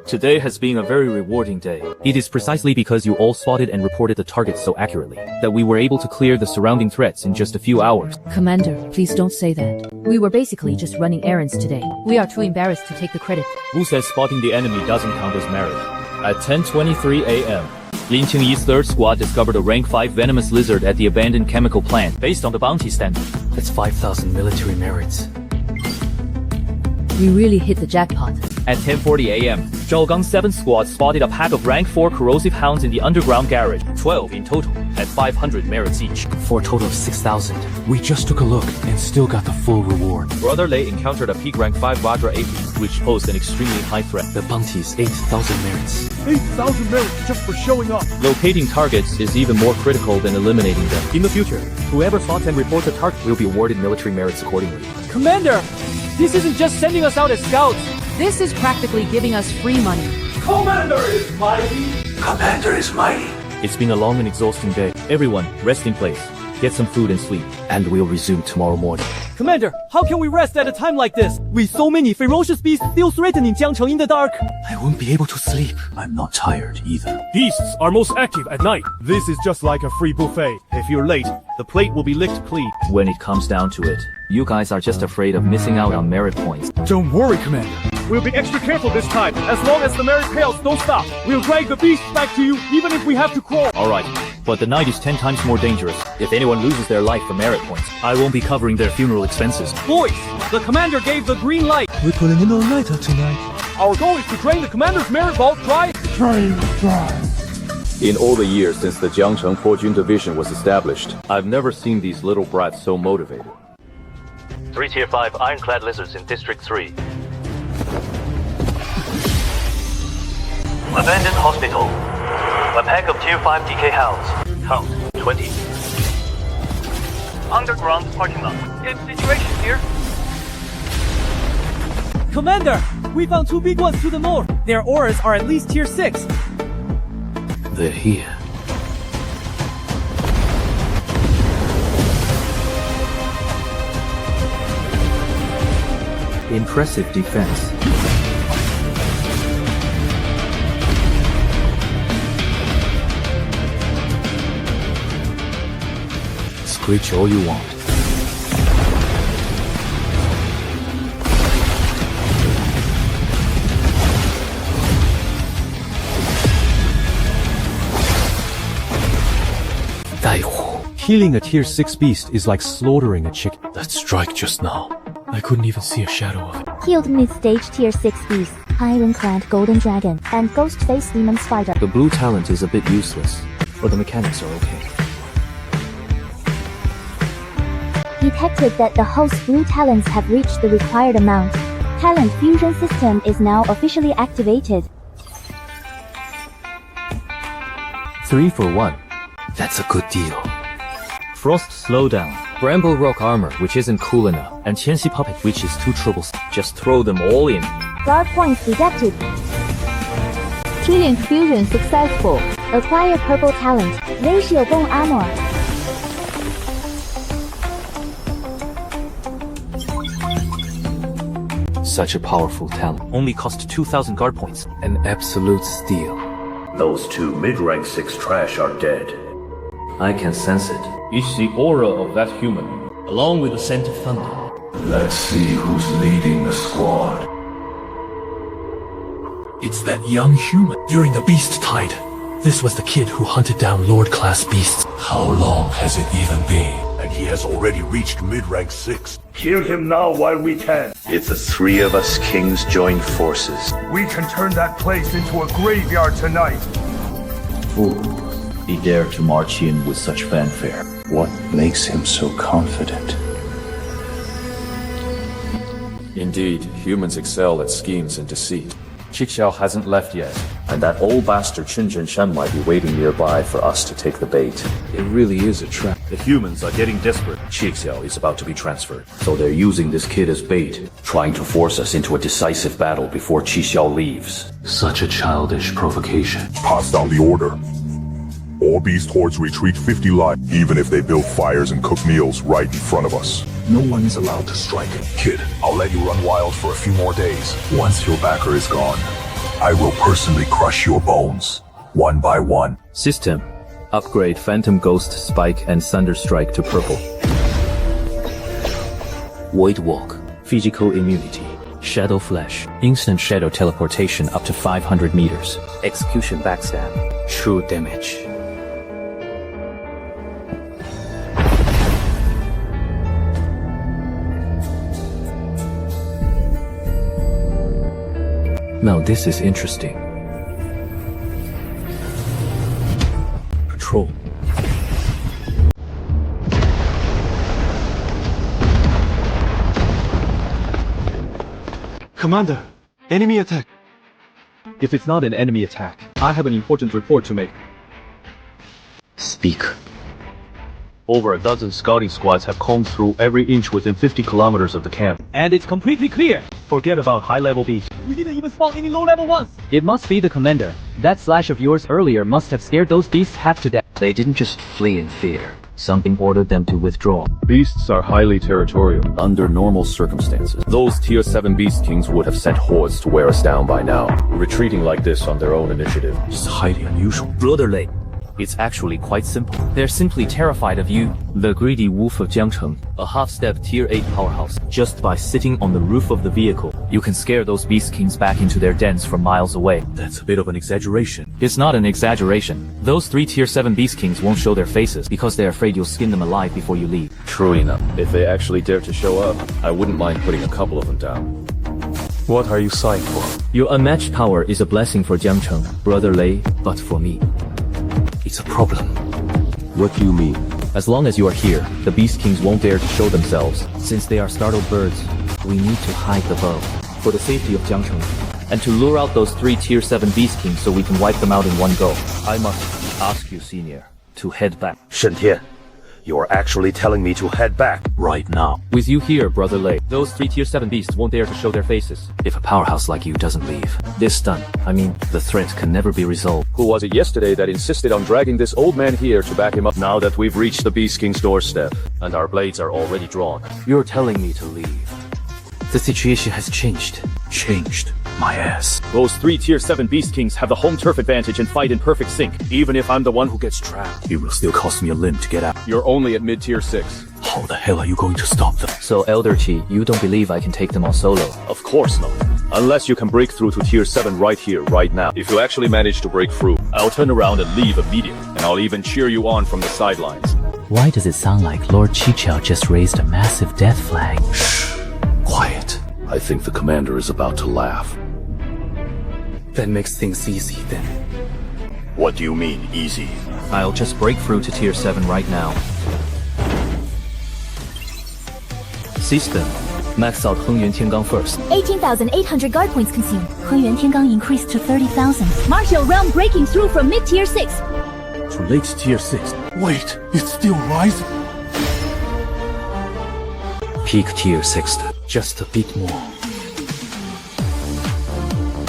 today has been a very rewarding day. It is precisely because you all spotted and reported the targets so accurately that we were able to clear the surrounding threats in just a few hours. Commander, please don't say that. We were basically just running errands today. We are too embarrassed to take the credit. Who says spotting the enemy doesn't count as merit? At 10:23 a.m., Lin Qingyi's 3rd squad discovered a rank 5 venomous lizard at the abandoned chemical plant based on the bounty standard. That's 5,000 military merits. We really hit the jackpot. At 10:40 a.m., Zhao Gang's 7th squad spotted a pack of rank 4 corrosive hounds in the underground garage, 12 in total, at 500 merits each. For a total of 6,000. We just took a look and still got the full reward. Brother Lei encountered a peak rank 5 Vajra AP, which posed an extremely high threat. The bounty is 8,000 merits. 8,000 merits just for showing up. Locating targets is even more critical than eliminating them. In the future, whoever spots and reports a target will be awarded military merits accordingly. Commander! This isn't just sending us out as scouts. This is practically giving us free money. Commander is mighty. Commander is mighty. It's been a long and exhausting day. Everyone, rest in place. Get some food and sleep. And we'll resume tomorrow morning. Commander, how can we rest at a time like this? With so many ferocious beasts still threatening Jiangcheng in the dark. I won't be able to sleep. I'm not tired either. Beasts are most active at night. This is just like a free buffet. If you're late, the plate will be licked clean. When it comes down to it, you guys are just afraid of missing out on merit points. Don't worry, Commander. We'll be extra careful this time. As long as the merit payouts don't stop, we'll drag the beasts back to you, even if we have to crawl. Alright, but the night is 10 times more dangerous. If anyone loses their life for merit points, I won't be covering their funeral expenses. Boys, the commander gave the green light. We're pulling an all-nighter tonight. Our goal is to drain the commander's merit vault dry. In all the years since the Jiangcheng Porjun Division was established, I've never seen these little brats so motivated. 3 Tier 5 ironclad lizards in District 3. Abandoned hospital. A pack of Tier 5 DK hounds. Count 20. Underground parking lot. Tense situation here. Commander, we found 2 big ones to the north. Their auras are at least tier 6. They're here. Impressive defense. Screech all you want. Killing a tier 6 beast is like slaughtering a chicken. That strike just now. I couldn't even see a shadow of it. Killed mid-stage tier 6 beasts, Ironclad Golden Dragon, and Ghostface Demon Spider. The blue talent is a bit useless, but the mechanics are okay. Detected that the host blue talents have reached the required amount. Talent fusion system is now officially activated. 3 for 1. That's a good deal. Frost Slowdown, Bramble Rock Armor, which isn't cool enough, and Qianxi Puppet, which is too troublesome. Just throw them all in. Guard points deducted. Trillion fusion successful. Acquire purple talent. Ratio bone armor. Such a powerful talent. Only cost 2,000 guard points. An absolute steal. Those two mid-rank 6 trash are dead. I can sense it. It's the aura of that human, Along with the scent of thunder. Let's see who's leading the squad. It's that young human during the beast tide. This was the kid who hunted down Lord-class beasts. How long has it even been? And he has already reached mid-rank 6. Kill him now while we can. If the 3 of us kings join forces, We can turn that place into a graveyard tonight. Fools, he dared to march in with such fanfare. What makes him so confident? Indeed, humans excel at schemes and deceit. Qixiao hasn't left yet, and that old bastard Qinzhen Shen might be waiting nearby for us to take the bait. It really is a trap. the humans are getting desperate. Qixiao is about to be transferred, so they're using this kid as bait, trying to force us into a decisive battle before Qixiao leaves. Such a childish provocation. Pass down the order. All beast hordes retreat 50 lives, even if they build fires and cook meals right in front of us. No one is allowed to strike. Kid, I'll let you run wild for a few more days. Once your backer is gone, I will personally crush your bones, one by one. System. Upgrade Phantom Ghost Spike and Thunder Strike to purple. Void Walk. Physical immunity. Shadow Flash. Instant shadow teleportation up to 500 meters. Execution Backstab. True damage. Now this is interesting. Patrol. Commander, enemy attack. If it's not an enemy attack, I have an important report to make. Speak. Over a dozen scouting squads have combed through every inch within 50 kilometers of the camp. And it's completely clear. Forget about high-level beasts. We didn't even spawn any low-level ones. It must be the commander. That slash of yours earlier must have scared those beasts half to death. They didn't just flee in fear. Something ordered them to withdraw. Beasts are highly territorial. Under normal circumstances, those Tier 7 Beast Kings would have sent hordes to wear us down by now. Retreating like this on their own initiative is highly unusual. Brotherly. It's actually quite simple. They're simply terrified of you, the greedy wolf of Jiangcheng, a half-step Tier 8 powerhouse. Just by sitting on the roof of the vehicle, you can scare those Beast Kings back into their dens from miles away. That's a bit of an exaggeration. It's not an exaggeration. Those 3 Tier 7 Beast Kings won't show their faces because they're afraid you'll skin them alive before you leave. True enough. If they actually dare to show up, I wouldn't mind putting a couple of them down. What are you sighing for? Your unmatched power is a blessing for Jiangcheng, Brother Lei, but for me, it's a problem. What do you mean? As long as you are here, the Beast Kings won't dare to show themselves. Since they are startled birds, we need to hide the bow. For the safety of Jiangcheng. And to lure out those 3 Tier 7 Beast Kings so we can wipe them out in one go. I must ask you, Senior, to head back. Shen Tian, you are actually telling me to head back right now. With you here, Brother Lei, those 3 Tier 7 beasts won't dare to show their faces. If a powerhouse like you doesn't leave, this stun, the threat can never be resolved. Who was it yesterday that insisted on dragging this old man here to back him up now that we've reached the Beast King's doorstep and our blades are already drawn? You're telling me to leave. The situation has changed. Changed my ass. Those 3 Tier 7 Beast Kings have the home turf advantage and fight in perfect sync, even if I'm the one who gets trapped. It will still cost me a limb to get out. You're only at mid-tier 6. How the hell are you going to stop them? So, Elder Qi, you don't believe I can take them all solo? Of course not. Unless you can break through to Tier 7 right here, right now. If you actually manage to break through, I'll turn around and leave immediately, and I'll even cheer you on from the sidelines. Why does it sound like Lord Qiqiao just raised a massive death flag? Shh. Quiet. I think the commander is about to laugh. That makes things easy then. What do you mean, easy? I'll just break through to Tier 7 right now. System. Max out Hengyuan Tiangang first. 18,800 guard points consumed. Hengyuan Tiangang increased to 30,000. Martial realm breaking through from mid-tier 6. To late Tier 6. Wait, it's still rising? Peak Tier 6. Just a bit more.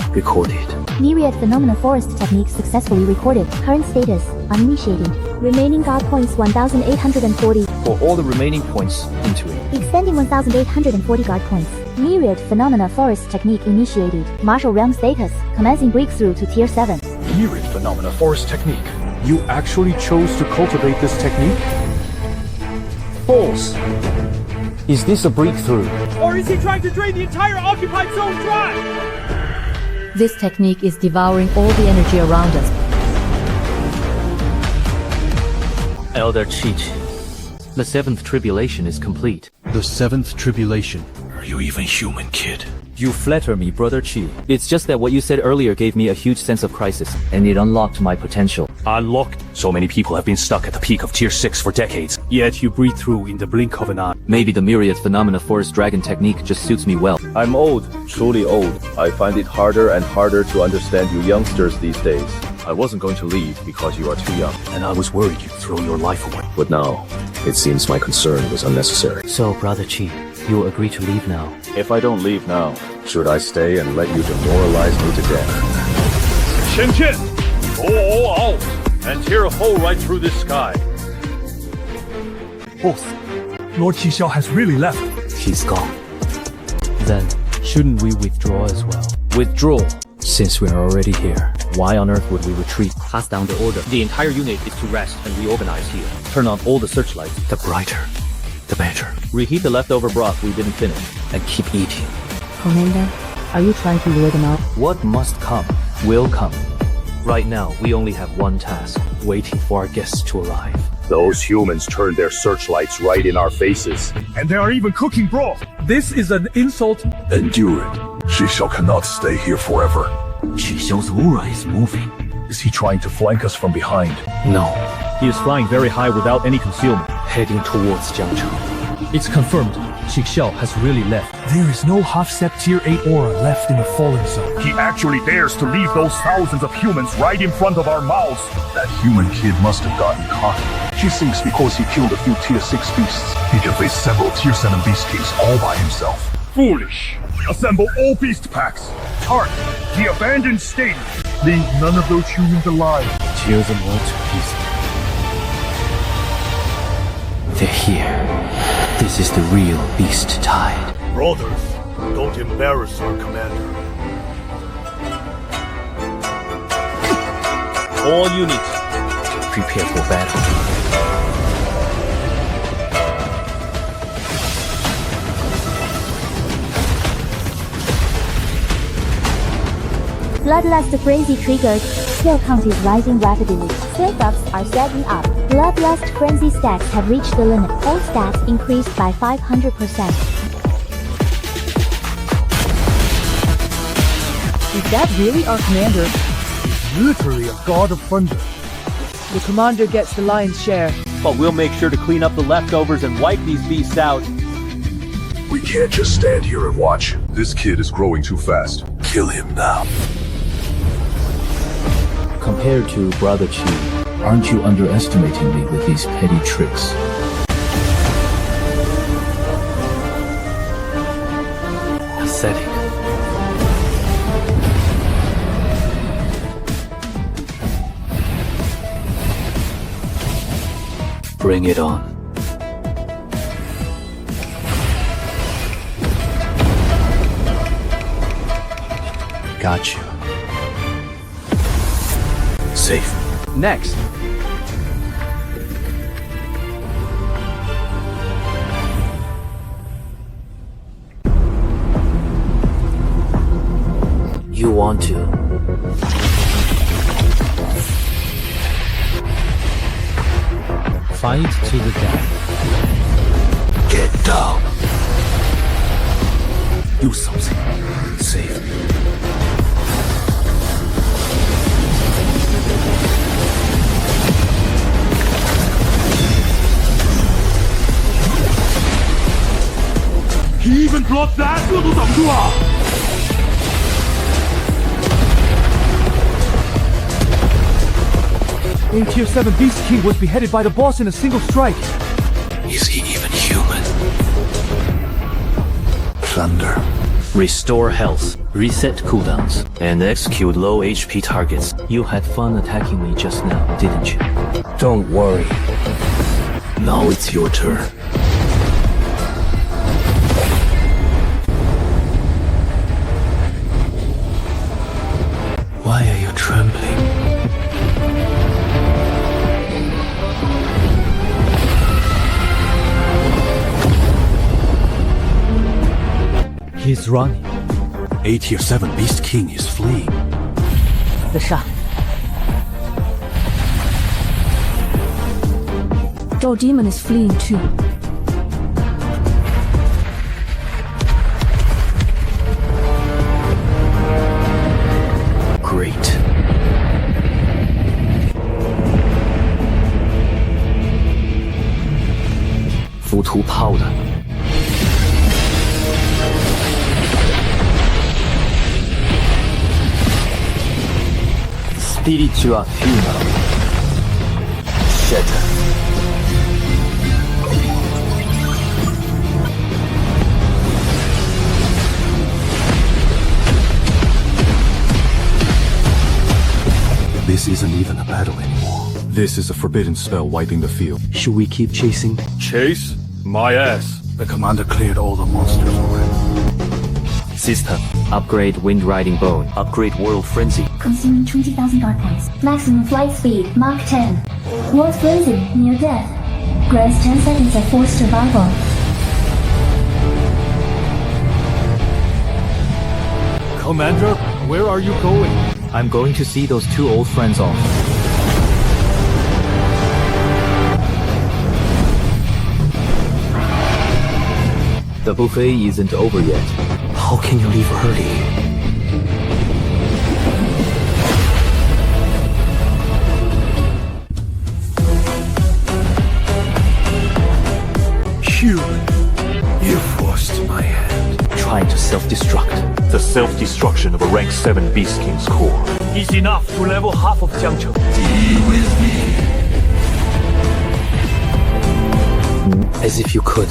Recorded. Myriad Phenomena Forest Technique successfully recorded. Current status, uninitiated. Remaining guard points 1,840. For all the remaining points, into it. Expending 1,840 guard points. Myriad Phenomena Forest Technique initiated. Martial Realm status. Commencing breakthrough to Tier 7. Myriad Phenomena Forest Technique. You actually chose to cultivate this technique? False. Is this a breakthrough? Or is he trying to drain the entire occupied zone dry? This technique is devouring all the energy around us. Elder Chi-Chi, the 7th tribulation is complete. The 7th tribulation. Are you even human, kid? You flatter me, Brother Chi. It's just that what you said earlier gave me a huge sense of crisis, and it unlocked my potential. Unlocked? So many people have been stuck at the peak of Tier 6 for decades, yet you breathe through in the blink of an eye. Maybe the Myriad Phenomena Forest Dragon technique just suits me well. I'm old, truly old. I find it harder and harder to understand you youngsters these days. I wasn't going to leave because you are too young. And I was worried you'd throw your life away. But now, it seems my concern was unnecessary. So, Brother Chi, you'll agree to leave now? If I don't leave now, should I stay and let you demoralize me to death? Shen Chen! Go all out and tear a hole right through this sky. Boss, Lord Qixao has really left. He's gone. Then, shouldn't we withdraw as well? Withdraw? Since we're already here, why on earth would we retreat? Pass down the order. The entire unit is to rest and reorganize here. Turn on all the searchlights. The brighter, the better. Reheat the leftover broth we didn't finish. And keep eating. Commander, are you trying to lure them out? What must come, will come. Right now, we only have one task. Waiting for our guests to arrive. Those humans turned their searchlights right in our faces. And they are even cooking broth. This is an insult. Endure it. Qixao cannot stay here forever. Qixao's aura is moving. Is he trying to flank us from behind? No. He is flying very high without any concealment. Heading towards Jiangzhou. It's confirmed. Qixao has really left. There is no half-step Tier 8 aura left in the fallen zone. He actually dares to leave those thousands of humans right in front of our mouths. That human kid must have gotten cocky. She thinks because he killed a few Tier 6 beasts, he can face several Tier 7 beast kings all by himself. Foolish. Assemble all beast packs. Target the abandoned stadium. Leave none of those humans alive. Tear them all to pieces. They're here. This is the real beast tide. Brothers, don't embarrass our commander. All units, prepare for battle. Bloodlust frenzy triggered. Skill count is rising rapidly. Skill buffs are stacking up. Bloodlust frenzy stats have reached the limit. All stats increased by 500%. Is that really our commander? He's literally a god of thunder. The commander gets the lion's share. But we'll make sure to clean up the leftovers and wipe these beasts out. We can't just stand here and watch. This kid is growing too fast. Kill him now. Compared to Brother Chi, aren't you underestimating me with these petty tricks? Pathetic. Bring it on. Got you. Safe. Next. You want to? Fight to the death. Get down. Do something. Save me. He even blocked that? 这都挡不住啊 A Tier 7 Beast King was beheaded by the boss in a single strike. Is he even human? Thunder. Restore health, reset cooldowns, and execute low HP targets. You had fun attacking me just now, didn't you? Don't worry. Now it's your turn. He's running. A tier 7 Beast King is fleeing. The shot. Zhou Demon is fleeing too. Great.浮屠炮的。Spiritua Funeral. Shatter. This isn't even a battle anymore. This is a forbidden spell wiping the field. Should we keep chasing? Chase? My ass. The commander cleared all the monsters already. System. Upgrade Wind Riding Bone. Upgrade World Frenzy. Consuming 20,000 guard points. Maximum flight speed, Mach 10. World Frenzy, near death. Grants 10 seconds of forced survival. Commander, where are you going? I'm going to see those two old friends off. The buffet isn't over yet. How can you leave early? Human, you forced my hand. Trying to self-destruct. The self-destruction of a rank 7 Beast King's core. It's enough to level half of Jiangcheng. Be with me. As if you could.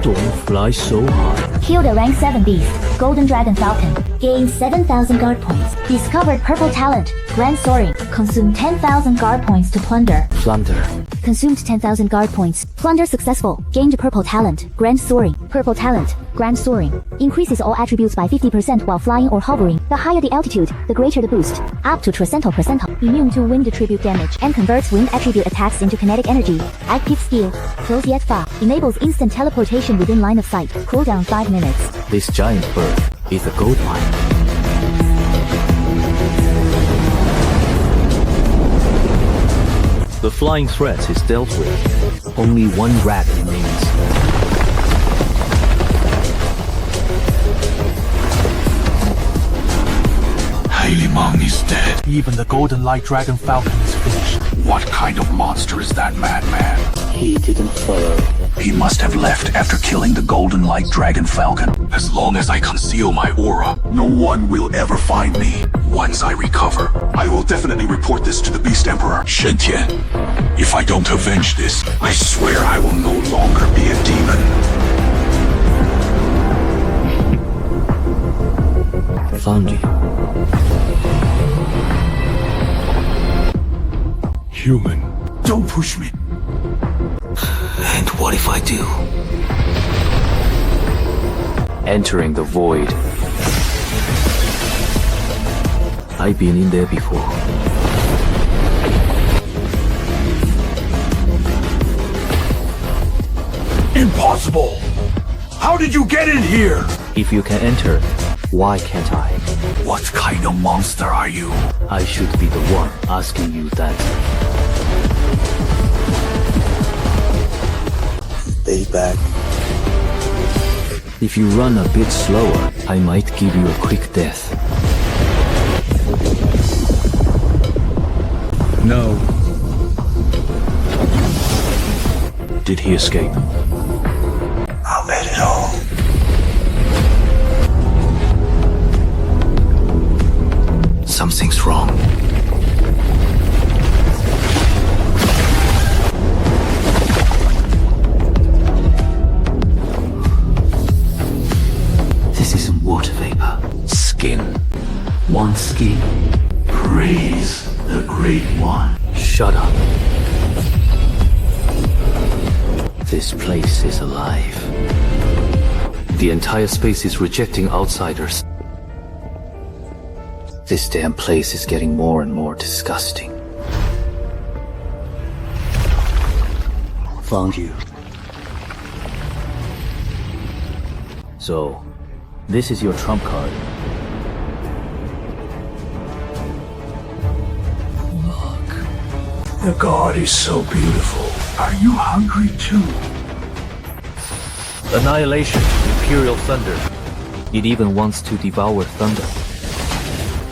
Don't fly so high. Kill the rank 7 beast, Golden Dragon Falcon. Gain 7,000 guard points. Discovered Purple Talent, Grand Soaring. Consume 10,000 guard points to plunder. Plunder. Consumed 10,000 guard points. Plunder successful. Gained Purple Talent, Grand Soaring. Purple Talent, Grand Soaring. Increases all attributes by 50% while flying or hovering. The higher the altitude, the greater the boost. Up to percentile. Immune to wind attribute damage. And converts wind attribute attacks into kinetic energy. Active skill. Close yet far. Enables instant teleportation within line of sight. Cooldown 5 minutes. This giant bird is a gold mine. The flying threat is dealt with. Only one rat remains. Heilimang is dead. Even the Golden Light Dragon Falcon is finished. What kind of monster is that madman? He didn't follow. He must have left after killing the Golden Light Dragon Falcon. As long as I conceal my aura, no one will ever find me. Once I recover, I will definitely report this to the Beast Emperor, Shen Tian. If I don't avenge this, I swear I will no longer be a demon. Found you. Human. Don't push me. And what if I do? Entering the void. I've been in there before. Impossible! How did you get in here? If you can enter, why can't I? What kind of monster are you? I should be the one asking you that. Stay back. If you run a bit slower, I might give you a quick death. No. Did he escape? I'll bet it all. Something's wrong. This isn't water vapor. Skin. One skin. Praise the Great One. Shut up. This place is alive. The entire space is rejecting outsiders. This damn place is getting more and more disgusting. Found you. So, this is your trump card. The god is so beautiful. Are you hungry too? Annihilation, Imperial Thunder. It even wants to devour thunder.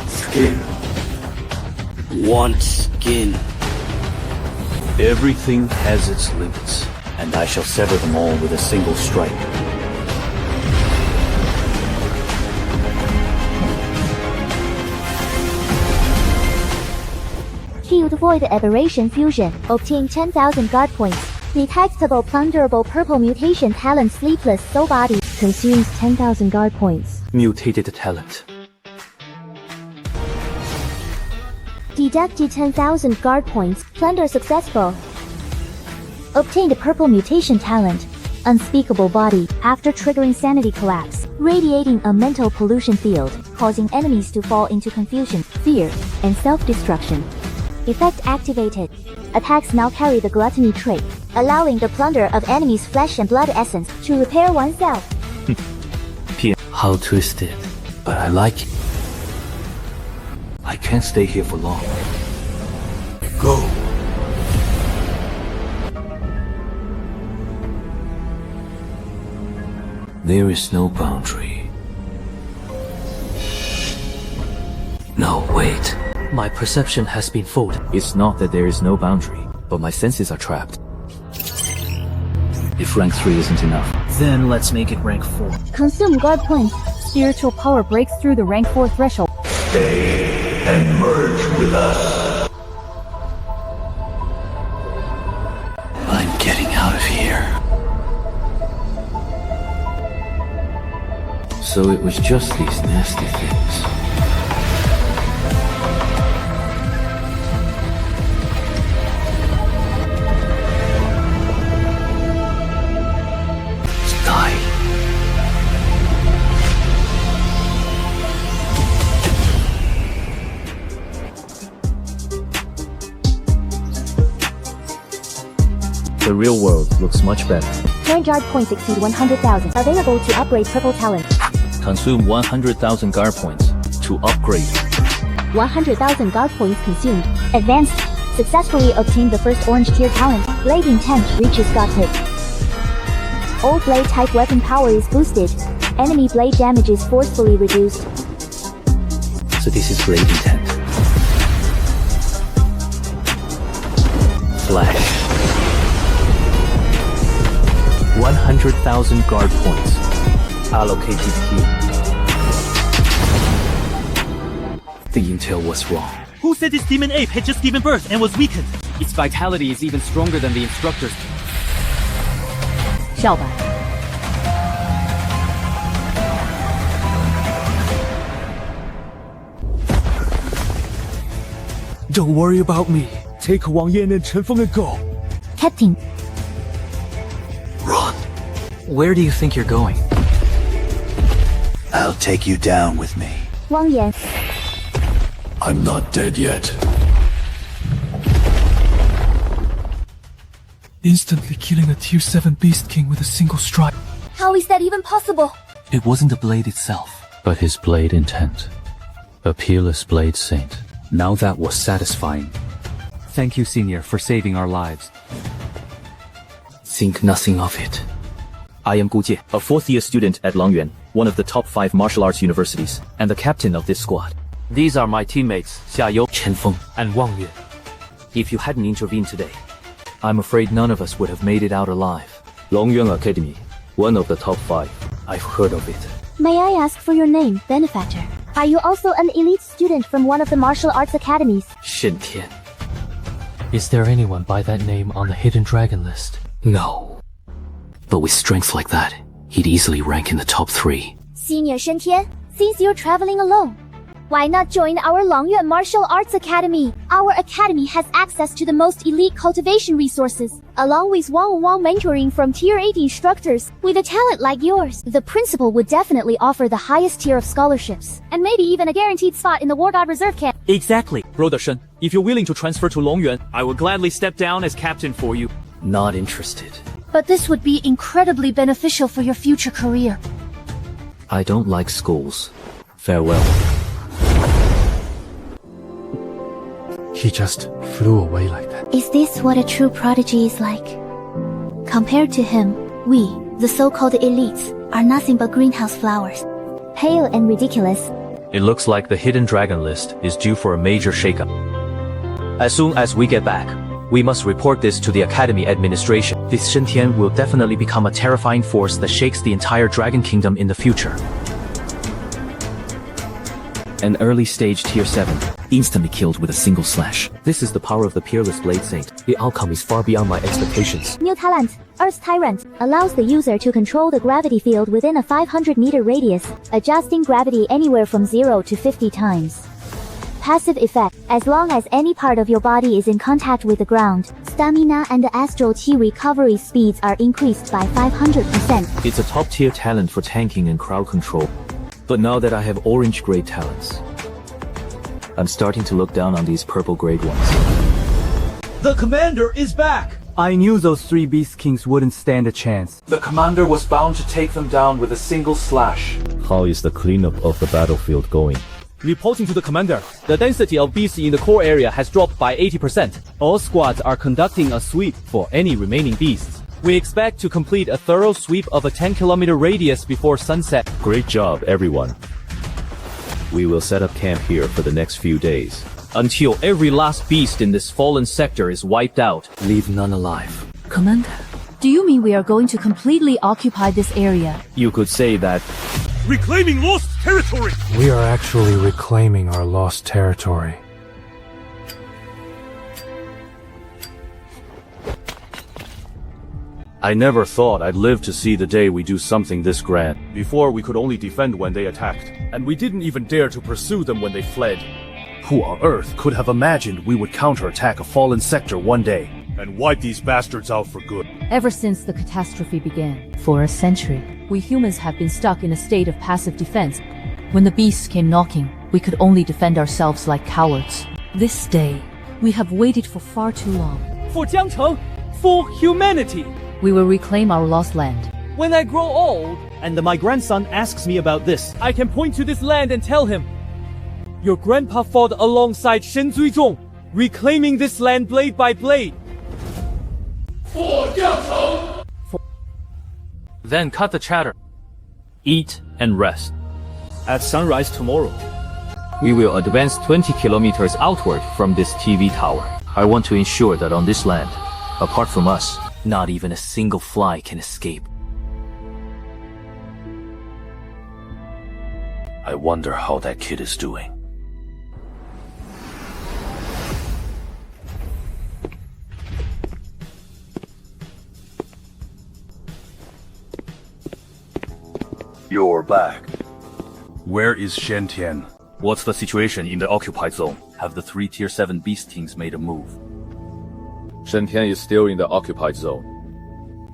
Skin. Want skin. Everything has its limits, and I shall sever them all with a single strike. Shield Void Aberration Fusion. Obtain 10,000 guard points. Detectable Plunderable Purple Mutation Talent Sleepless Soul Body. Consumes 10,000 guard points. Mutated talent. Deducted 10,000 guard points. Plunder successful. Obtained Purple Mutation Talent. Unspeakable Body. After triggering Sanity Collapse, radiating a mental pollution field, causing enemies to fall into confusion, fear, and self-destruction. Effect activated. Attacks now carry the Gluttony trait, allowing the plunder of enemies' flesh and blood essence to repair oneself. How twisted. But I like it. I can't stay here for long. Go. There is no boundary. No, wait. My perception has been fooled. It's not that there is no boundary, but my senses are trapped. If rank 3 isn't enough, Then let's make it rank 4. Consume guard points. Spiritual power breaks through the rank 4 threshold. Stay and merge with us. I'm getting out of here. so it was just these nasty things. The real world looks much better. Current guard points exceed 100,000. Available to upgrade purple talent. Consume 100,000 guard points to upgrade. 100,000 guard points consumed. Advanced. Successfully obtained the first orange tier talent. Blade Intent reaches Gothic. All blade type weapon power is boosted. Enemy blade damage is forcefully reduced. So this is Blade Intent. Flash. 100,000 guard points allocated here. The intel was wrong. Who said this demon ape had just given birth and was weakened? Its vitality is even stronger than the instructor's. 小白 Don't worry about me. Take Wang Yan and Chen Feng and go. Captain. Run. Where do you think you're going? I'll take you down with me. Wang Yan. I'm not dead yet. Instantly killing a tier 7 beast king with a single strike. How is that even possible? It wasn't the blade itself, But his blade intent. A peerless blade saint. Now that was satisfying. Thank you, Senior, for saving our lives. think nothing of it. I am Gu Jie, a fourth-year student at Longyuan, one of the top 5 martial arts universities, and the captain of this squad. These are my teammates, Xia You, Chen Feng, and Wang Yue. If you hadn't intervened today, I'm afraid none of us would have made it out alive. Longyuan Academy, one of the top 5. I've heard of it. May I ask for your name, benefactor? Are you also an elite student from one of the martial arts academies? Shen Tian. Is there anyone by that name on the hidden dragon list? No. But with strength like that, he'd easily rank in the top 3. Senior Shen Tian, since you're traveling alone, why not join our Longyuan Martial Arts Academy? Our academy has access to the most elite cultivation resources, along with one-on-one mentoring from tier 8 instructors. With a talent like yours, the principal would definitely offer the highest tier of scholarships, and maybe even a guaranteed spot in the War God Reserve Camp. Exactly. Brother Shen, if you're willing to transfer to Longyuan, I will gladly step down as captain for you. Not interested. But this would be incredibly beneficial for your future career. I don't like schools. Farewell. He just flew away like that. Is this what a true prodigy is like? Compared to him, we, the so-called elites, are nothing but greenhouse flowers. Pale and ridiculous. It looks like the hidden dragon list is due for a major shakeup. As soon as we get back, we must report this to the Academy administration. This Shen Tian will definitely become a terrifying force that shakes the entire Dragon Kingdom in the future. An early stage tier 7, instantly killed with a single slash. This is the power of the Peerless Blade Saint. The outcome is far beyond my expectations. New talent, Earth's Tyrant, allows the user to control the gravity field within a 500-meter radius, adjusting gravity anywhere from 0 to 50 times. Passive effect, as long as any part of your body is in contact with the ground, stamina and astral chi recovery speeds are increased by 500%. It's a top-tier talent for tanking and crowd control. But now that I have orange-grade talents, I'm starting to look down on these purple-grade ones. The commander is back! I knew those 3 Beast Kings wouldn't stand a chance. The commander was bound to take them down with a single slash. How is the cleanup of the battlefield going? Reporting to the commander, the density of beasts in the core area has dropped by 80%. All squads are conducting a sweep for any remaining beasts. We expect to complete a thorough sweep of a 10-kilometer radius before sunset. Great job, everyone. We will set up camp here for the next few days. Until every last beast in this fallen sector is wiped out. Leave none alive. Commander, do you mean we are going to completely occupy this area? You could say that. Reclaiming lost territory! We are actually reclaiming our lost territory. I never thought I'd live to see the day we do something this grand. Before, we could only defend when they attacked, and we didn't even dare to pursue them when they fled. Who on earth could have imagined we would counterattack a fallen sector one day? And wipe these bastards out for good. Ever since the catastrophe began, for a century, we humans have been stuck in a state of passive defense. When the beasts came knocking, we could only defend ourselves like cowards. This day, we have waited for far too long. For Jiangcheng, for humanity! We will reclaim our lost land. When I grow old, and my grandson asks me about this, I can point to this land and tell him, your grandpa fought alongside Shen Zuizong, reclaiming this land blade by blade. Then cut the chatter. Eat and rest. At sunrise tomorrow, We will advance 20 kilometers outward from this TV tower. I want to ensure that on this land, apart from us, not even a single fly can escape. I wonder how that kid is doing. You're back. Where is Shen Tian? What's the situation in the occupied zone? Have the 3 Tier 7 beast kings made a move? Shen Tian is still in the occupied zone.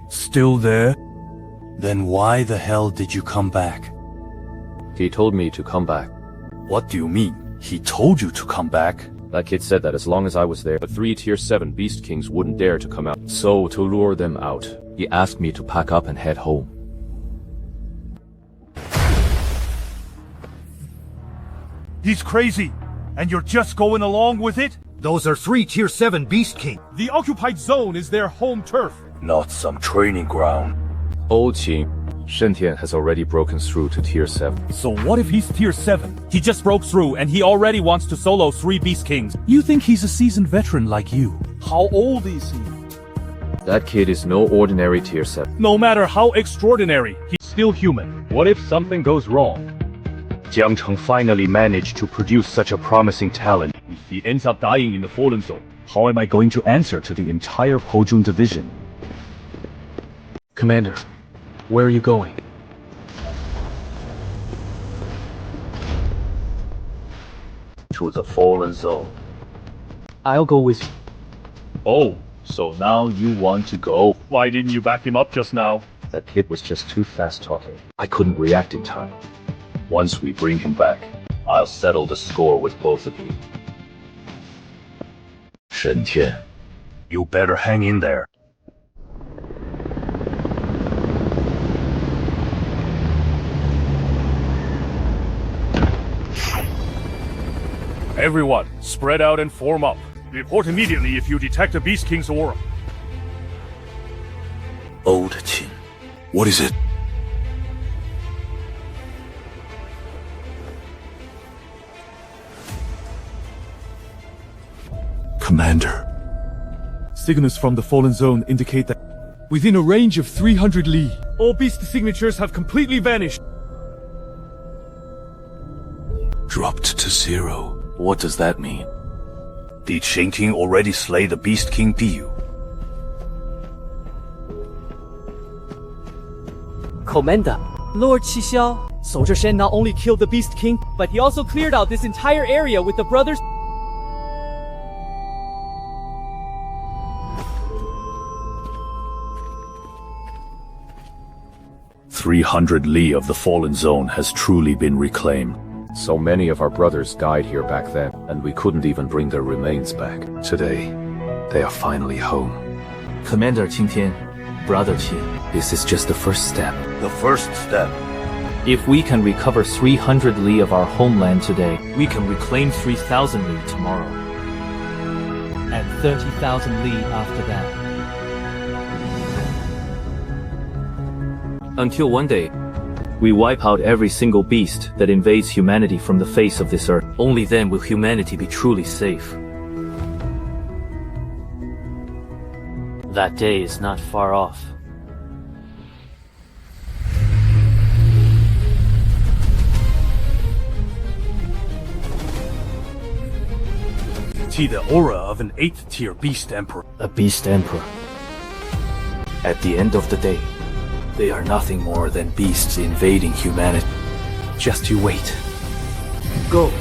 Still there? Then why the hell did you come back? He told me to come back. What do you mean? He told you to come back? That kid said that as long as I was there, the 3 Tier 7 beast kings wouldn't dare to come out. So, to lure them out, he asked me to pack up and head home. He's crazy, and you're just going along with it? Those are 3 Tier 7 Beast King. The occupied zone is their home turf. Not some training ground. Old Qing, Shen Tian has already broken through to Tier 7. So what if he's Tier 7? He just broke through and he already wants to solo 3 Beast Kings. You think he's a seasoned veteran like you? How old is he? That kid is no ordinary Tier 7. No matter how extraordinary, he's still human. What if something goes wrong? Jiangcheng finally managed to produce such a promising talent. If he ends up dying in the Fallen Zone, how am I going to answer to the entire Pojun division? Commander, where are you going? To the Fallen Zone. I'll go with you. Oh, so now you want to go? Why didn't you back him up just now? That kid was just too fast talking. I couldn't react in time. Once we bring him back, I'll settle the score with both of you. Shen Tian, you better hang in there. Everyone, spread out and form up. Report immediately if you detect a Beast King's aura. Old Qin. What is it? Commander. Signals from the Fallen Zone indicate that within a range of 300 li, all beast signatures have completely vanished. Dropped to 0. What does that mean? Did Shen King already slay the Beast King Biyu? Commander, Lord Qixia, Soldier Shen not only killed the Beast King, but he also cleared out this entire area with the brothers. 300 li of the Fallen Zone has truly been reclaimed. So many of our brothers died here back then, and we couldn't even bring their remains back. Today, they are finally home. Commander Qingtian, Brother Qin, this is just the first step. The first step. If we can recover 300 li of our homeland today, we can reclaim 3,000 li tomorrow. And 30,000 li after that. Until one day, we wipe out every single beast that invades humanity from the face of this earth. Only then will humanity be truly safe. That day is not far off. See the aura of an 8th tier Beast Emperor. A Beast Emperor. At the end of the day, they are nothing more than beasts invading humanity. Just you wait. Go.